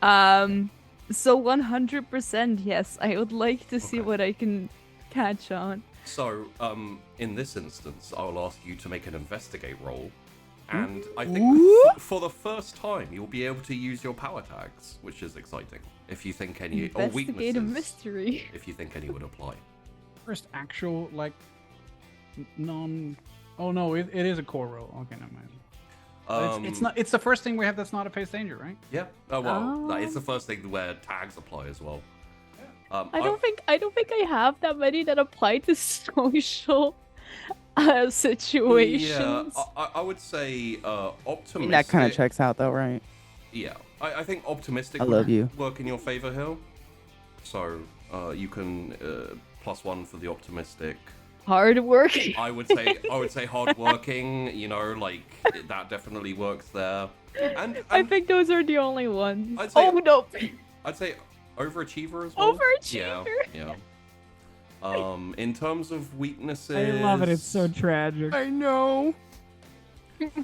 So 100% yes, I would like to see Okay. what I can catch on. So, in this instance, I will ask you to make an investigate roll. And I think for the first time, you'll be able to use your power tags, which is exciting. If you think any, or Investigate a weaknesses, mystery. if you think any would apply. First actual, like, Oh, no, it is a core roll. Okay, never mind. It's not. It's the first thing we have that's not a face danger, right? Yeah. Oh well, it's the first thing where tags apply as well. I don't think I have that many that apply to social situations. Yeah, I would say optimistic. that kind of checks out, though, right? Yeah, I think optimistic I would love you. work in your favor here. So you can +1 for the optimistic. Hard work. I would say hardworking. You know, like that definitely works there. And I think those are the only ones. I'd say- Oh no. I'd say overachiever as well. Overachiever. Yeah. In terms of weaknesses, I love it. It's so tragic. I know.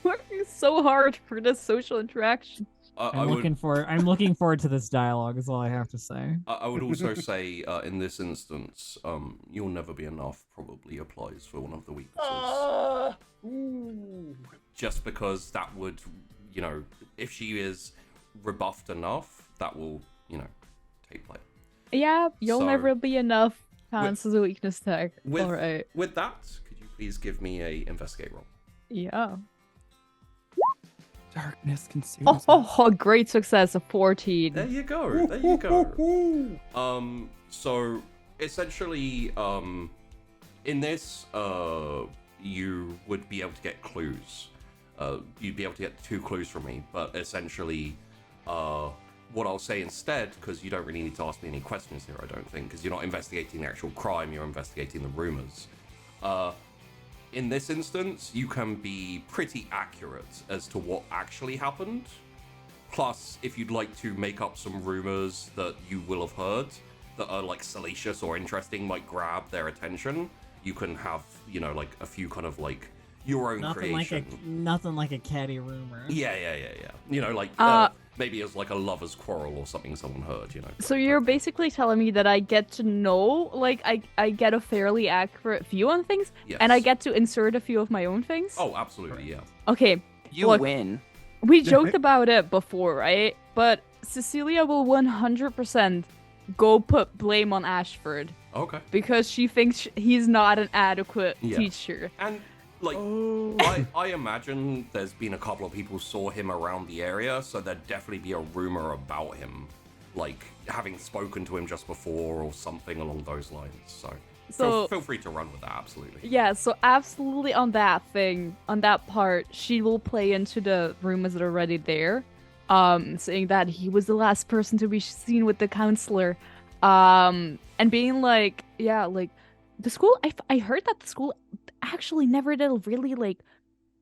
Working so hard for this social interaction. I would. I'm looking forward to this dialogue. Is all I have to say. I would also say, in this instance, you'll never be enough probably applies for one of the weaknesses. Just because that would, you know, if she is rebuffed enough, that will, you know, take place. Yeah, you'll So- never be enough. Counts as a weakness tag. With, Alright. with that, could you please give me a investigate roll? Yeah. Darkness consumes. Oh, great success. A 14. There you go. There you go. So essentially, in this, you would be able to get clues. You'd be able to get 2 clues from me, but essentially, what I'll say instead, because you don't really need to ask me any questions here, I don't think, because you're not investigating the actual crime, you're investigating the rumors. In this instance, you can be pretty accurate as to what actually happened. Plus, if you'd like to make up some rumors that you will have heard that are like salacious or interesting, might grab their attention, you can have, you know, like a few kind of like your own creation. Nothing like a catty rumor. Yeah. You know, like maybe it's like a lover's quarrel or something someone heard, you know. So you're basically telling me that I get to know, like, I get a fairly accurate view on things, Yes. and I get to insert a few of my own things? Oh, absolutely, yeah. Okay. You look, win. We joked about it before, right? But Cecilia will 100% go put blame on Ashford. Okay. Because she thinks he's not an adequate teacher. And, like, I imagine there's been a couple of people saw him around the area, so there'd definitely be a rumor about him, like, having spoken to him just before or something along those lines, so feel free to run with that, absolutely. Yeah, so absolutely on that thing, on that part, she will play into the rumors that are already there, saying that he was the last person to be seen with the counselor, and being like, yeah, like, the school, I heard that the school actually never did a really, like,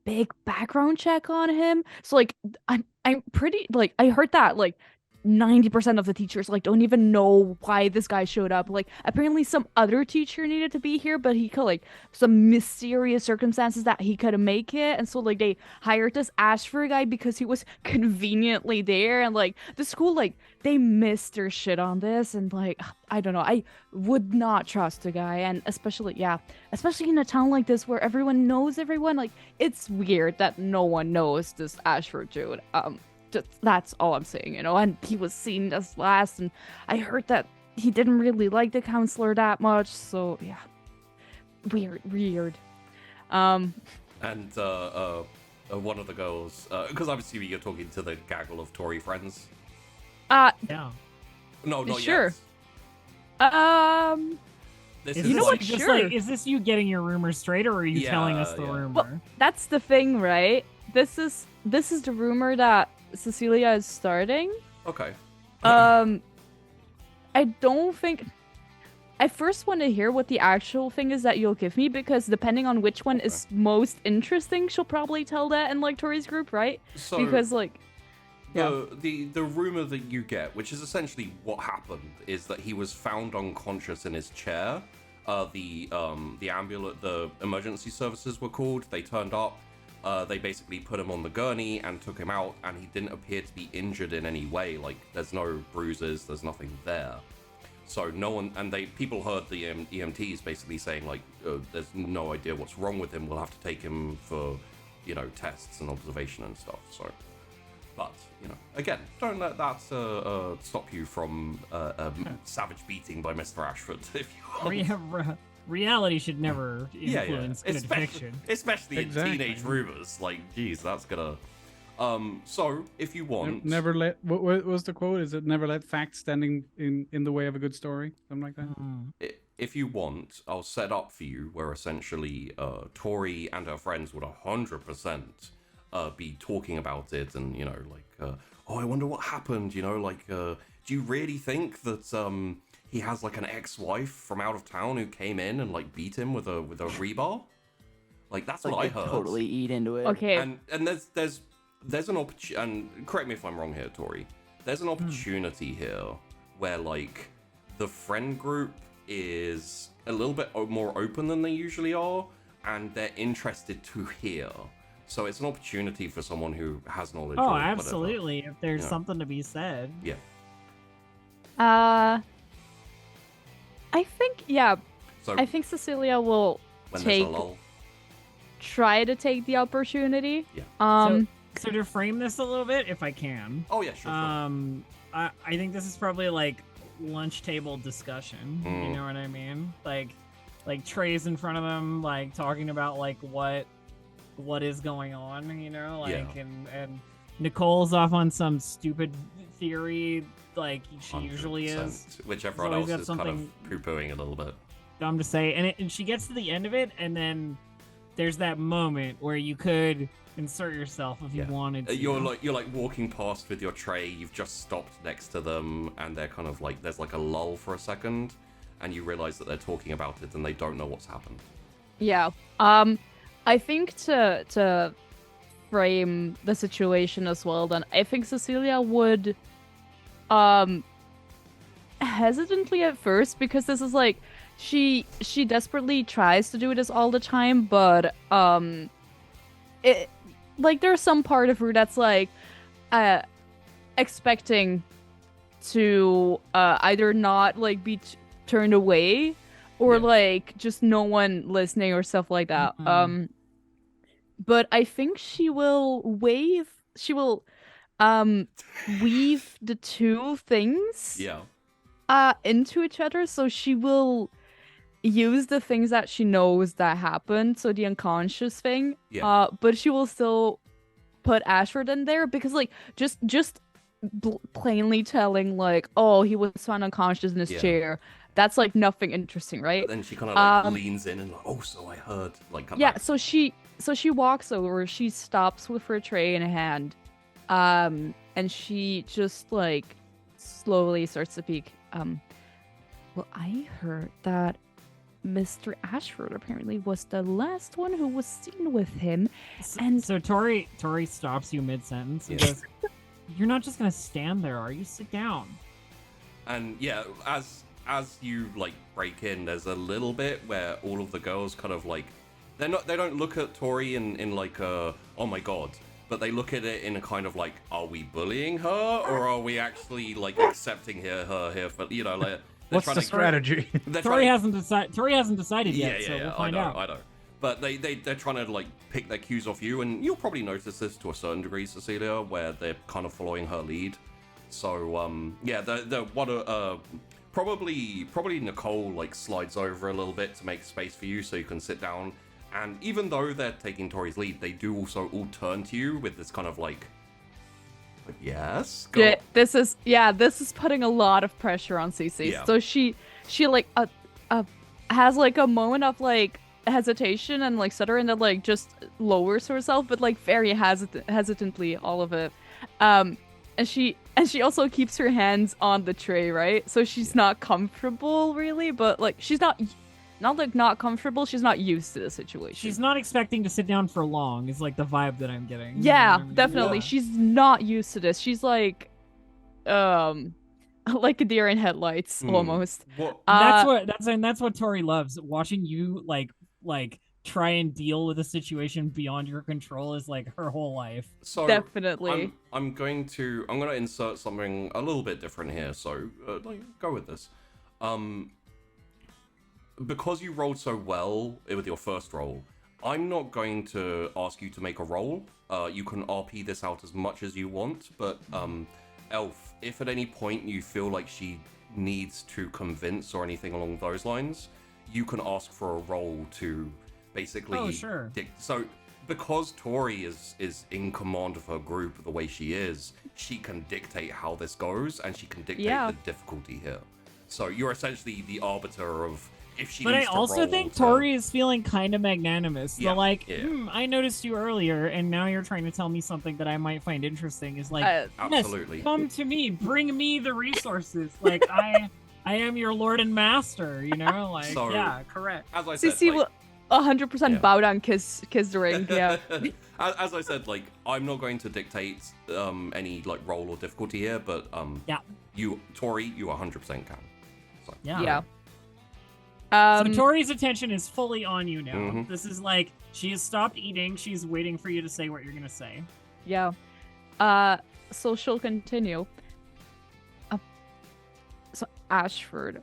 big background check on him, so, like, I'm pretty, like, I heard that, like, 90% of the teachers, like, don't even know why this guy showed up. Like, apparently some other teacher needed to be here, but he could, like, some mysterious circumstances that he couldn't make it, and so, like, they hired this Ashford guy because he was conveniently there, and, like, the school, like, they missed their shit on this, and, like, I don't know, I would not trust a guy, and especially in a town like this where everyone knows everyone, like, it's weird that no one knows this Ashford dude. That's all I'm saying, you know, and he was seen as last, and I heard that he didn't really like the counselor that much, so yeah. Weird. And one of the girls, because I'm assuming you're talking to the gaggle of Tory friends. Yeah. No, not sure. yet. This Is is you know this what? just Sure. like, is this you getting your rumors straight, or are you telling us the rumor? Well, that's the thing, right? This is the rumor that Cecilia is starting. Okay. I don't think. I first want to hear what the actual thing is that you'll give me, because depending on which one is most interesting, she'll probably tell that in, like, Tori's group, right? So because, like, the rumor that you get, which is essentially what happened, is that he was found unconscious in his chair. The emergency services were called. They turned up. They basically put him on the gurney and took him out, and he didn't appear to be injured in any way. Like, there's no bruises, there's nothing there. So no one, and people heard the EMTs basically saying, like, there's no idea what's wrong with him. We'll have to take him for, you know, tests and observation and stuff. So, but, you know, again, don't let that stop you from savage beating by Mr. Ashford, if you want. Reality should never influence good fiction. Especially in teenage rumors. Like, geez, that's gonna... So, if you want... Never let... What was the quote? Is it never let facts standing in the way of a good story? Something like that? If you want, I'll set up for you where essentially Tori and her friends would 100% be talking about it, and, you know, like, oh, I wonder what happened, you know, like, do you really think that... he has, like, an ex-wife from out of town who came in and, like, beat him with a rebar? Like, that's what I heard. Totally eat into it. okay. And there's an opportunity, and correct me if I'm wrong here, Tori. There's an opportunity here where, like, the friend group is a little bit more open than they usually are, and they're interested to hear. So it's an opportunity for someone who has knowledge. Oh, or whatever. absolutely. If there's something to be said. Yeah. I think, yeah. So I think Cecilia will try to take the opportunity. Yeah. So to frame this a little bit, if I can. Oh yeah, sure. I think this is probably like lunch table discussion. You know what I mean? Like trays in front of them, like talking about like what is going on, you know, like and Nicole's off on some stupid theory, like she usually is. Which everyone else is kind of poo-pooing a little bit. Dumb to say, and she gets to the end of it, and then there's that moment where you could insert yourself if you wanted to. You're like walking past with your tray. You've just stopped next to them, and they're kind of like there's like a lull for a second, and you realize that they're talking about it and they don't know what's happened. Yeah. I think to frame the situation as well, then I think Cecilia would hesitantly at first, because this is like she desperately tries to do this all the time, but it like there's some part of her that's like expecting to either not like be turned away or like just no one listening or stuff like that. But I think she will weave the two things into each other. So she will use the things that she knows that happened, so the unconscious thing, but she will still put Ashford in there, because like just plainly telling like, oh, he was found unconscious in his chair, that's like nothing interesting, right? But then she kind of like leans in and like, oh, so I heard, like, come back. So she walks over, she stops with her tray in hand, and she just like slowly starts to speak. Well, I heard that Mr. Ashford apparently was the last one who was seen with him, and so Tori stops you mid-sentence and goes, "You're not just gonna stand there, are you? Sit down." And yeah, as you like break in, there's a little bit where all of the girls kind of like they don't look at Tori in like oh my god, but they look at it in a kind of like, are we bullying her or are we actually like accepting her here for, you know, like what's the strategy? Tori hasn't decided yet, so we'll find out. I know. But they're trying to like pick their cues off you, and you'll probably notice this to a certain degree, Cecilia, where they're kind of following her lead. So probably Nicole like slides over a little bit to make space for you so you can sit down. And even though they're taking Tori's lead, they do also all turn to you with this kind of like yes. This is putting a lot of pressure on Cece. Yeah. So she like has like a moment of like hesitation and like stutter, and then like just lowers herself, but like very hesitantly, all of it. And she also keeps her hands on the tray, right? So she's not comfortable really, but like she's not comfortable, she's not used to the situation. She's not expecting to sit down for long, is like the vibe that I'm getting. Yeah, you know what I mean? definitely. Yeah. She's not used to this. She's like like a deer in headlights almost. That's what Tori loves. Watching you like try and deal with a situation beyond your control is like her whole life. So definitely. I'm going to insert something a little bit different here. So go with this. Because you rolled so well with your first roll, I'm not going to ask you to make a roll. You can RP this out as much as you want, but Elf, if at any point you feel like she needs to convince or anything along those lines, you can ask for a roll to basically... Oh, sure. So, because Tori is in command of her group the way she is, she can dictate how this goes, and she can dictate the difficulty here. So you're essentially the arbiter of... But I also think Tori is feeling kind of magnanimous. Yeah, I noticed you earlier, and now you're trying to tell me something that I might find interesting. Is like, absolutely. Yes, come to me, bring me the resources. Like I am your lord and master. You know, like so, yeah, correct. As I said, CC will 100% bow down, kiss the ring. Yeah. As I said, like I'm not going to dictate any like role or difficulty here, but you, Tori, you 100% can. So. Yeah. So Tori's attention is fully on you now. Mm-hmm. This is like, she has stopped eating. She's waiting for you to say what you're going to say. Yeah. So she'll continue. So Ashford,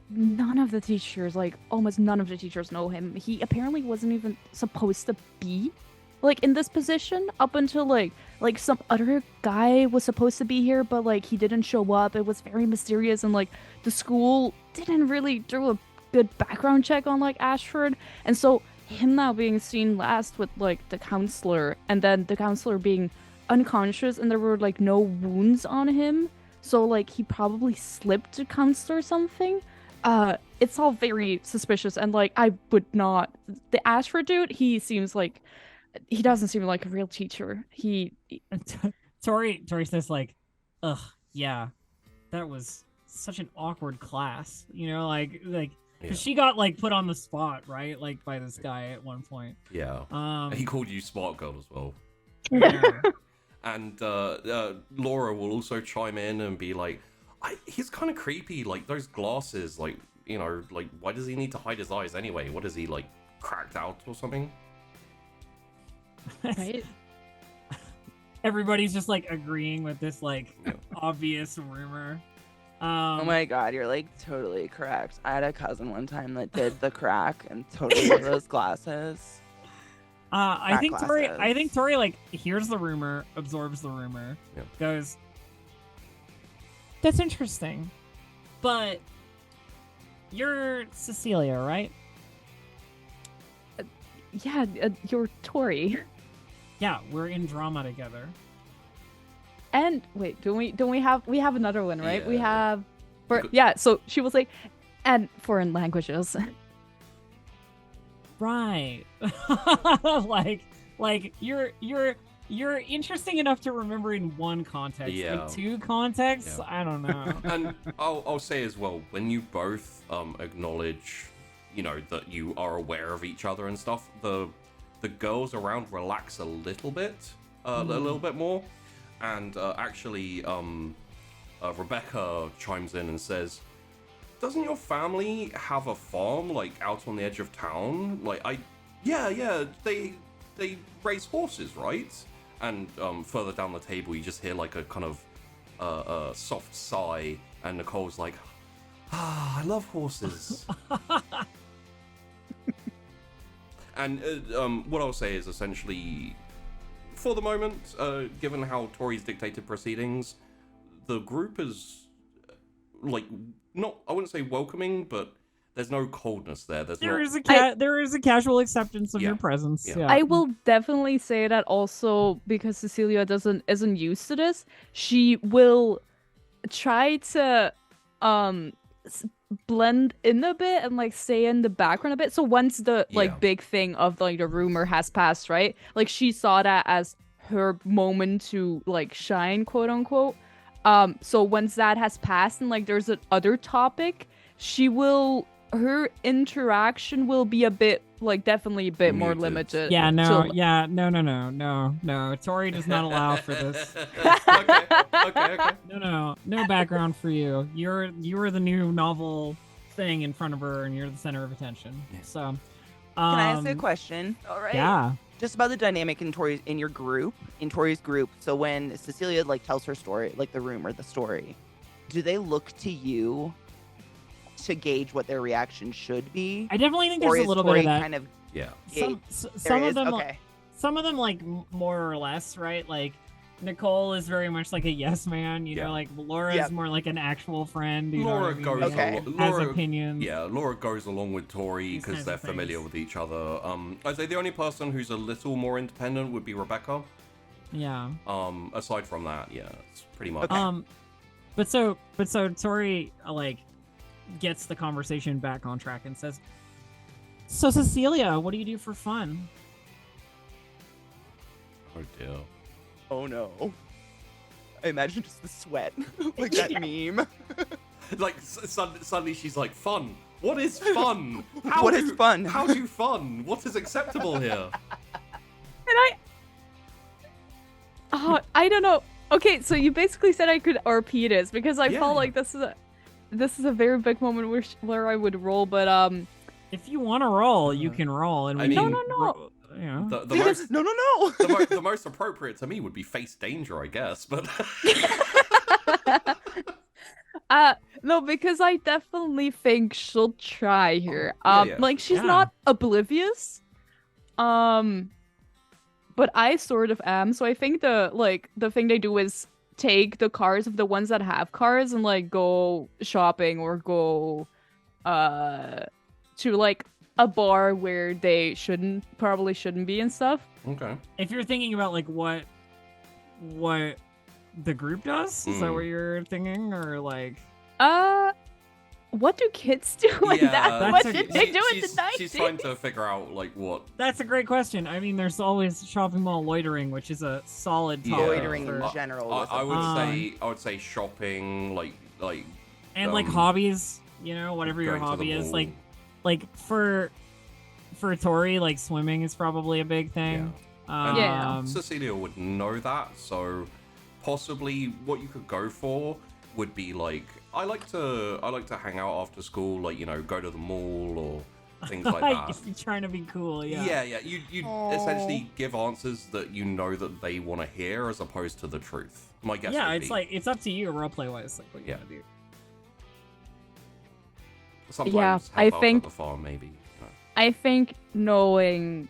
none of the teachers, like almost none of the teachers know him. He apparently wasn't even supposed to be like in this position up until like some other guy was supposed to be here, but like he didn't show up. It was very mysterious, and like the school didn't really do a good background check on like Ashford, and so him now being seen last with like the counselor, and then the counselor being unconscious and there were like no wounds on him, so like he probably slipped the counselor or something. It's all very suspicious, and like I would not, the Ashford dude, he doesn't seem like a real teacher. Tori says like, ugh, yeah, that was such an awkward class. You know, like Because she got like put on the spot, right? Like by this guy at one point. Yeah. He called you smart girl as well. Yeah. And Laura will also chime in and be like, he's kind of creepy, like those glasses, like, you know, like why does he need to hide his eyes anyway? What is he, like, cracked out or something? Right? Everybody's just like agreeing with this like obvious rumor. Oh my god, you're like totally correct. I had a cousin one time that did the crack and totally wore those glasses. I think glasses. Tori like hears the rumor, absorbs the rumor, goes, "That's interesting, but you're Cecilia, right?" Yeah, you're Tori. Yeah, we're in drama together. And wait, don't we have another one, right? Yeah. We have so she was like, and foreign languages. Right. like you're interesting enough to remember in one context. Yeah. In two contexts, Yeah. I don't know. And I'll say as well, when you both acknowledge, you know, that you are aware of each other and stuff, the girls around relax a little bit, a little bit more. And actually, Rebecca chimes in and says, "Doesn't your family have a farm, like, out on the edge of town? Like, yeah, they raise horses, right?" And further down the table, you just hear, like, a kind of soft sigh, and Nicole's like, "Ah, I love horses." And what I'll say is essentially, for the moment, given how Tori's dictated proceedings, the group is, like, not, I wouldn't say welcoming, but there's no coldness there. There is a casual acceptance of your presence. Yeah. Yeah. I will definitely say that also because Cecilia isn't used to this. She will try to blend in a bit and like stay in the background a bit. So once the like big thing of like the rumor has passed, right? Like she saw that as her moment to like shine, quote unquote. So once that has passed and like there's an other topic, her interaction will be a bit like definitely a bit more limited. Yeah, no. Tori does not allow for this. Okay. No background for you. You are the new novel thing in front of her, and you're the center of attention. Yeah. So, Can I ask a question? All right. Yeah. Just about the dynamic in Tori's group. So when Cecilia like tells her story, like the rumor, the story, do they look to you to gauge what their reaction should be? I definitely think Or there's is a little bit Tori of that. kind of Some of them, okay. some of them like more or less, right? Like Nicole is very much like a yes man, you know, like Laura is more like an actual friend. You Laura know what I mean? goes has opinions. Yeah, Laura goes along with Tori because they're familiar with each other. I'd say the only person who's a little more independent would be Rebecca. Yeah. Aside from that, yeah, it's pretty much. But so Tori like gets the conversation back on track and says, "So Cecilia, what do you do for fun?" Oh dear. Oh no. I imagine just the sweat. Like that meme. Like suddenly she's like, "Fun? What is fun? What is fun? How do fun? What is acceptable here?" And I don't know. Okay, so you basically said I could RP this because I felt Yeah. like this is a very big moment where I would roll, but If you want to roll, you can roll. And I mean, no. You know. The most, No. the most appropriate to me would be face danger, I guess, but no, because I definitely think she'll try here. Yeah. Like she's Yeah. not oblivious. But I sort of am, so I think the thing they do is take the cars of the ones that have cars and like go shopping or go to like a bar where they probably shouldn't be and stuff. okay. If you're thinking about like what the group does, is that what you're thinking, or like? What do kids do in that? What did they do in the 90s? She's trying to figure out like what. That's a great question. I mean, there's always shopping mall loitering, which is a solid topic. Loitering in for- general. I would say shopping, like and like hobbies, you know, whatever your going to the hobby is, mall. like like for Tori, like swimming is probably a big thing. Yeah. Cecilia would know that, so possibly what you could go for would be like I like to hang out after school, like, you know, go to the mall or things like that. If you're trying to be cool, yeah. Yeah. You essentially give answers that you know that they want to hear, as opposed to the truth. My guess. Yeah, would it's be. like it's up to you, roleplay wise, like what you Yeah. want to do. Sometimes Yeah, help I out at think- the farm, maybe. You know. I think knowing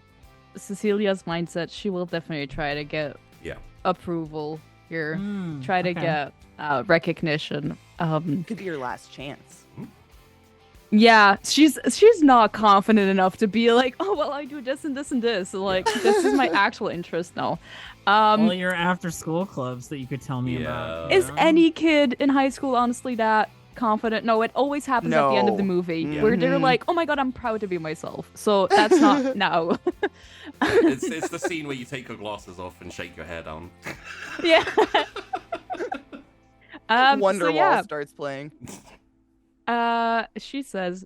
Cecilia's mindset, she will definitely try to get Yeah. approval here. Try to okay. get recognition. Could be your last chance. Yeah, she's not confident enough to be like, oh well, I do this and this and this. So, like, this is my actual interest now. All your after school clubs that you could tell me about. Is any kid in high school honestly that confident? No, it always happens at the end of the No. movie where they're like, oh my god, I'm proud to be myself. So that's not no. It's the scene where you take your glasses off and shake your hair down. Yeah. Wonderwall starts playing. She says,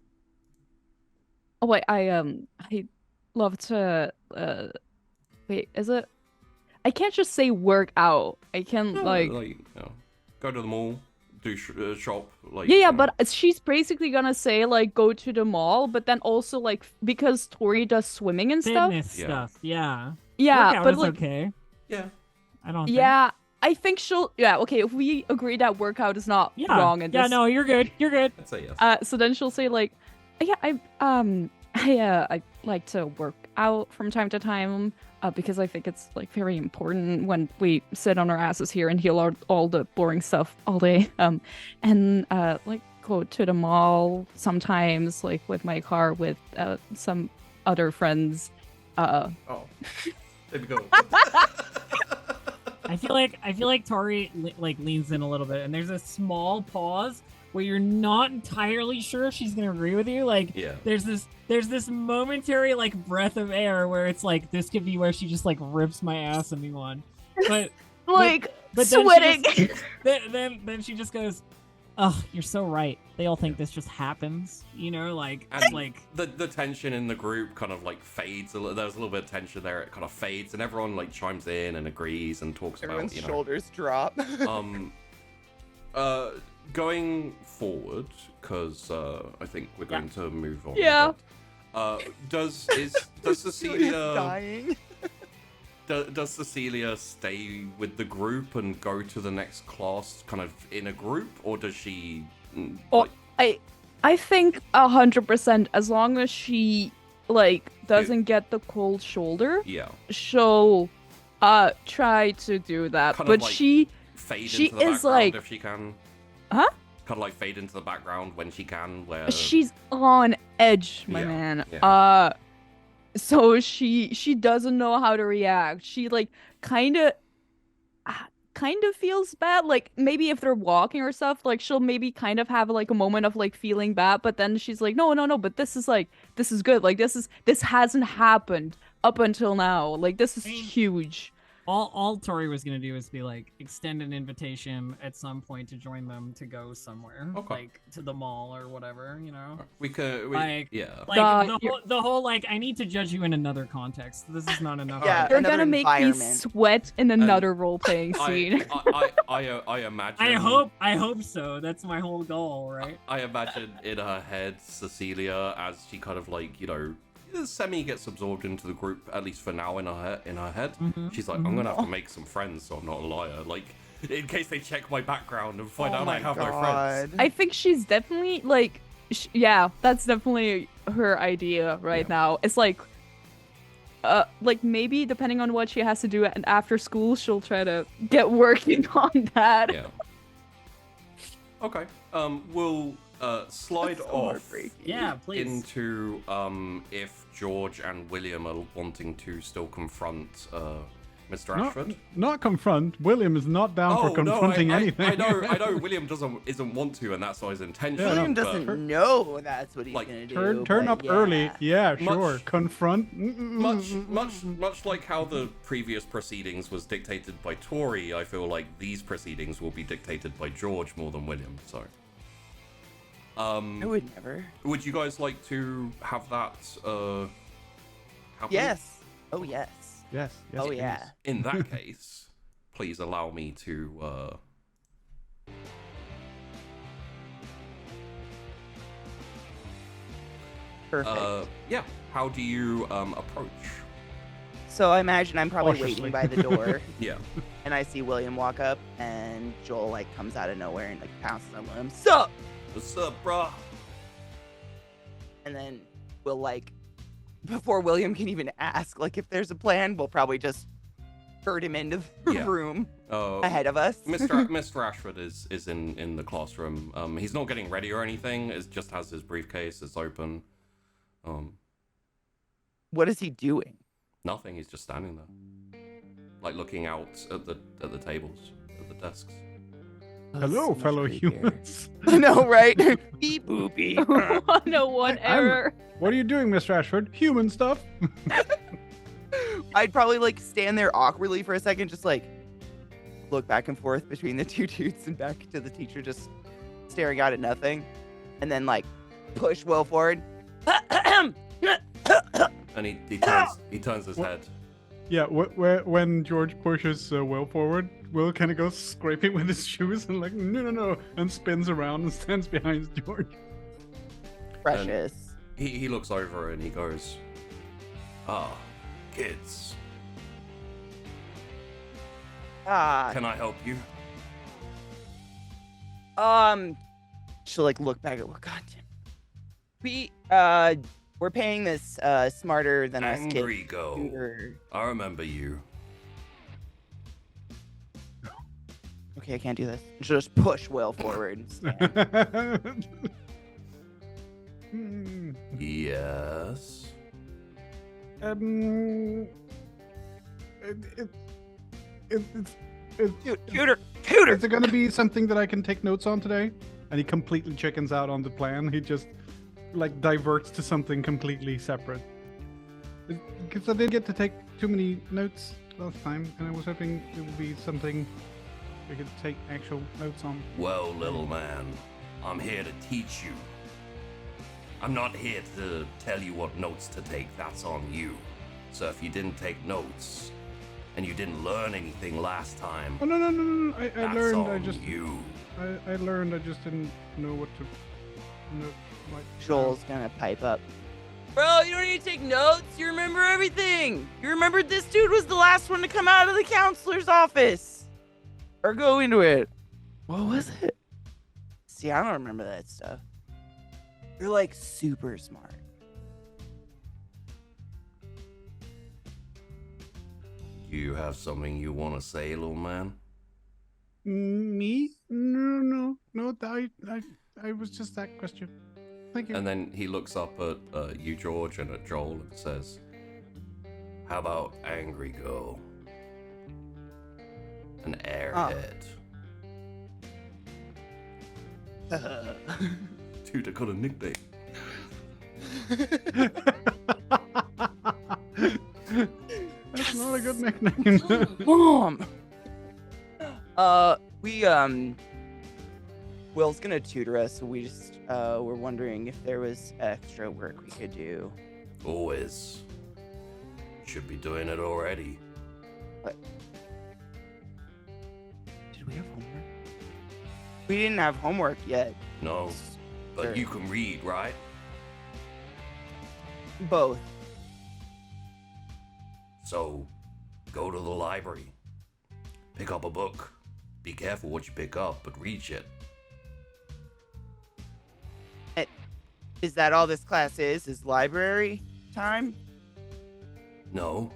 "Oh wait, I love to wait, is it? I can't just say work out. I can like you know, go to the mall, do shop. Like yeah, you know. but she's basically gonna say like go to the mall, but then also like because Tori does swimming and stuff. Fitness stuff, yeah. Yeah, Workout but is like okay. Yeah. I don't. yeah. I think she'll. Yeah, okay. If we agree that workout is not wrong in this, Yeah, no, you're good. You're good. I'd say yes. so then she'll say like, yeah, I like to work out from time to time, because I think it's like very important when we sit on our asses here and heal all the boring stuff all day. And like go to the mall sometimes, like with my car with some other friends. Oh, there we go. I feel like Tori like leans in a little bit, and there's a small pause where you're not entirely sure if she's gonna agree with you. Like, Yeah. there's this momentary like breath of air where it's like this could be where she just like rips my ass a new one, but Like but sweating. then she just goes, "Oh, you're so right. They all think this just happens, you know, like And like the tension in the group kind of like fades. There's a little bit of tension there. It kind of fades, and everyone like chimes in and agrees and talks Everyone's about, you know, shoulders drop. Going forward, because I think we're going to move on. Yeah. Does Julia's Cecilia dying. does Cecilia stay with the group and go to the next class kind of in a group, or does she? Oh, I think 100%. As long as she like doesn't get the cold shoulder, Yeah. she'll try to do that. Kind of But like she Fade She into the is background like- if she can. Huh? Kind of like fade into the background when she can. Where she's on edge, my Yeah, man. yeah. So she doesn't know how to react. She like kind of feels bad. Like maybe if they're walking or stuff, like she'll maybe kind of have like a moment of like feeling bad, but then she's like, no, but this is good. Like this hasn't happened up until now. Like this is huge. all Tori was gonna do is be like extend an invitation at some point to join them to go somewhere, Okay. like to the mall or whatever, you know. we could. Like- Yeah. Like you're- the whole like I need to judge you in another context. This is not enough. Yeah. You're Another gonna make me environment. sweat in another role-playing scene. I imagine. I hope so. That's my whole goal, right? I imagine in her head, Cecilia, as she kind of like, you know, semi gets absorbed into the group, at least for now in her head. She's like, I'm gonna have to make some friends so I'm not a liar. Like, in case they check my background and find out I have no friends. I think she's definitely like, yeah, that's definitely her idea right now. It's like maybe depending on what she has to do and after school, she'll try to get working on that. Yeah. Okay. We'll slide That's so off heartbreaking. Yeah, please. into if George and William are wanting to still confront Mr. Ashford. Not confront. William is not down for confronting anything. I know William isn't want to, and that's not his intention. William but- doesn't know that's what he's Like, gonna do. Turn but up yeah. early. Yeah, sure. Much- Confront. Much like how the previous proceedings was dictated by Tori, I feel like these proceedings will be dictated by George more than William. So I would never. Would you guys like to have that happen? Yes. Oh yes. Yes. Oh yeah. In that case, please allow me to Perfect. yeah. How do you approach? So I imagine I'm probably Cautiously. waiting by the door, Yeah. and I see William walk up, and Joel like comes out of nowhere and like pounces on William. Sup? What's up, brah? And then we'll like, before William can even ask, like if there's a plan, we'll probably just herd him into the Yeah. room ahead of us. Mr. Ashford is in the classroom. He's not getting ready or anything. It just has his briefcase. It's open. What is he doing? Nothing. He's just standing there, like looking out at the tables, at the desks. Hello, Seems fellow pretty humans. I know, right? Beep boop beep. 101 error. What are you doing, Mr. Ashford? Human stuff? I'd probably like stand there awkwardly for a second, just like look back and forth between the two dudes and back to the teacher, just staring out at nothing, and then like push Will forward. And he turns his head. Yeah, when George pushes Will forward, Will kind of goes scraping with his shoes and like, no, and spins around and stands behind George. Precious. He looks over and he goes, "Ah, kids, can I help you?" She'll like look back at Will. God damn. We're paying this smarter than us kid. Angry Go. tutor. I remember you. Okay, I can't do this. She'll just push Will forward. And stand. Yes. Tutor. Is it going to be something that I can take notes on today? And he completely chickens out on the plan. He just like diverts to something completely separate. Because I didn't get to take too many notes last time, and I was hoping it would be something we could take actual notes on. Well, little man, I'm here to teach you. I'm not here to tell you what notes to take. That's on you. So if you didn't take notes and you didn't learn anything last time, Oh no! I that's learned. on you. I learned. I just didn't know what to. No, like, Joel's gonna pipe up. Bro, you don't need to take notes. You remember everything. You remembered this dude was the last one to come out of the counselor's office. Or go into it. What was it? See, I don't remember that stuff. You're like super smart. Do you have something you want to say, little man? Me? No. I was just that question. Thank you. And then he looks up at you, George, and at Joel and says, "How about Angry Go? An airhead." Dude, I got a nickname. That's not a good nickname. Mom. Will's gonna tutor us, so we just were wondering if there was extra work we could do. Always. Should be doing it already. Did we have homework? We didn't have homework yet. No, but Sure. you can read, right? Both. So, go to the library. Pick up a book. Be careful what you pick up, but read it. Is that all this class is? Is library time? No,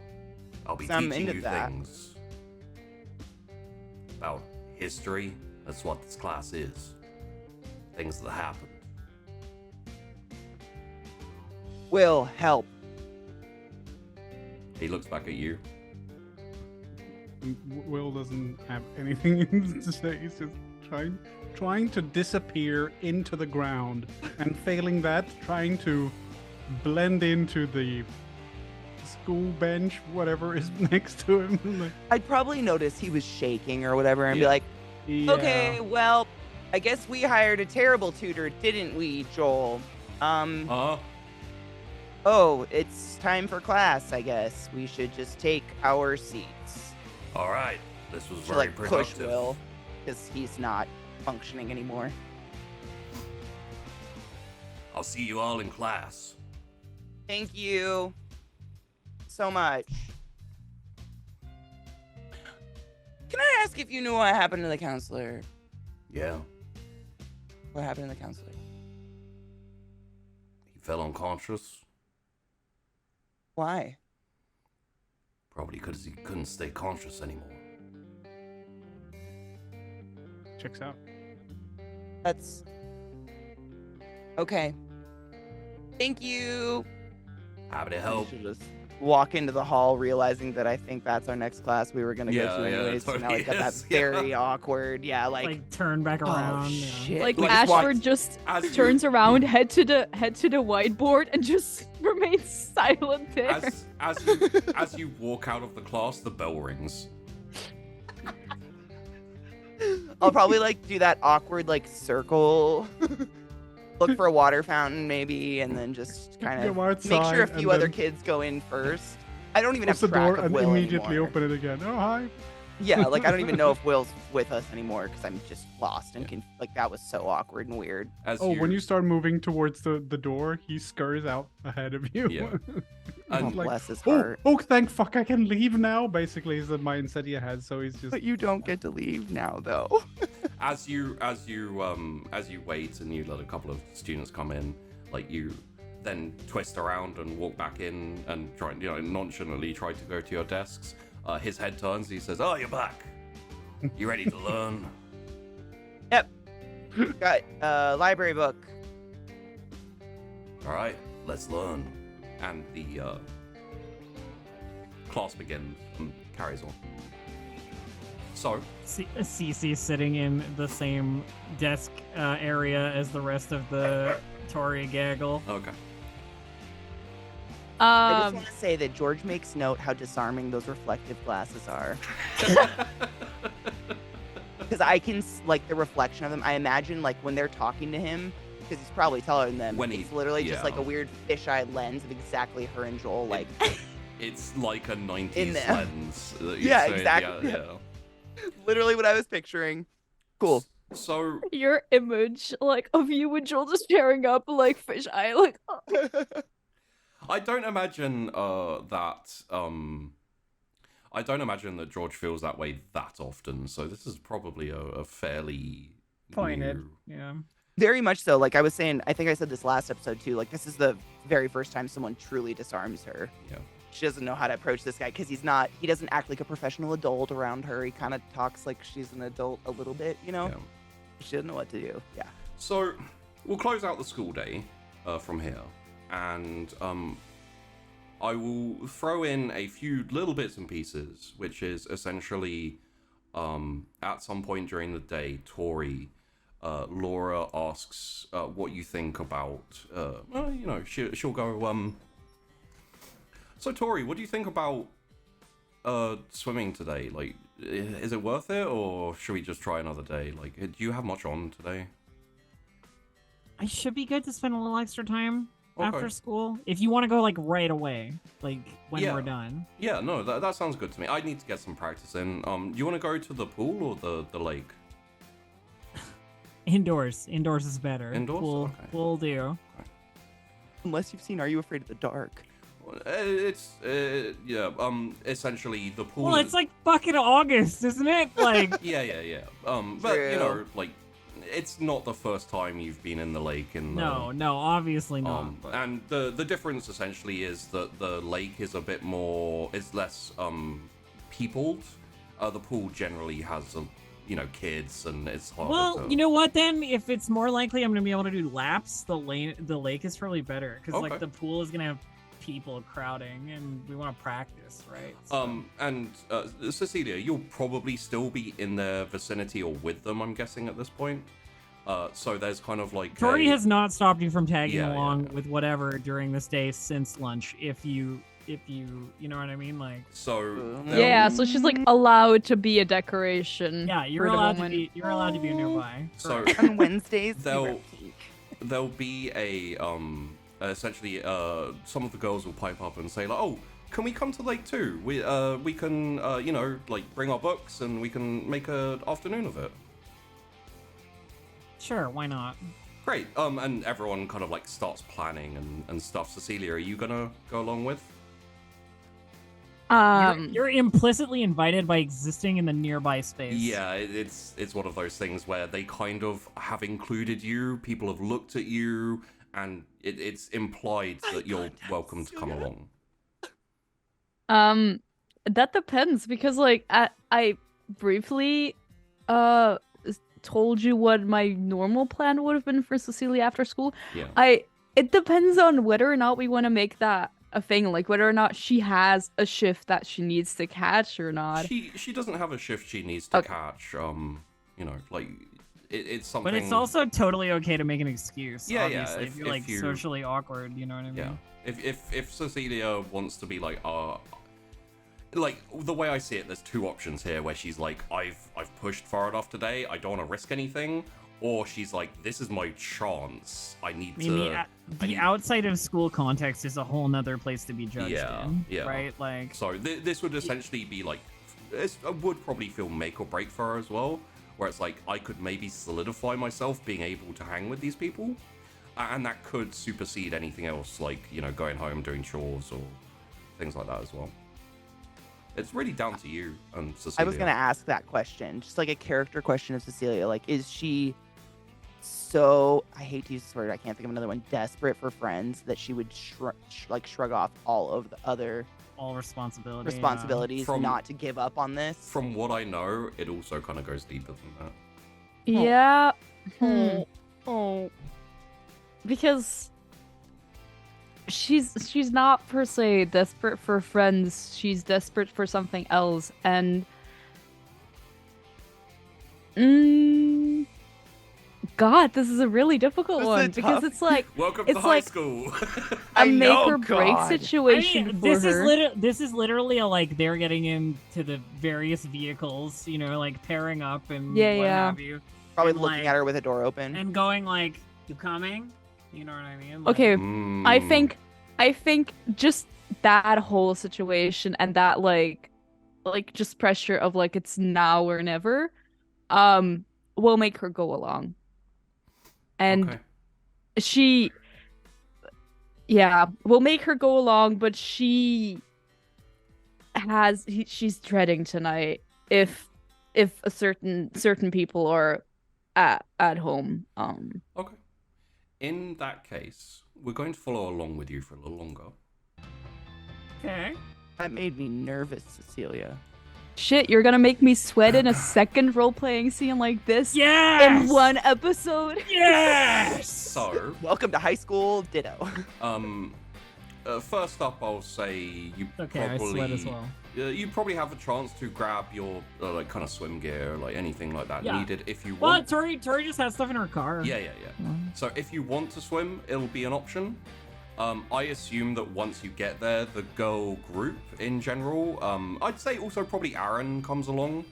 I'll be So I'm teaching into you that. things about history. That's what this class is. Things that happened. Will help. He looks back at you. Will doesn't have anything to say. He's just trying to disappear into the ground, and failing that, trying to blend into the school bench, whatever is next to him. Like, I'd probably notice he was shaking or whatever and be Yeah. like, yeah. okay, well, I guess we hired a terrible tutor, didn't we, Joel? Oh, it's time for class, I guess. We should just take our seats. All right. This was To, very like, productive. push Will, because he's not functioning anymore. I'll see you all in class. Thank you so much. Can I ask if you knew what happened to the counselor? Yeah. What happened to the counselor? He fell unconscious. Why? Probably because he couldn't stay conscious anymore. Checks out. That's... Okay. Thank you. Happy to I help. should just walk into the hall realizing that I think that's our next class we were going to go to anyways. So now I got that very awkward, like turn back around. Yeah. Shit. Like We Ashford just turns around, head to the whiteboard, and just remains silent there. As you walk out of the class, the bell rings. I'll probably like do that awkward like circle. Look for a water fountain maybe, and then just kind of make sure a few other kids go in first. I don't even have the track door of and Will immediately anymore. open it again. Oh, hi. Yeah, like I don't even know if Will's with us anymore because I'm just lost and like that was so awkward and weird. When you start moving towards the door, he scurries out ahead of you. Yeah. Oh, And bless his oh, heart. oh, thank fuck, I can leave now. Basically, is the mindset he has. So he's just. But you don't get to leave now, though. as you wait and you let a couple of students come in, like you then twist around and walk back in and try, nonchalantly try to go to your desks. His head turns. He says, "Oh, you're back. You ready to learn?" Yep. Got a library book. All right, let's learn. And the class begins and carries on. So, Cece sitting in the same desk area as the rest of the Tory gaggle. okay. I just want to say that George makes note how disarming those reflective glasses are. Because I can, like, the reflection of them. I imagine, like, when they're talking to him, because he's probably taller than them, it's literally just, like, a weird fisheye lens of exactly her and Joel, like... It's like a 90s in there. lens. Yeah, exactly. Yeah. Literally what I was picturing. Cool. So... Your image, like, of you and Joel just staring up, like, fisheye, like... I don't imagine that George feels that way that often, so this is probably a fairly pointed. new... Yeah. Very much so. Like I was saying, I think I said this last episode too, like this is the very first time someone truly disarms her. Yeah. She doesn't know how to approach this guy because he doesn't act like a professional adult around her. He kind of talks like she's an adult a little bit, you know? Yeah. She doesn't know what to do. Yeah. So, we'll close out the school day from here, and I will throw in a few little bits and pieces, which is essentially at some point during the day, Tori, Laura asks what you think about, she'll go, so Tori, what do you think about swimming today? Like, is it worth it, or should we just try another day? Like, do you have much on today? I should be good to spend a little extra time after school. If you want to go, like, right away, like, when we're done. Yeah, no, that sounds good to me. I need to get some practice in. Do you want to go to the pool or the lake? Indoors. Indoors is better. Indoors? Pool, Okay. Pool do. Okay. Unless you've seen Are You Afraid of the Dark? Essentially the pool. Well, it's like fucking August, isn't it? Like. Yeah. But True. like, it's not the first time you've been in the lake in the... No, obviously not. But... And the difference essentially is that the lake is a bit more, is less peopled. The pool generally has kids, and it's hard. Well, you know what then? If it's more likely I'm gonna be able to do laps, the lake is probably better because like the pool is gonna have people crowding, and we want to practice, right? So. And Cecilia, you'll probably still be in their vicinity or with them, I'm guessing, at this point. So there's kind of like Tori has not stopped you from tagging along with whatever during this day since lunch. If you if you know what I mean, like. So Yeah, so she's like allowed to be a decoration. Yeah, you're for the allowed to moment. be. You're allowed to be nearby. So On Wednesdays, we wear They'll- pink. there'll be a essentially some of the girls will pipe up and say like, oh, can we come to lake too? We can you know, like bring our books and we can make an afternoon of it. Sure, why not? Great. And everyone kind of like starts planning and stuff. Cecilia, are you gonna go along with? You're implicitly invited by existing in the nearby space. Yeah, it's one of those things where they kind of have included you. People have looked at you, and it's implied that you're welcome to come along. That depends because like I briefly told you what my normal plan would have been for Cecilia after school. Yeah. It depends on whether or not we want to make that a thing, like whether or not she has a shift that she needs to catch or not. She doesn't have a shift she needs to Okay. catch. You know, like it's something. But it's also totally okay to make an excuse. Yeah, obviously, yeah, if you're if like you- socially awkward, you know what I mean? Yeah. If Cecilia wants to be like the way I see it, there's two options here where she's like, I've pushed far enough today, I don't want to risk anything, or she's like, this is my chance. I need I mean, to. the outside of school context is a whole nother place to be judged in. Yeah. Right? Like. So this would essentially be like, it would probably feel make or break for her as well, where it's like, I could maybe solidify myself being able to hang with these people, and that could supersede anything else, like, you know, going home, doing chores, or things like that as well. It's really down to you and Cecilia. I was gonna ask that question, just like a character question of Cecilia. Like, is she so, I hate to use this word, I can't think of another one, desperate for friends that she would shrug off all of the other All responsibility. responsibilities From- not to give up on this? From what I know, it also kind of goes deeper than that. Yeah. Oh. Because she's not per se desperate for friends. She's desperate for something else, and God, this is a really difficult This is one because tough. it's like Welcome to it's high like school. a I make know, or break God. situation I mean, for her. this is literally a like they're getting into the various vehicles, you know, like pairing up and Yeah, what yeah. have you, Probably and, looking like- at her with a door open. and going like, "You coming?" You know what I mean? Like, Okay, I Mm. think just that whole situation and that like just pressure of like it's now or never will make her go along. And Okay. will make her go along, but she's dreading tonight if a certain people are at home. Okay. In that case, we're going to follow along with you for a little longer. Okay. That made me nervous, Cecilia. Shit, you're gonna make me sweat in a second role-playing scene like this Yes. in one episode? Yes. So, Welcome to high school, ditto. first up, I'll say you Okay, I probably sweat as well. You probably have a chance to grab your like kind of swim gear, like anything like that Yeah. needed if you Well, want. Tori just has stuff in her car. Yeah. So if you want to swim, it'll be an option. I assume that once you get there, the girl group in general, I'd say also probably Aaron comes along.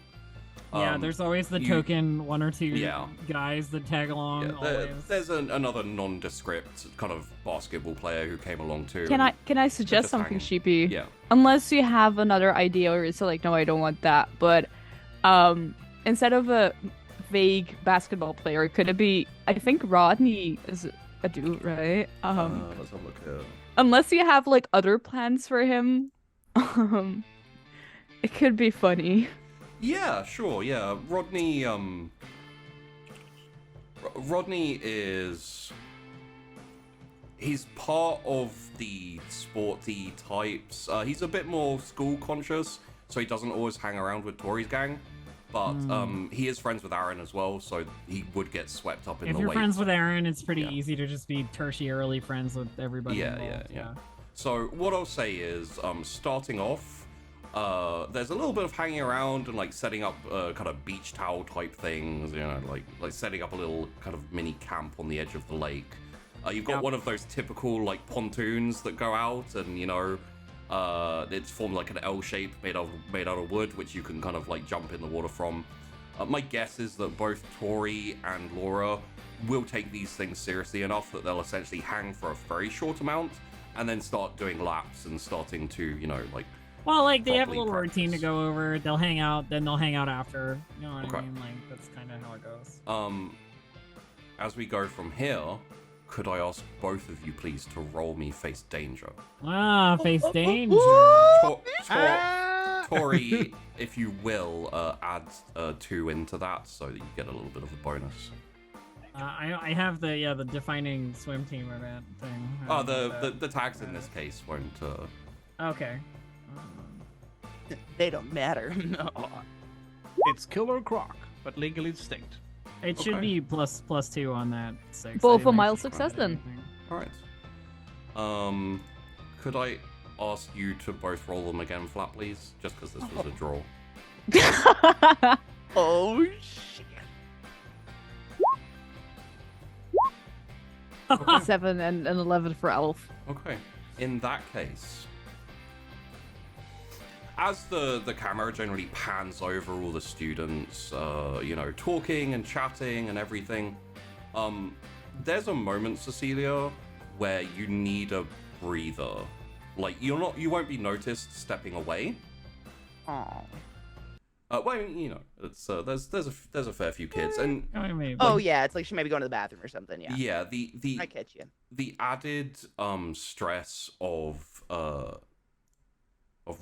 Yeah, there's always the you- token one or two Yeah. guys that tag along. Yeah, always. there's another nondescript kind of basketball player who came along too. Can I suggest just something, hanging. Sheepy? Yeah. Unless you have another idea or it's like, no, I don't want that. But instead of a vague basketball player, could it be? I think Rodney is a dude, right? Let's have a look here. Unless you have like other plans for him, it could be funny. Yeah, sure. Yeah, Rodney. Rodney is. He's part of the sporty types. He's a bit more school conscious, so he doesn't always hang around with Tori's gang. But he is friends with Aaron as well, so he would get swept up in If the you're wake. friends with Aaron, it's pretty Yeah. easy to just be tertiarily friends with everybody. Yeah, involved. yeah. So what I'll say is, starting off, there's a little bit of hanging around and like setting up kind of beach towel type things, you know, like setting up a little kind of mini camp on the edge of the lake. You've got Yep. one of those typical like pontoons that go out and, you know, It's formed like an L shape made out of wood, which you can kind of like jump in the water from. My guess is that both Tori and Laura will take these things seriously enough that they'll essentially hang for a very short amount and then start doing laps and starting to, you know, like. Well, like they have a properly little practice. routine to go over. They'll hang out, then they'll hang out after. You know what Okay. I mean? Like that's kind of how it goes. As we go from here, could I ask both of you please to roll me face danger? Ah, face danger. Tori, if you will, add 2 into that so that you get a little bit of a bonus. I have the defining swim team event thing. Oh, the tags in this case won't. Okay. They don't matter. No. It's Killer Croc, but legally distinct. It should Okay. be +2 on that 6. Both I for didn't mild actually success find then. anything. All right. Could I ask you to both roll them again flat, please? Just because this was a draw. Oh shit. 7 and 11 for Elf. Okay. In that case, as the camera generally pans over all the students, you know, talking and chatting and everything, there's a moment, Cecilia, where you need a breather. Like you won't be noticed stepping away. Oh. Well, you know, it's there's a fair few kids, and I mean, Oh yeah, it's like she may be going to the bathroom or something. Yeah. yeah, the I catch you. the added stress of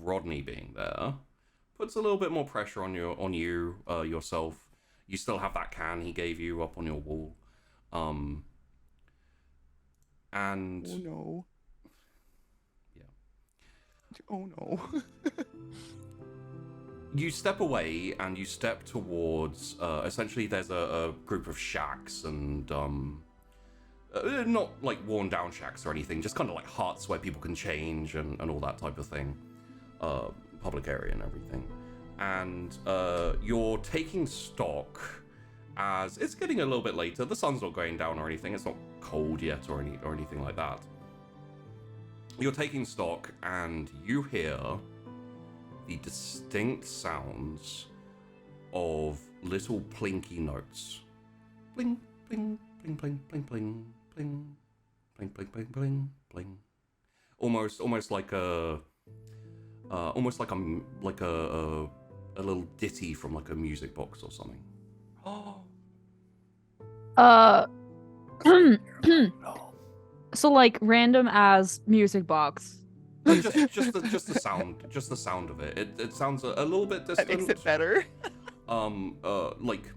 Rodney being there puts a little bit more pressure on you yourself. You still have that can he gave you up on your wall, and Oh no. Yeah. Oh no. you step away and you step towards essentially there's a group of shacks and not like worn down shacks or anything, just kind of like huts where people can change and all that type of thing, public area and everything. And you're taking stock as it's getting a little bit later. The sun's not going down or anything, it's not cold yet or anything like that. You're taking stock and you hear the distinct sounds of little plinky notes. Bling, bling, bling, bling, bling, bling, bling, bling, bling, bling, bling, bling. Almost like a little ditty from like a music box or something. So like random as music box. No, just the sound of it. It sounds a little bit distant. That makes it better. Like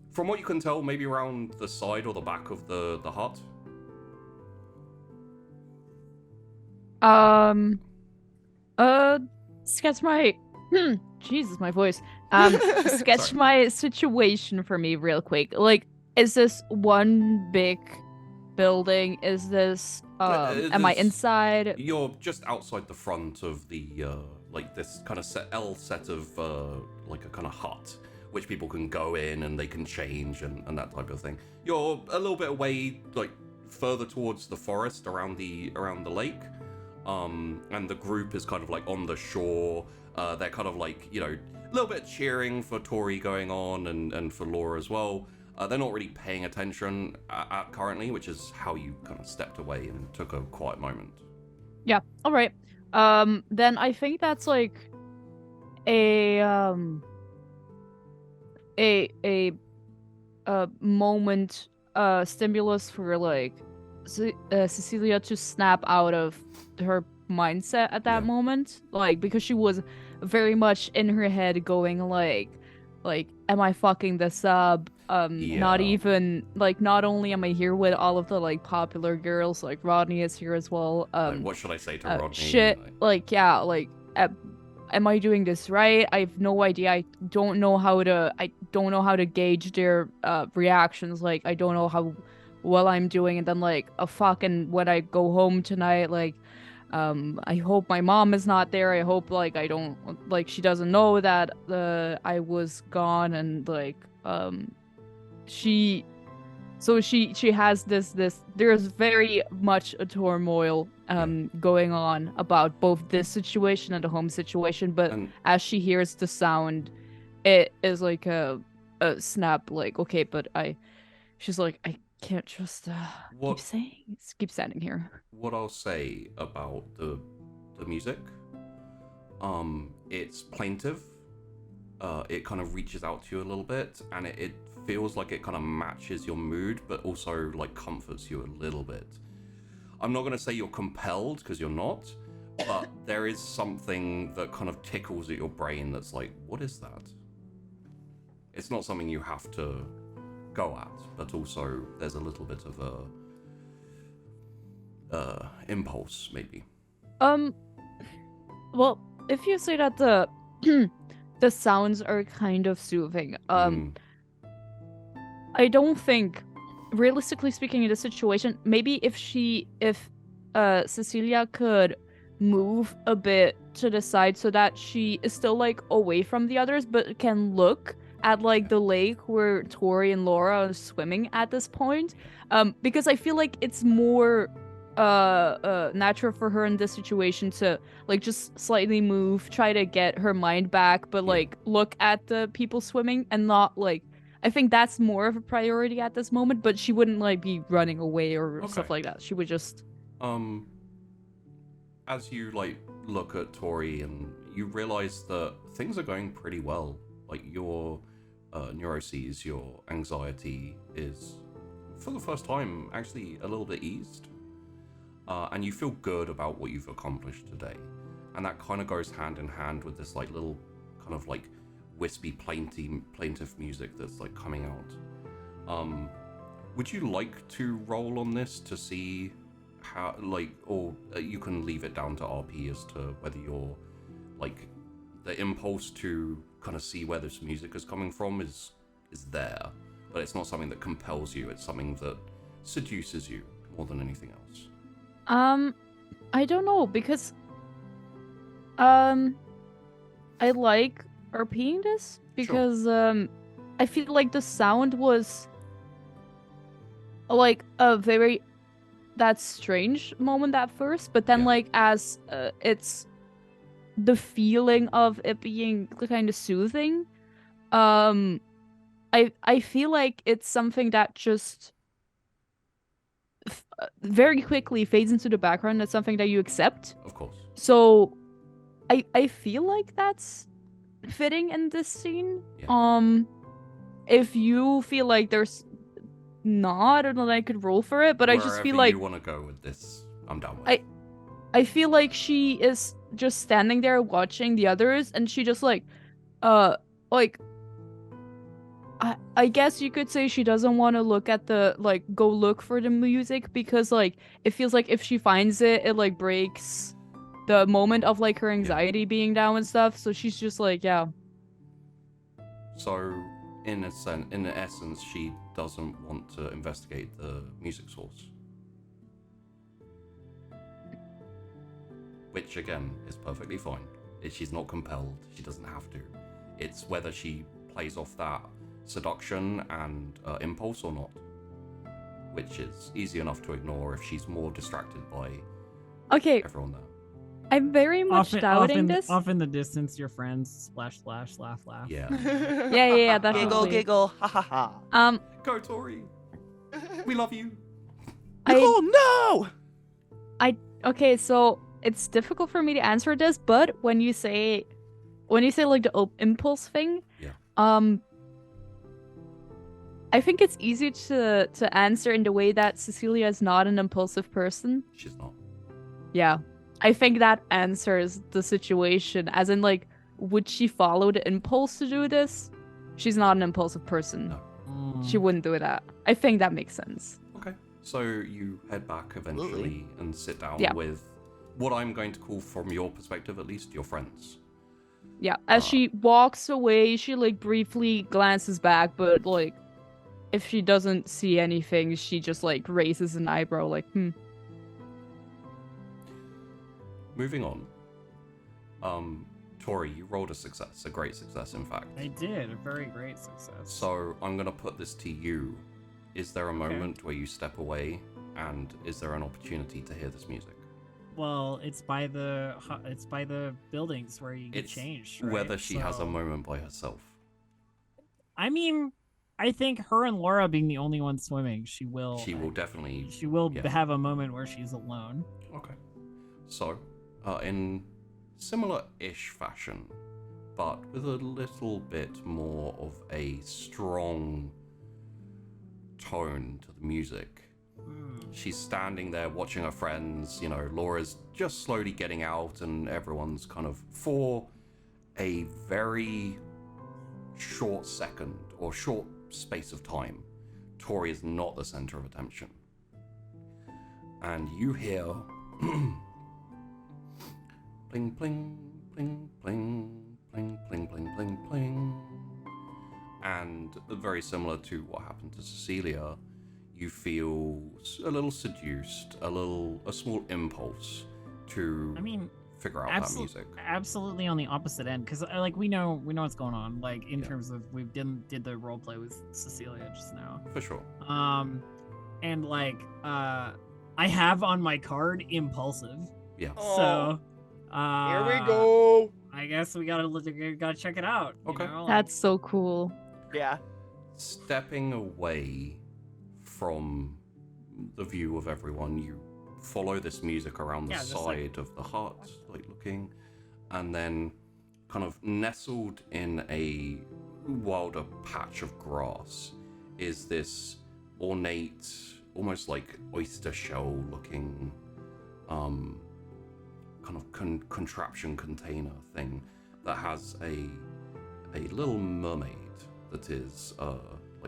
from what you can tell, maybe around the side or the back of the hut. Sketch my Jesus, my voice. Sketch Sorry. my situation for me real quick. Like, is this one big building? Is this am I this- inside? You're just outside the front of the like this kind of set of like a kind of hut, which people can go in and they can change and that type of thing. You're a little bit away, like further towards the forest around the lake, and the group is kind of like on the shore. They're kind of like, you know, a little bit cheering for Tori going on and for Laura as well. They're not really paying attention at currently, which is how you kind of stepped away and took a quiet moment. Yeah. All right. Then I think that's like a moment stimulus for like Cecilia to snap out of her mindset at that Yeah. moment, like because she was very much in her head going like am I fucking this up? Not Yeah. even like, not only am I here with all of the like popular girls, like Rodney is here as well. Like, what should I say to Rodney? Shit, like yeah, like am I doing this right? I have no idea. I don't know how to gauge their reactions. Like I don't know how well I'm doing. And then like fucking when I go home tonight, like I hope my mom is not there. I hope like I don't like she doesn't know that I was gone, and like she So she has this there's very much a turmoil going on about both this situation and the home situation, but as she hears the sound, it is like a snap, like, okay, but she's like, I can't just keep standing here. What I'll say about the music, it's plaintive. It kind of reaches out to you a little bit, and it feels like it kind of matches your mood, but also like comforts you a little bit. I'm not going to say you're compelled, because you're not, but there is something that kind of tickles at your brain that's like, what is that? It's not something you have to go at, but also there's a little bit of a impulse, maybe. Well, if you say that the the sounds are kind of soothing, I don't think, realistically speaking, in this situation, maybe if Cecilia could move a bit to the side so that she is still like away from the others, but can look at like the lake where Tori and Laura are swimming at this point, because I feel like it's more natural for her in this situation to like just slightly move, try to get her mind back, but like look at the people swimming and not like, I think that's more of a priority at this moment, but she wouldn't like be running away or stuff like that. She would just as you like look at Tori and you realize that things are going pretty well. Like your neuroses, your anxiety is for the first time actually a little bit eased. And you feel good about what you've accomplished today. And that kind of goes hand in hand with this like little kind of like wispy plaintive music that's like coming out. Would you like to roll on this to see how like, or you can leave it down to RP as to whether you're like the impulse to kind of see where this music is coming from is there, but it's not something that compels you. It's something that seduces you more than anything else. I don't know, because I like RPing this because I feel like the sound was like a very that strange moment at first, but then like as it's the feeling of it being kind of soothing, I feel like it's something that just very quickly fades into the background. That's something that you accept. Of course. So I feel like that's fitting in this scene. Yeah. If you feel like there's not, or then I could roll for it, but wherever I just feel like you want to go with this, I'm down with it. I feel like she is just standing there watching the others, and she just like I guess you could say she doesn't want to look at the, like, go look for the music, because, like, it feels like if she finds it, it, like, breaks the moment of, like, her anxiety being down and stuff, so she's just like, yeah. So, in essence, she doesn't want to investigate the music source. Which, again, is perfectly fine. She's not compelled. She doesn't have to. It's whether she plays off that seduction and impulse or not, which is easy enough to ignore if she's more distracted by everyone there. I'm very much doubting this. Off in the distance, your friends splash, splash, laugh, laugh. Yeah. yeah, definitely. Giggle, giggle, ha ha ha. Go Tori. We love you. No! Okay, so it's difficult for me to answer this, but when you say like the impulse thing, I think it's easy to answer in the way that Cecilia is not an impulsive person. She's not. Yeah. I think that answers the situation. As in, like, would she follow the impulse to do this? She's not an impulsive person. No. She wouldn't do that. I think that makes sense. Okay. So you head back eventually and sit down with what I'm going to call, from your perspective at least, your friends. Yeah. As she walks away, she, like, briefly glances back, but, like, if she doesn't see anything, she just, like, raises an eyebrow, like, Moving on. Tori, you rolled a success, a great success, in fact. I did, a very great success. So I'm going to put this to you is there a moment where you step away, and is there an opportunity to hear this music? Well, it's by the buildings where you get changed. Right? Whether she has a moment by herself. I mean, I think her and Laura being the only ones swimming, she will definitely. She will have a moment where she's alone. Okay. So, in similar-ish fashion, but with a little bit more of a strong tone to the music. She's standing there watching her friends, Laura's just slowly getting out, and everyone's kind of, for a very short second or short space of time, Tori is not the center of attention. And you hear pling, pling, pling, pling, pling, pling, pling, pling, pling. And very similar to what happened to Cecilia, you feel a little seduced, a small impulse to figure out that music. Absolutely on the opposite end, because we know what's going on. In terms of we did the role play with Cecilia just now. For sure. And I have on my card impulsive. Yeah. So. Here we go. I guess we gotta check it out. Okay. That's so cool. Yeah. Stepping away from the view of everyone, you follow this music around the side of the hut, looking, and then kind of nestled in a wilder patch of grass is this ornate, almost like oyster shell looking kind of contraption container thing that has a little mermaid that is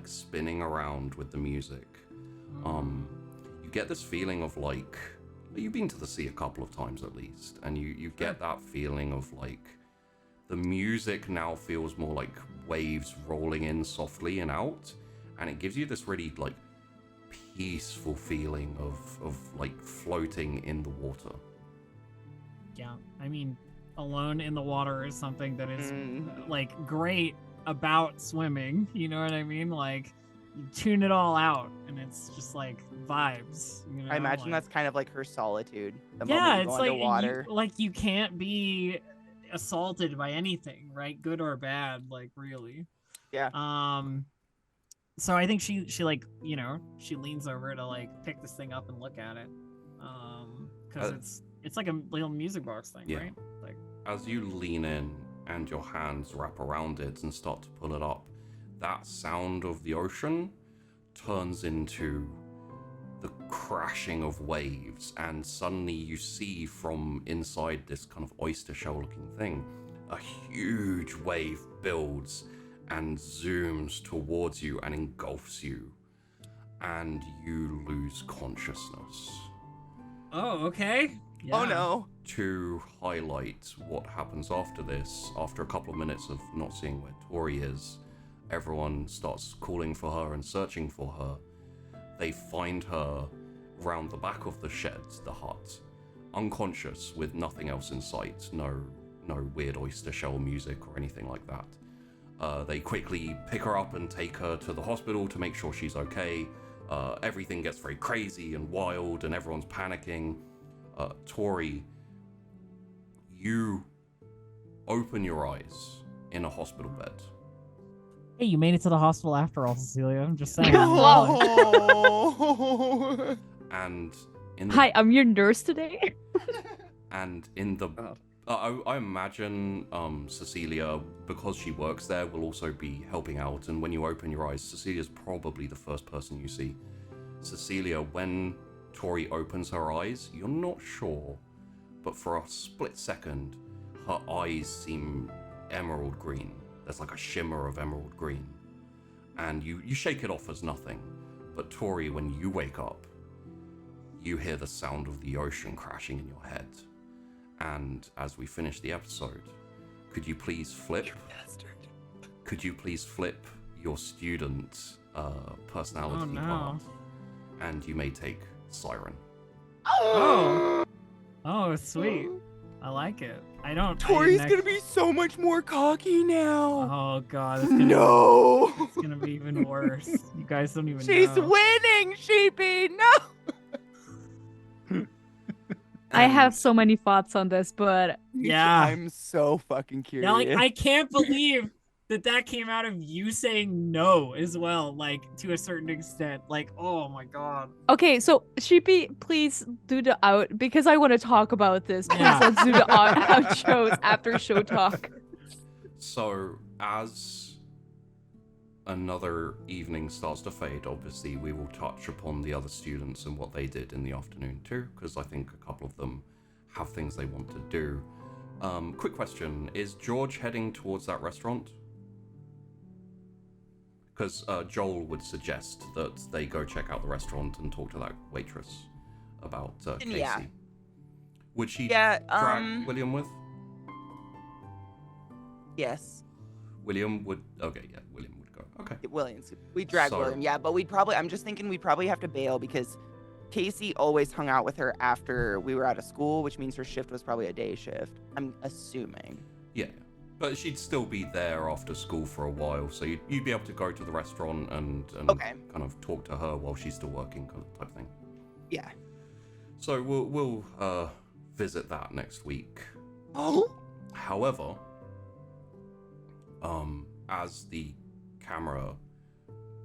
spinning around with the music. You get this feeling of you've been to the sea a couple of times at least, and you get that feeling of the music now feels more like waves rolling in softly and out, and it gives you this really peaceful feeling of floating in the water. Yeah, alone in the water is something that is great about swimming. You know what I mean? You tune it all out, and it's just vibes. I imagine that's kind of her solitude. The yeah, moment you go underwater. You can't be assaulted by anything, right? Good or bad, really. Yeah. So I think she she leans over to pick this thing up and look at it, because it's like a little music box thing, right? As you lean in and your hands wrap around it and start to pull it up, that sound of the ocean turns into the crashing of waves, and suddenly you see from inside this kind of oyster shell looking thing, a huge wave builds and zooms towards you and engulfs you, and you lose consciousness. Oh, okay. Yeah. Oh no. To highlight what happens after this, after a couple of minutes of not seeing where Tori is, everyone starts calling for her and searching for her. They find her round the back of the shed, the hut, unconscious with nothing else in sight, no weird oyster shell music or anything like that. They quickly pick her up and take her to the hospital to make sure she's okay. Everything gets very crazy and wild and everyone's panicking. Tori, you open your eyes in a hospital bed. Hey, you made it to the hospital after all, Cecilia. I'm just saying. And hi, I'm your nurse today. And in the, I imagine Cecilia, because she works there, will also be helping out. And when you open your eyes, Cecilia's probably the first person you see. Cecilia, when Tori opens her eyes, you're not sure, but for a split second, her eyes seem emerald green. There's a shimmer of emerald green. And you shake it off as nothing. But Tori, when you wake up, you hear the sound of the ocean crashing in your head. And as we finish the episode, could you please flip? You bastard. Could you please flip your student personality part? And you may take Siren. Oh, sweet. I like it. I don't. Tori's gonna be so much more cocky now. Oh god. No. It's gonna be even worse. You guys don't even She's know. winning, Sheepy. No. I have so many thoughts on this, but Yeah. I'm so fucking curious. Now, like, I can't believe that came out of you saying no as well, like, to a certain extent. Like, oh my god. okay, so Sheepy, please do the out because I want to talk about this. Please Yeah. let's do the outros after show talk. So, as another evening starts to fade, obviously, we will touch upon the other students and what they did in the afternoon too, because I think a couple of them have things they want to do. Quick question, is George heading towards that restaurant? Because Joel would suggest that they go check out the restaurant and talk to that waitress about Casey. Yeah. Would she Yeah, drag William with? Yes. William would... Okay, yeah, William would go. Okay. Williams. We drag So- William, yeah, but I'm just thinking we'd probably have to bail because Casey always hung out with her after we were out of school, which means her shift was probably a day shift. I'm assuming. Yeah. But she'd still be there after school for a while, so you'd be able to go to the restaurant and Okay. kind of talk to her while she's still working, kind of type thing. Yeah. So we'll visit that next week. Oh? However, as the camera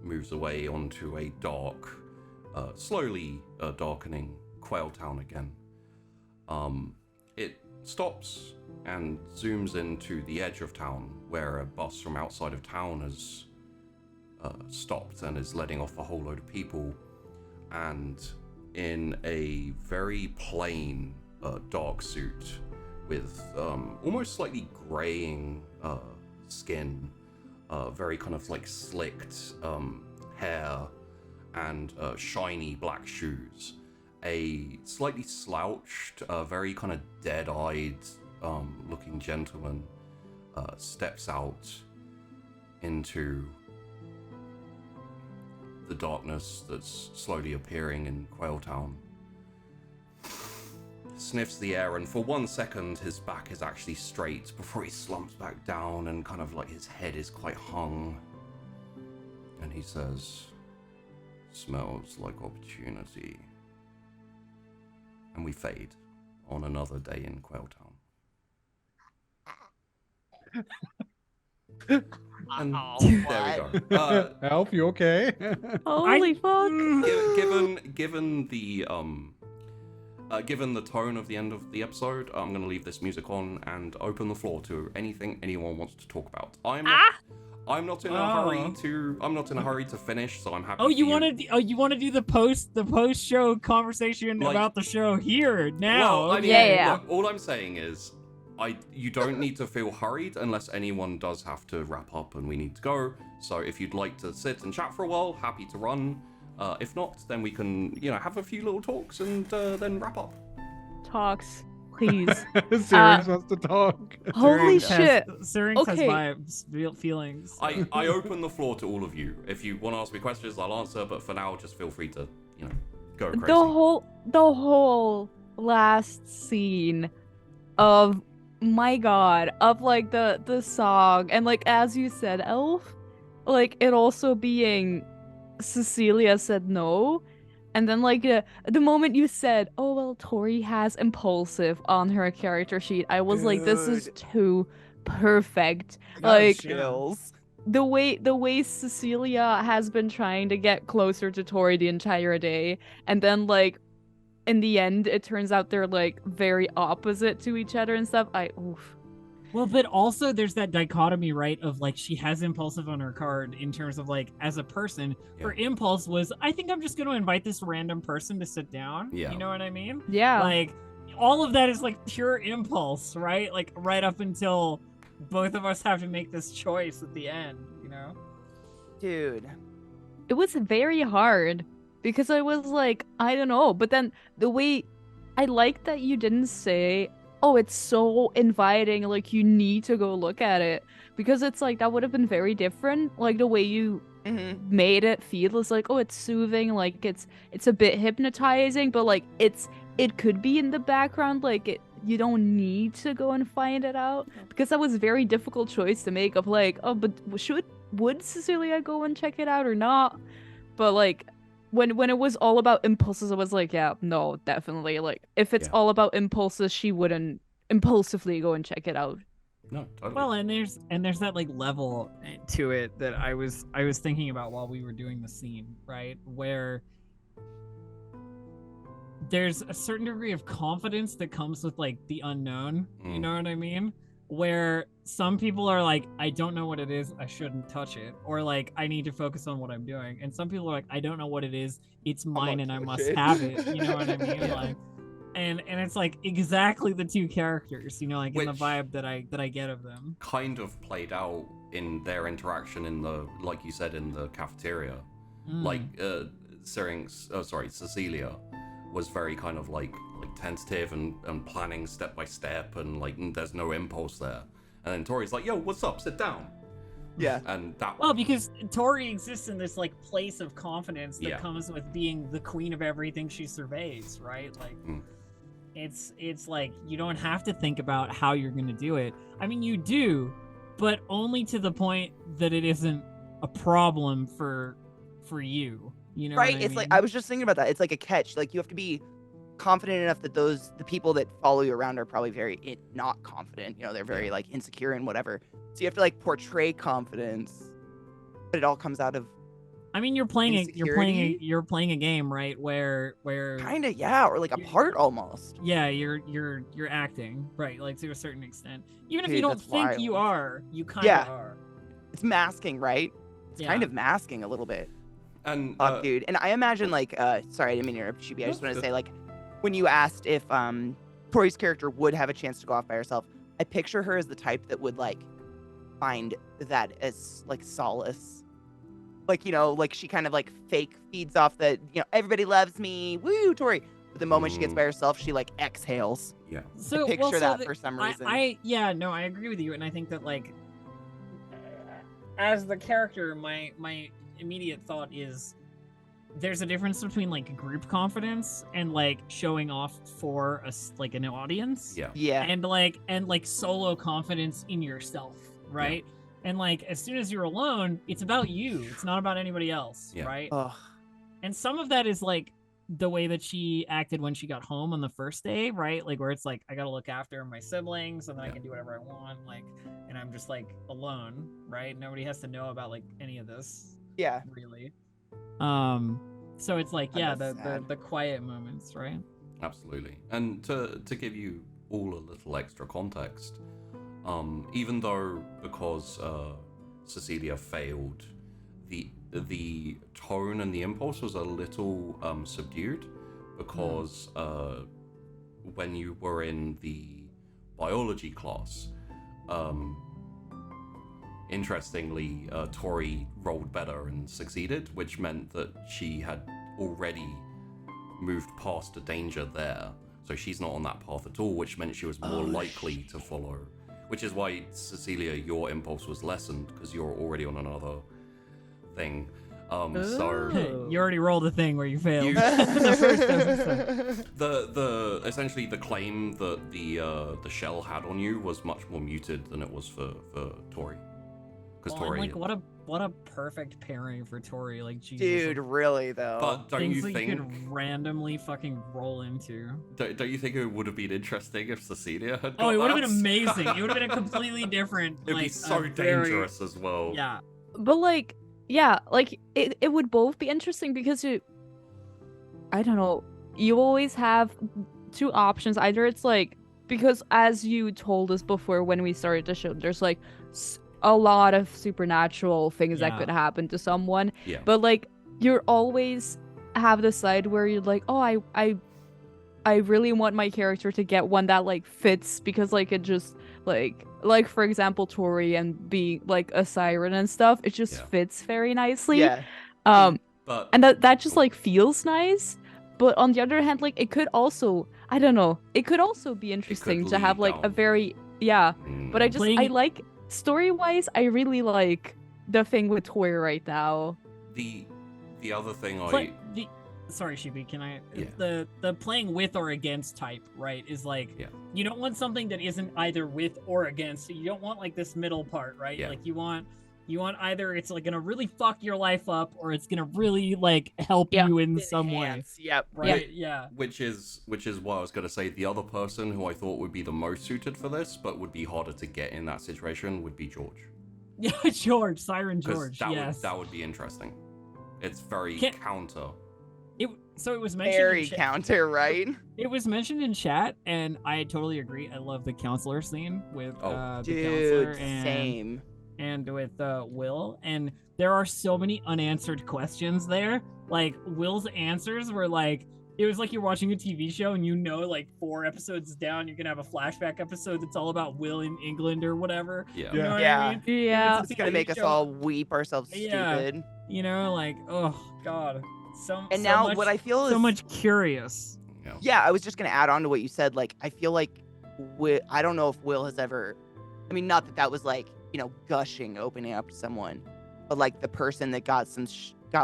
moves away onto a dark, slowly darkening Quail Town again, it stops and zooms into the edge of town where a bus from outside of town has stopped and is letting off a whole load of people, and in a very plain dark suit with almost slightly graying skin, very kind of like slicked hair and shiny black shoes, a slightly slouched, very kind of dead-eyed looking gentleman steps out into the darkness that's slowly appearing in Quail Town. Sniffs the air, and for 1 second his back is actually straight before he slumps back down and kind of like his head is quite hung. And he says, "Smells like opportunity." And we fade on another day in Quail Town. And there we go. Elf, you okay? Holy fuck! Given the given the tone of the end of the episode, I'm going to leave this music on and open the floor to anything anyone wants to talk about. I'm not in a hurry to finish, so I'm happy. Oh, you want to do the post show conversation Like- about the show here now? Well, I mean, Yeah. look, all I'm saying is, you don't need to feel hurried unless anyone does have to wrap up and we need to go. So if you'd like to sit and chat for a while, happy to run. If not, then we can, have a few little talks and then wrap up. Talks, please. Syrinx wants to talk. Holy Syrinx shit! Syrinx Okay. has vibes, feelings. I open the floor to all of you. If you want to ask me questions, I'll answer. But for now, just feel free to, go crazy. The whole last scene of my god, of like the song, and like as you said, Elf, like it also being Cecilia said no, and then like the moment you said, oh well, Tori has impulsive on her character sheet, I was like, this is too perfect. Like Chills. the way Cecilia has been trying to get closer to Tori the entire day, and then like in the end it turns out they're like very opposite to each other and stuff. Oof. Well, but also there's that dichotomy, right, of like she has impulsive on her card in terms of like as a person. Yeah. Her impulse was, I think I'm just going to invite this random person to sit down. Yeah. You know what I mean? Yeah. Like all of that is like pure impulse, right? Like right up until both of us have to make this choice at the end, Dude. It was very hard because I was like, I don't know, but then the way I like that you didn't say, oh, it's so inviting, like you need to go look at it, because it's like that would have been very different. Like the way you Mm-hmm. made it feel is like, oh, it's soothing, like it's a bit hypnotizing, but like it could be in the background, like you don't need to go and find it out, because that was a very difficult choice to make of like, oh, but would Cecilia go and check it out or not? But like when it was all about impulses, I was like, yeah, no, definitely. Like if it's all about impulses, she wouldn't impulsively go and check it out. No, totally. Well, and there's that like level to it that I was thinking about while we were doing the scene, right? Where there's a certain degree of confidence that comes with like the unknown, you know what I mean? Where some people are like, I don't know what it is, I shouldn't touch it, or like I need to focus on what I'm doing, and some people are like, I don't know what it is, it's mine and I must have it, you know what I mean? Like, and it's like exactly the two characters, you know, like in the vibe that I get of them. Kind of played out in their interaction in the, like you said, in the cafeteria. Like Cecilia was very kind of like tentative and planning step by step, and like there's no impulse there. And then Tori's like, yo, what's up? Sit down. Yeah. And that because Tori exists in this like place of confidence that comes with being the queen of everything she surveys, right? Like it's like you don't have to think about how you're gonna do it. I mean, you do, but only to the point that it isn't a problem for you. You know, right? What It's I like mean? I was just thinking about that. It's like a catch. Like you have to be confident enough that the people that follow you around are probably very not confident. You know, they're very like insecure and whatever. So you have to like portray confidence, but it all comes out of. I mean, you're playing a game, right? Where kind of or like a part almost. Yeah, you're acting, right? Like to a certain extent, even if Dude, you don't think wild. you are, you kind of are. It's masking, right? It's kind of masking a little bit. And dude, and I imagine like sorry, I didn't mean to interrupt you. I just want to say like when you asked if Tori's character would have a chance to go off by herself, I picture her as the type that would like find that as like solace. Like, you know, like she kind of like fake feeds off that, you know, everybody loves me, woo, Tori. But the moment she gets by herself, she like exhales. Yeah. So I picture that for some reason. I agree with you, and I think that like as the character, my immediate thought is there's a difference between like group confidence and like showing off for like an audience. Yeah. And like solo confidence in yourself, right? Yeah. And like as soon as you're alone, it's about you. It's not about anybody else, right? Ugh. And some of that is like the way that she acted when she got home on the first day, right? Like where it's like I gotta look after my siblings and then I can do whatever I want, like, and I'm just like alone, right? Nobody has to know about like any of this. Yeah. Really. So it's like the quiet moments, right? Absolutely. And to give you all a little extra context, even though because Cecilia failed, the tone and the impulse was a little subdued because when you were in the biology class, interestingly, Tori rolled better and succeeded, which meant that she had already moved past a danger there. So she's not on that path at all, which meant she was more likely to follow. Which is why, Cecilia, your impulse was lessened, because you're already on another thing. So you already rolled a thing where you failed. Essentially the claim that the shell had on you was much more muted than it was for Tori. Because Tori, like what a perfect pairing for Tori, like Jesus. Dude, really though. But don't things you that think you could randomly fucking roll into? Don't you think it would have been interesting if Cecilia had? Oh, it would have that? been amazing. It would have been a completely different. It'd be so dangerous as well. Yeah. But like, yeah, like it would both be interesting because I don't know, you always have two options. Either it's like, because as you told us before when we started the show, there's like a lot of supernatural things that could happen to someone. Yeah. But like, you're always have the side where you're like, oh, I really want my character to get one that like fits, because like it just like for example Tori and being like a siren and stuff, it just fits very nicely. Yeah. But and that just like feels nice. But on the other hand, like it could also, I don't know, it could also be interesting to have like a very but I like story-wise, I really like the thing with Tori right now. The other thing sorry, Shibi, can I? Yeah. The playing with or against type, right, is like, Yeah. you don't want something that isn't either with or against. You don't want like this middle part, right? Yeah. Like you want either it's like gonna really fuck your life up, or it's gonna really like help you in some way. Enhance, Yep. Right? Yeah. Which is what I was gonna say. The other person who I thought would be the most suited for this, but would be harder to get in that situation, would be George. Yeah, George, Siren 'Cause George. that Yes. that would be interesting. It's very counter. So it was mentioned Very counter, right? It was mentioned in chat, and I totally agree. I love the counselor scene with the Dude, counselor same. and with Will. And there are so many unanswered questions there. Like Will's answers were like, it was like you're watching a TV show and you know, like 4 episodes down, you're gonna have a flashback episode that's all about Will in England or whatever. Yeah. You know what Yeah. I mean? Yeah. It's gonna make us all weep ourselves stupid. You know, like, oh god. And now what I feel is so much curious. Yeah, I was just gonna add on to what you said. Like, I feel like I don't know if Will has ever. I mean, not that was like, you know, gushing, opening up to someone, but like the person that got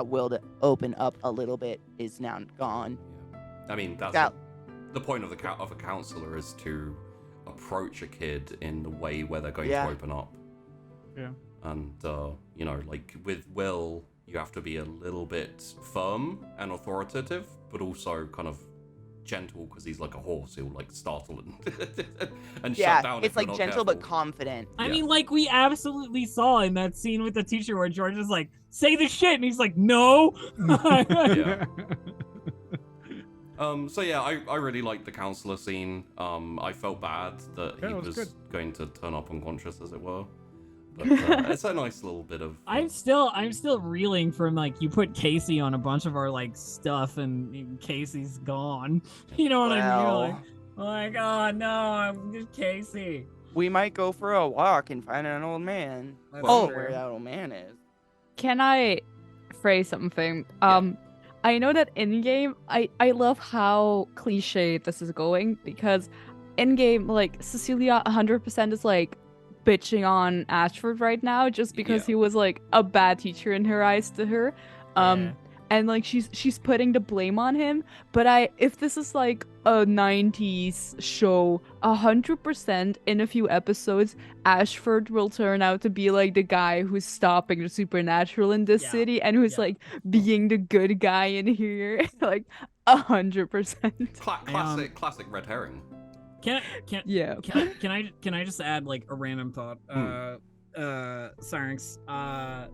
Will to open up a little bit is now gone. I mean, that's the point of a counselor, is to approach a kid in the way where they're going to open up. Yeah. And you know, like with Will, you have to be a little bit firm and authoritative, but also kind of gentle, because he's like a horse. He'll like startle and shut down. It's if you're like not gentle careful. but confident. I mean, like we absolutely saw in that scene with the teacher where George is like, "Say the shit," and he's like, "No." Yeah. So yeah, I really liked the counselor scene. I felt bad that he was going to turn up unconscious, as it were. But it's a nice little bit of. I'm still reeling from like, you put Casey on a bunch of our like stuff and Casey's gone. You know what I mean? Like, oh no, I'm just Casey. We might go for a walk and find an old man. Where that old man is. Can I phrase something? I know that in-game, I love how cliche this is going, because in-game, like, Cecilia 100% is, like, bitching on Ashford right now just because he was, like, a bad teacher in her eyes to her. And, like, she's putting the blame on him. But if this is, like, a 90s show, 100% in a few episodes, Ashford will turn out to be, like, the guy who's stopping the supernatural in this city and who's, like, being the good guy in here. Like, 100%. Classic red herring. Can I just add, like, a random thought? Syrinx, that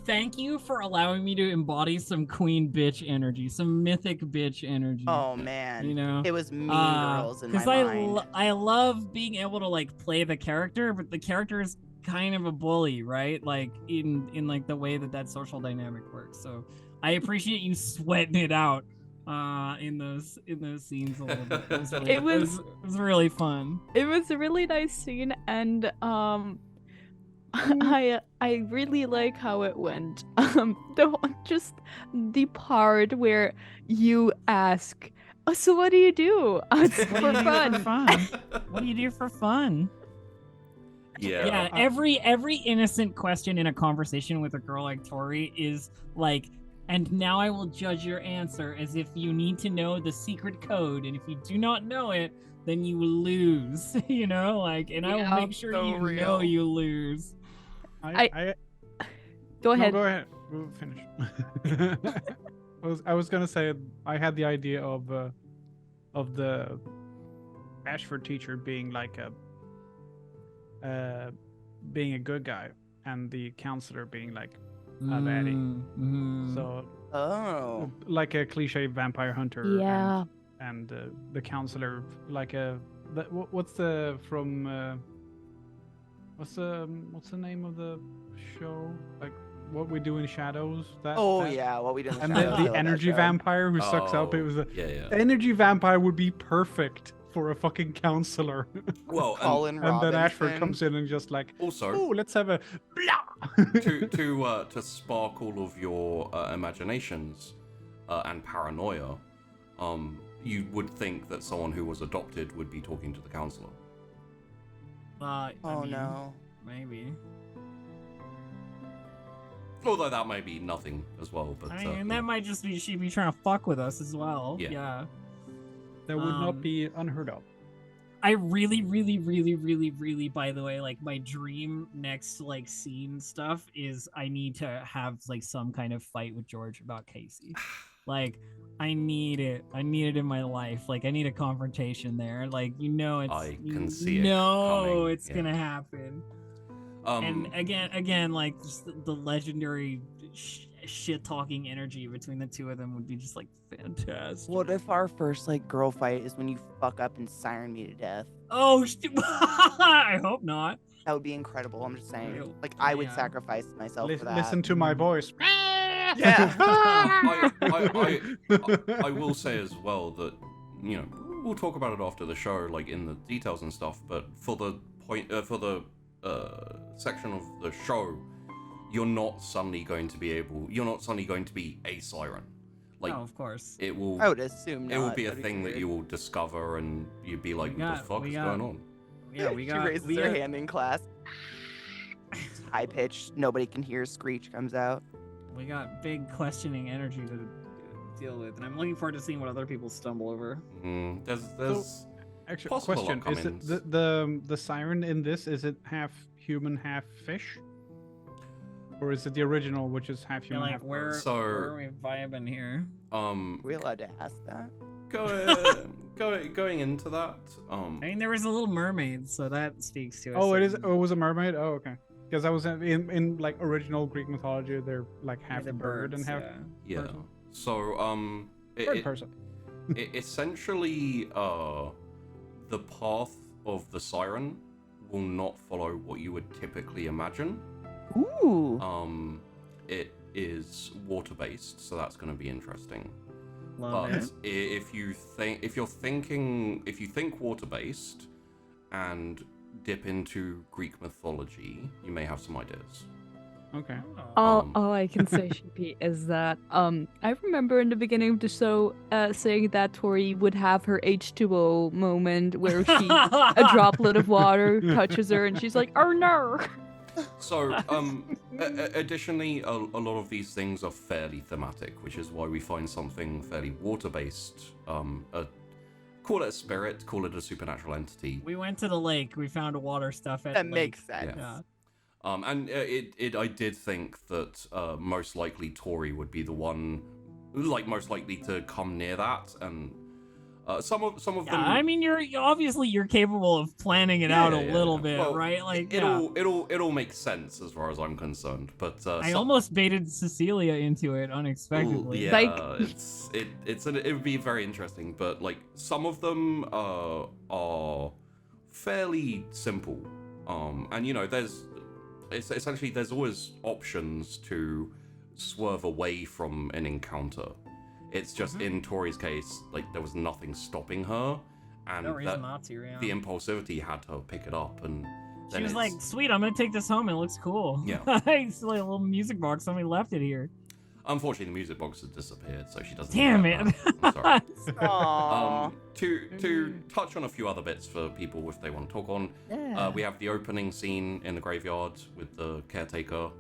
thank you for allowing me to embody some queen bitch energy, some mythic bitch energy. Oh man, you know, it was Mean Girls in my mind. I love being able to like play the character, but the character is kind of a bully, right? Like in like the way that social dynamic works. So I appreciate you sweating it out in those scenes a little bit. It was really fun. It was a really nice scene, and I really like how it went. Just the part where you ask, "Oh, so what do you do?" It's for fun. What do you do for fun? Yeah. Every innocent question in a conversation with a girl like Tori is like, and now I will judge your answer as if you need to know the secret code, and if you do not know it, then you lose. You know, like, and I will make sure you know you lose. Go ahead. No, go ahead. We'll finish. I was gonna say I had the idea of the Ashford teacher being like being a good guy, and the counselor being like a baddie. Mm-hmm. So, like a cliche vampire hunter. Yeah. And the counselor like what's the name of the show? Like What We Do in Shadows? What We Do in and Shadows. And the energy vampire who sucks up. It was the energy vampire would be perfect for a fucking counselor. Well, Colin and then Ashford comes in and just like, also, let's have a to spark all of your imaginations and paranoia. You would think that someone who was adopted would be talking to the counselor. I mean, no. Maybe. Although that might be nothing as well, but I mean, that might just be she be trying to fuck with us as well. Yeah. That would not be unheard of. I really, really, really, really, really, by the way, like my dream next like scene stuff is I need to have like some kind of fight with George about Casey. Like, I need it. I need it in my life. Like, I need a confrontation there. Like, it's. I can see it. No, coming. It's gonna happen. And again, like just the legendary shit talking energy between the two of them would be just like fantastic. What if our first like girl fight is when you fuck up and siren me to death? Oh, I hope not. That would be incredible. I'm just saying. Like, I would sacrifice myself for that. Listen to my voice. Yeah. I will say as well that, we'll talk about it after the show, like in the details and stuff, but for the section of the show, you're not suddenly going to be a siren. Like, of course. It will. I would assume not. It will be a thing that you will discover, and you'd be like, "What the fuck is going on?" Yeah, we got. She raises her hand in class. High pitched, nobody can hear. Screech comes out. We got big questioning energy to deal with, and I'm looking forward to seeing what other people stumble over. There's actually question: is it the siren in this? Is it half human, half fish? Or is it the original, which is half human, half where are we vibing here? Are we allowed to ask that? Going into that. I mean, there was a little mermaid, so that speaks to it. Oh, it is. Oh, it was a mermaid. Oh, okay. Because I was in like original Greek mythology, they're like half a bird and half. Yeah. Person. So bird person. Essentially, the path of the siren will not follow what you would typically imagine. Ooh. It is water-based, so that's going to be interesting. Love but it. if you think water-based and dip into Greek mythology, you may have some ideas. Okay. All I can say, Shippy, is that I remember in the beginning of the show saying that Tori would have her H2O moment where a droplet of water touches her and she's like, "Oh no!" So, additionally, a lot of these things are fairly thematic, which is why we find something fairly water-based. Call it a spirit, call it a supernatural entity. We went to the lake. We found water stuff at that lake. Makes sense. Yeah. And I did think that most likely Tori would be the one, like most likely to come near that, and some of them. I mean, you're capable of planning it out a little bit, well, right? Like it all makes sense as far as I'm concerned. But I almost baited Cecilia into it unexpectedly. Yeah, it would be very interesting. But like some of them are fairly simple, and there's always options to swerve away from an encounter. It's just in Tori's case, like there was nothing stopping her, and no reason not to, the impulsivity had her pick it up, and then she was like, "Sweet, I'm gonna take this home. It looks cool." Yeah, it's like a little music box. Somebody left it here. Unfortunately, the music box has disappeared, so she doesn't. Damn it! Sorry. Aww. To touch on a few other bits for people if they want to talk on, we have the opening scene in the graveyard with the caretaker.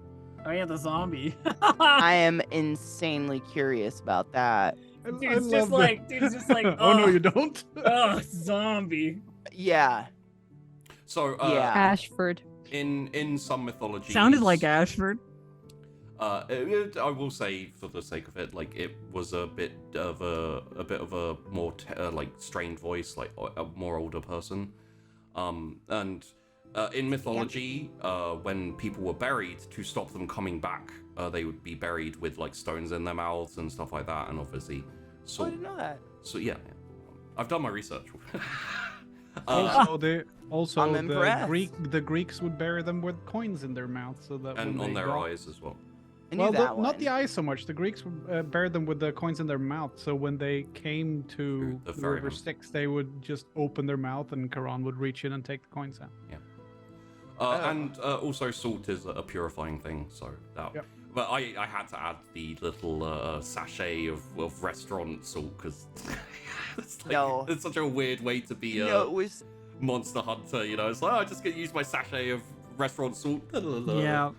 Oh yeah, the zombie. I am insanely curious about that. Dude's just like, oh no, you don't. Oh, zombie. Yeah. So Ashford. In some mythologies, sounded like Ashford. I will say, for the sake of it, like it was a bit of a more like strained voice, like a more older person, and. In mythology, when people were buried, to stop them coming back, they would be buried with like stones in their mouths and stuff like that, and obviously, I didn't know that. So yeah, I've done my research. The impressed. Greeks would bury them with coins in their mouths, so that and on their eyes as well. Not the eyes so much. The Greeks buried them with the coins in their mouth, so when they came to the River Styx, they would just open their mouth, and Charon would reach in and take the coins out. Yeah. And also salt is a purifying thing, so that. Yep. But I had to add the little sachet of restaurant salt because it's such a weird way to be a monster hunter. It's like, I'm just gonna use my sachet of restaurant salt. Yeah.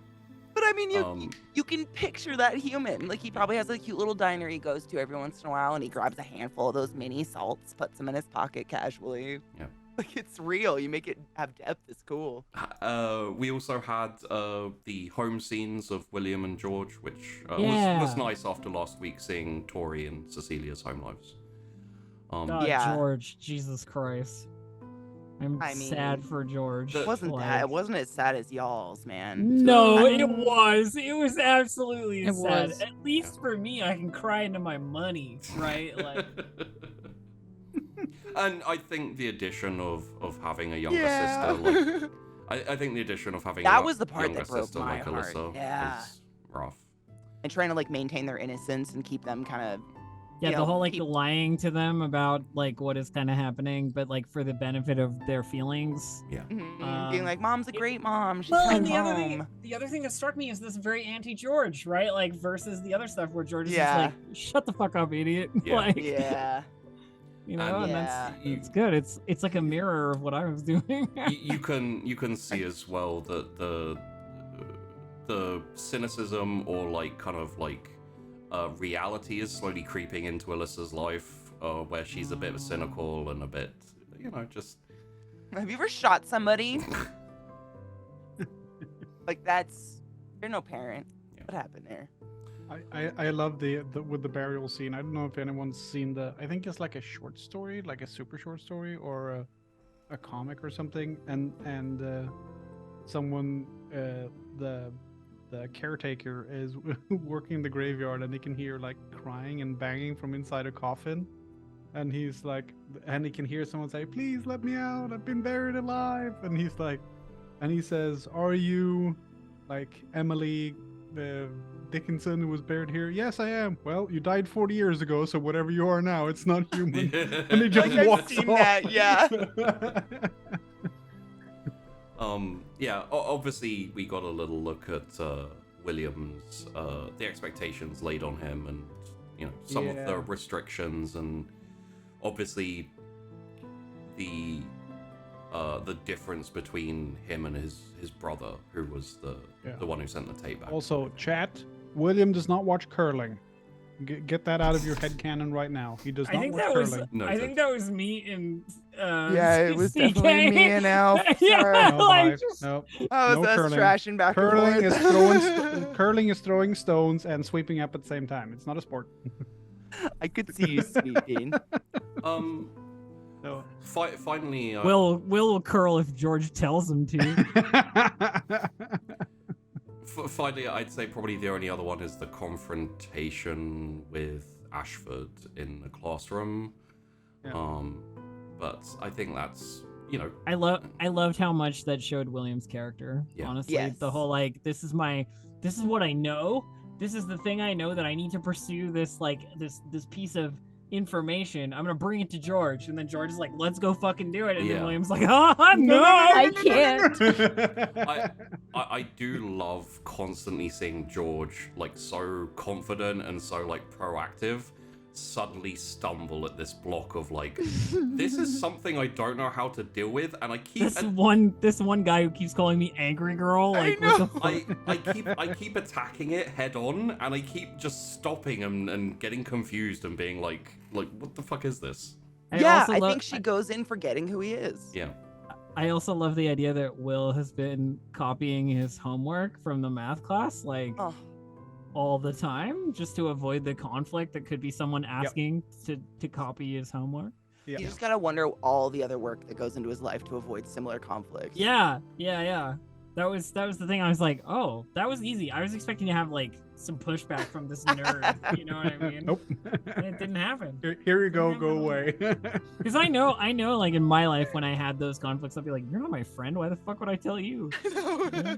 But But I mean, you can picture that human. Like, he probably has a cute little diner he goes to every once in a while, and he grabs a handful of those mini salts, puts them in his pocket casually. Yeah. Like, it's real. You make it have depth. It's cool. We also had the home scenes of William and George, which was nice after last week seeing Tori and Cecilia's home lives. George, Jesus Christ. I mean, sad for George. It wasn't as sad as y'all's, man. No, it was. It was absolutely sad. Was. At least for me, I can cry into my money, right? Like. And I think the addition of having a younger sister, like, I think the addition of having that was the part younger that broke sister my like heart. Alyssa was rough. And trying to like maintain their innocence and keep them kind of. Yeah, the whole like lying to them about like what is kind of happening, but like for the benefit of their feelings. Yeah. Being like, "Mom's a great mom. She's and home." The other thing that struck me is this very anti-George, right? Like versus the other stuff where George is just like, "Shut the fuck up, idiot." Yeah. Like, you know, and it's good. It's like a mirror of what I was doing. you can see as well that the cynicism or like kind of like reality is slowly creeping into Alyssa's life, where she's a bit cynical and a bit, just. Have you ever shot somebody? Like you're no parent. Yeah. What happened there? I love the with the burial scene. I don't know if anyone's seen I think it's like a short story, like a super short story or a comic or something, and someone the caretaker is working the graveyard, and he can hear like crying and banging from inside a coffin, and he's like, and he can hear someone say, "Please let me out, I've been buried alive," and he's like, and he says, "Are you like Emily Dickinson who was buried here?" "Yes, I am." "Well, you died 40 years ago, so whatever you are now, it's not human." And he just walks off. That, yeah. Obviously we got a little look at William's the expectations laid on him, and some of the restrictions, and obviously the difference between him and his brother, who was the one who sent the tape back. Also, chat, William does not watch curling. Get that out of your head canon right now. He does not watch curling. I think that was me and it was CK. definitely me and Al. No, I was curling. trashing back Curling and is forth. curling is throwing stones and sweeping up at the same time. It's not a sport. I could see you sweeping. No. Finally, Will curl if George tells him to. Finally, I'd say probably the only other one is the confrontation with Ashford in the classroom. Yeah. But I think that's I loved how much that showed William's character. Yeah. Honestly, Yes. the whole like this is what I know. This is the thing I know that I need to pursue. This piece of information. I'm gonna bring it to George, and then George is like, "Let's go fucking do it." And then William's like, "Oh no, I can't." I do love constantly seeing George like so confident and so like proactive suddenly stumble at this block of like, this is something I don't know how to deal with, and I keep this one guy who keeps calling me angry girl. Like, I keep attacking it head on, and I keep just stopping and getting confused and being like what the fuck is this? I think she goes in forgetting who he is. Yeah. I also love the idea that Will has been copying his homework from the math class, like all the time, just to avoid the conflict that could be someone asking to copy his homework. You just gotta wonder all the other work that goes into his life to avoid similar conflicts. Yeah. That was the thing. I was like, oh, that was easy. I was expecting to have like some pushback from this nerd. You know what I mean? Nope. And it didn't happen. Here you go. Go away. Because I know, like in my life when I had those conflicts, I'd be like, "You're not my friend. Why the fuck would I tell you?" Yeah.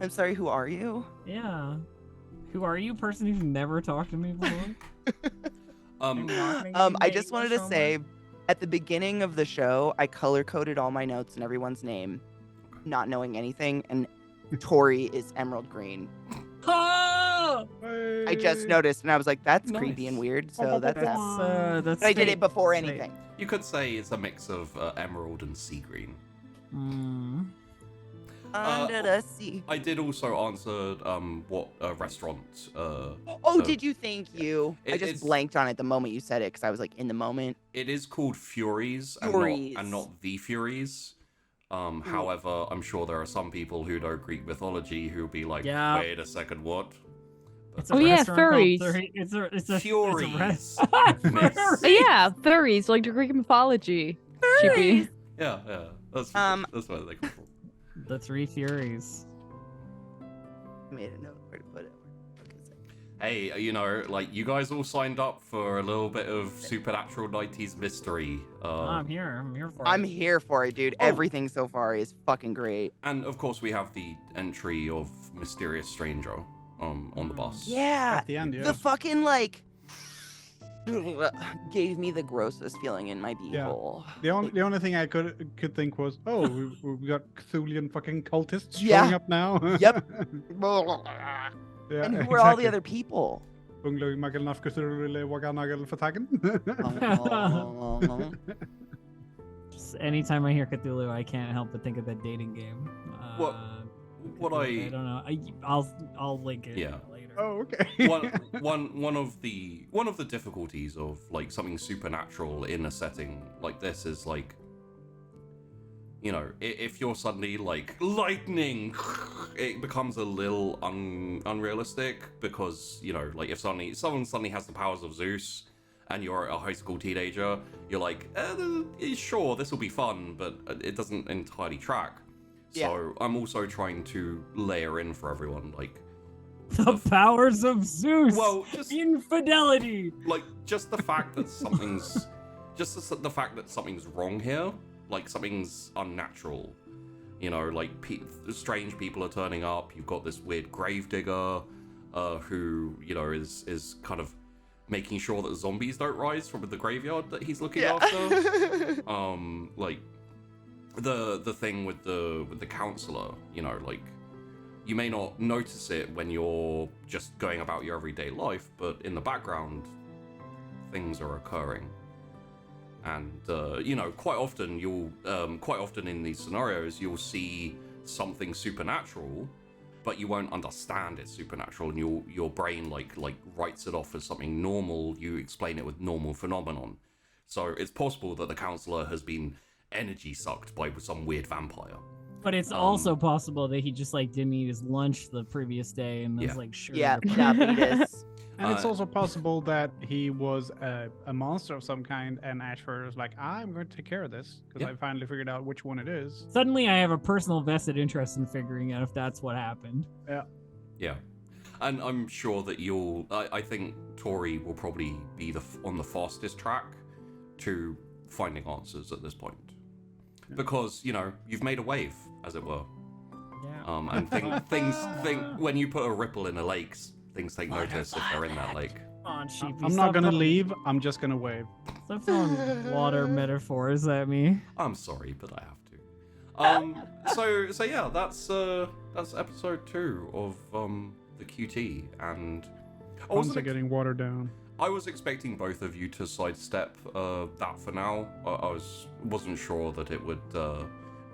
I'm sorry. Who are you? Yeah. Who are you, person who's never talked to me before? I just wanted to say, at the beginning of the show, I color coded all my notes and everyone's name, not knowing anything, and Tori is emerald green. Oh! I just noticed, and I was like, "That's creepy and weird." So that's that's. I did it before anything. You could say it's a mix of emerald and sea green. Under the sea. I did also answer what restaurant. Did you? Thank you. I just blanked on it the moment you said it because I was like in the moment. It is called Furies, and not the Furies. However, I'm sure there are some people who know Greek mythology who'll be like, wait a second, what? Furries. It's a Furies. Yeah, furries, like the Greek mythology. Furries. Yeah. That's where they come from. The three Furies. I made a note where to put it. Hey, like, you guys all signed up for a little bit of supernatural 90s mystery. I'm here for it. I'm here for it, dude. Everything so far is fucking great. And, of course, we have the entry of Mysterious Stranger on the bus. Yeah. At the end, yeah. The fucking, like... gave me the grossest feeling in my beehole. Yeah. The only thing I could think was, we got Cthulhian fucking cultists showing up now. Yep. Yeah, and who are all the other people? Just anytime I hear Cthulhu, I can't help but think of that dating game. I don't know. I'll link it. Yeah. Later. Oh, okay. one of the difficulties of like something supernatural in a setting like this is like, if you're suddenly like lightning, it becomes a little unrealistic because like if someone suddenly has the powers of Zeus and you're a high school teenager, you're like, sure, this will be fun, but it doesn't entirely track. So I'm also trying to layer in for everyone like the powers of Zeus. Well, just infidelity. Like just the fact that something's the fact that something's wrong here. Like something's unnatural, like strange people are turning up. You've got this weird gravedigger, who is kind of making sure that zombies don't rise from the graveyard that he's looking after. Like the thing with the counselor, like you may not notice it when you're just going about your everyday life, but in the background, things are occurring. And quite often in these scenarios, you'll see something supernatural, but you won't understand it's supernatural, and your brain like writes it off as something normal. You explain it with normal phenomenon. So it's possible that the counselor has been energy sucked by some weird vampire. But it's also possible that he just like didn't eat his lunch the previous day and was like, sure. Yeah, diabetes. And it's also possible that he was a monster of some kind, and Ashford was like, I'm going to take care of this, because I finally figured out which one it is. Suddenly I have a personal vested interest in figuring out if that's what happened. Yeah. And I'm sure that I think Tori will probably be on the fastest track to finding answers at this point. Because, you've made a wave, as it were. Yeah. And things when you put a ripple in a lake, things take notice if they're in that lake. Come on, sheepy. I'm not gonna leave. I'm just gonna wave. Stop throwing water metaphors at me. I'm sorry, but I have to. So yeah, that's episode 2 of the QT, and I wasn't getting watered down. I was expecting both of you to sidestep that for now. I wasn't sure that it would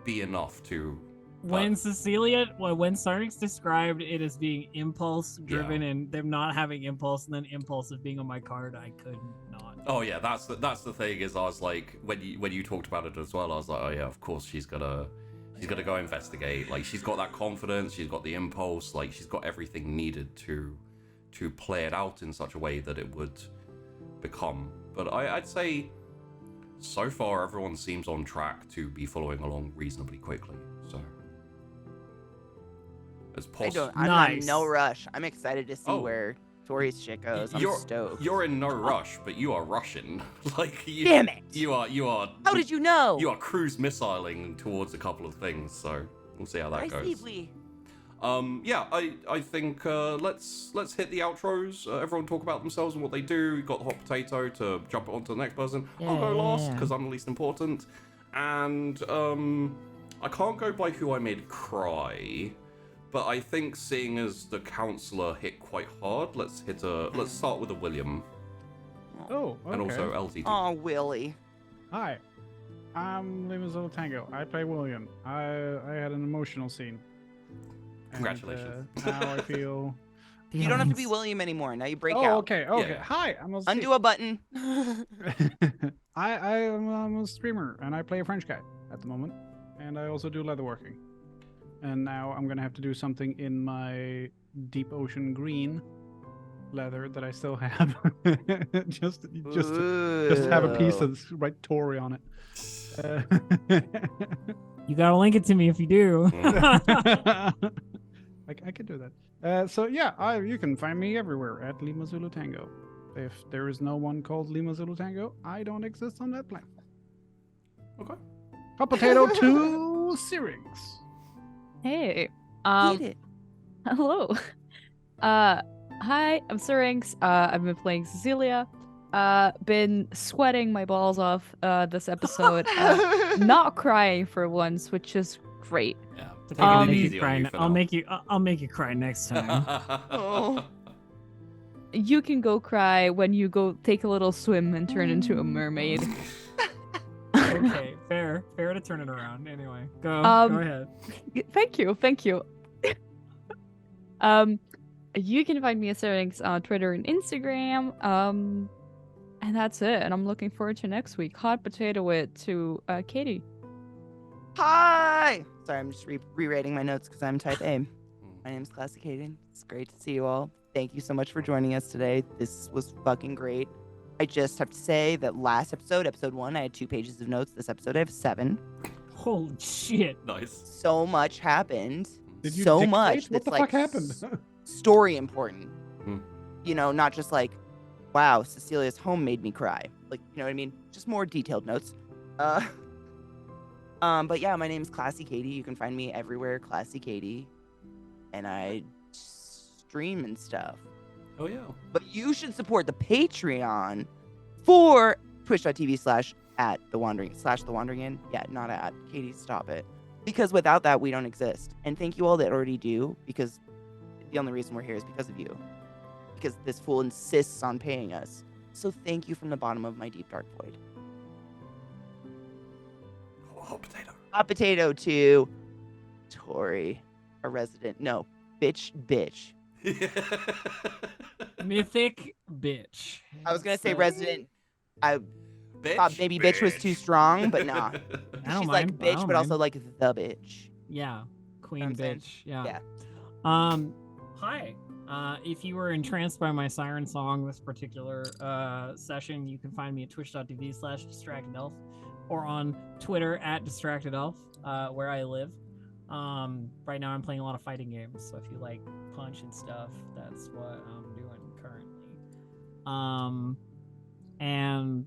be enough to. When Sarnix described it as being impulse driven and them not having impulse and then impulsive being on my card, I could not. Oh yeah, that's the thing is I was like when you talked about it as well, I was like, oh yeah, of course she's gonna go investigate. Like she's got that confidence, she's got the impulse, like she's got everything needed to play it out in such a way that it would become. But I'd say so far everyone seems on track to be following along reasonably quickly. So as possible. I'm in no rush. I'm excited to see where Tori's shit goes. I'm stoked. You're in no rush, but you are rushing. Damn it! You are. How did you know? You are cruise missiling towards a couple of things, so we'll see how that goes. Deeply. Yeah, I think let's hit the outros. Everyone talk about themselves and what they do. You got the hot potato to jump it onto the next person. I'll go last because I'm the least important, and I can't go by who I made cry. But I think seeing as the counselor hit quite hard, let's start with a William. Oh, okay. And also LTD. Oh, Willie. Hi, I'm Lima's Little Tango. I play William. I had an emotional scene. Congratulations. And, now I feel. You don't have to be William anymore. Now you break out. Okay. Yeah. Hi, I'm a Undo a button. I'm a streamer and I play a French guy at the moment, and I also do leatherworking. And now I'm gonna have to do something in my deep ocean green leather that I still have, just to have a piece of right Tory on it. You gotta link it to me if you do. I could do that. So yeah, you can find me everywhere at Lima Zulu Tango. If there is no one called Lima Zulu Tango, I don't exist on that planet. Okay. Hot potato to Syrinx. Hey. Eat it. Hello. Hi, I'm Syrinx. I've been playing Cecilia. Been sweating my balls off this episode. Not crying for once, which is great. Yeah. I'll Take it make easy you on cry. you for I'll now. make you cry next time. Oh. You can go cry when you go take a little swim and turn into a mermaid. Okay, fair to turn it around. Anyway, go ahead. Thank you. You can find me at Syrinx on Twitter and Instagram. And that's it. And I'm looking forward to next week. Hot potato it to Katie. Hi. Sorry, I'm just rewriting my notes because I'm type A. My name's Classy Kaden. It's great to see you all. Thank you so much for joining us today. This was fucking great. I just have to say that last episode 1, I had 2 pages of notes. This episode, I have 7. Holy shit. Nice. So much happened. Did you so dictate? much. What that's the like fuck happened? Story important. Hmm. You know, not just like, wow, Cecilia's home made me cry. Like, you know what I mean? Just more detailed notes. But yeah, my name's Classy Katie. You can find me everywhere, Classy Katie. And I stream and stuff. Oh yeah. But you should support the Patreon for twitch.tv/@thewandering/thewandering. Yeah, not at. Katie, stop it. Because without that, we don't exist. And thank you all that already do, because the only reason we're here is because of you. Because this fool insists on paying us. So thank you from the bottom of my deep dark void. Hot potato. Hot potato to Tori, a resident. No, bitch. Mythic bitch. I was gonna say So- resident. I Bitch, thought maybe bitch was too strong, but nah. I don't She's mind, like I bitch, don't but also mind. like the bitch. Yeah, queen I'm saying? bitch. Yeah. Yeah. Hi. If you were entranced by my siren song this particular session, you can find me at twitch.tv/distractedelf or on Twitter at distractedelf, where I live. Right now I'm playing a lot of fighting games, so if you like punch and stuff, that's what I'm doing currently. And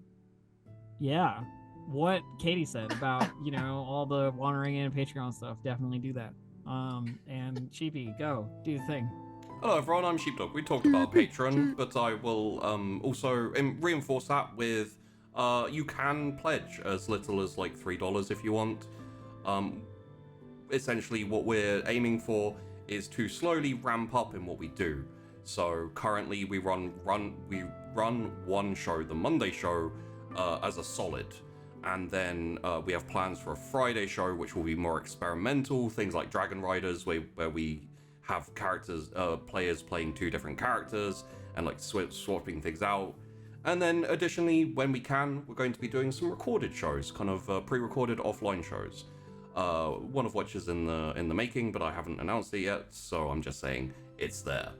yeah, what Katie said about, you know, all the wandering in Patreon stuff, definitely do that. And Sheepy, go do the thing. Hello everyone, I'm Sheepdog. We talked about Patreon, but I will also reinforce that with you can pledge as little as like $3 if you want. Essentially what we're aiming for is to slowly ramp up in what we do. So currently we run one show, the Monday show, as a solid. And then we have plans for a Friday show, which will be more experimental, things like Dragon Riders, where we have players playing 2 different characters and like swapping things out. And then additionally, when we can, we're going to be doing some recorded shows, kind of pre-recorded offline shows. One of which is in the making, but I haven't announced it yet, so I'm just saying it's there.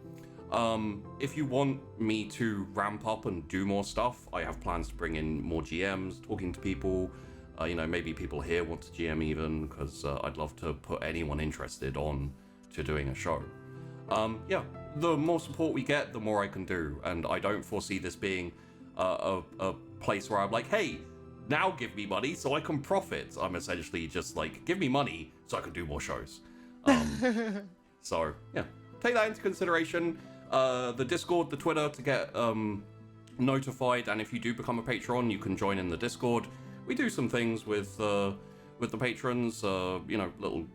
If you want me to ramp up and do more stuff, I have plans to bring in more GMs, talking to people. You know, maybe people here want to GM even, because I'd love to put anyone interested on to doing a show. Yeah, the more support we get, the more I can do, and I don't foresee this being a place where I'm like, hey, now give me money so I can profit. I'm essentially just like, give me money so I can do more shows. So yeah, take that into consideration. The Discord, the Twitter to get notified, and if you do become a patron, you can join in the Discord. We do some things with the patrons, you know, little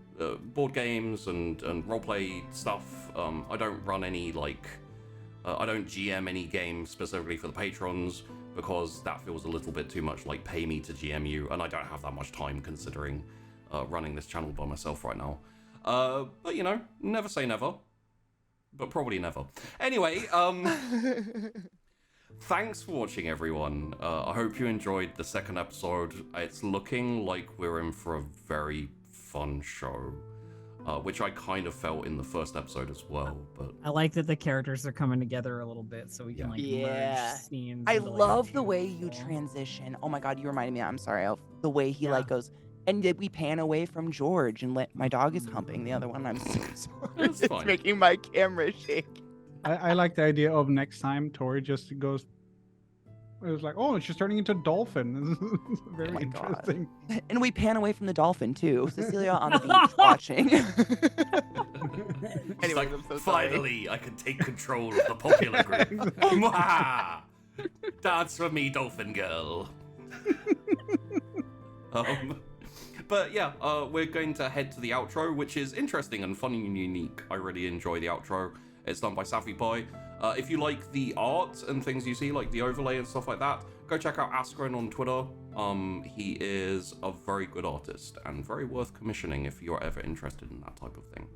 board games and roleplay stuff. I don't run any like, I don't GM any game specifically for the patrons, because that feels a little bit too much like pay me to GM you, and I don't have that much time considering running this channel by myself right now. But you know, never say never. But probably never. Anyway, thanks for watching, everyone. I hope you enjoyed the second episode. It's looking like we're in for a very fun show, which I kind of felt in the first episode as well. But I like that the characters are coming together a little bit, so we can like merge scenes. I into, like, love the two way you people. transition. Oh my god, you reminded me. I'm sorry, Elf. The way he Yeah. like goes, and we pan away from George and let my dog is humping the other one. I'm so sorry. That's It's fine. making my camera shake. I like the idea of next time Tori just goes. It was like, oh, she's turning into a dolphin. It's very my God. interesting. And we pan away from the dolphin too. Cecilia on the beach watching. It's like, I'm so sorry. finally, I can take control of the popular group. Mwah! Dance for me, dolphin girl. But yeah, we're going to head to the outro, which is interesting and funny and unique. I really enjoy the outro. It's done by Savvy Pie. If you like the art and things you see, like the overlay and stuff like that, go check out Askren on Twitter. He is a very good artist and very worth commissioning if you're ever interested in that type of thing.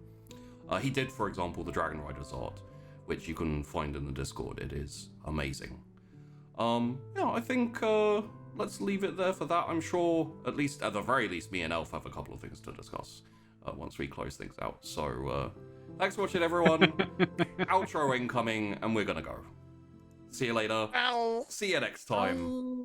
He did, for example, the Dragon Riders art, which you can find in the Discord. It is amazing. Yeah, I think let's leave it there for that. I'm sure, at the very least, me and Elf have a couple of things to discuss once we close things out. So, thanks for watching, everyone. Outro incoming, and we're gonna go. See you later. Ow. See you next time.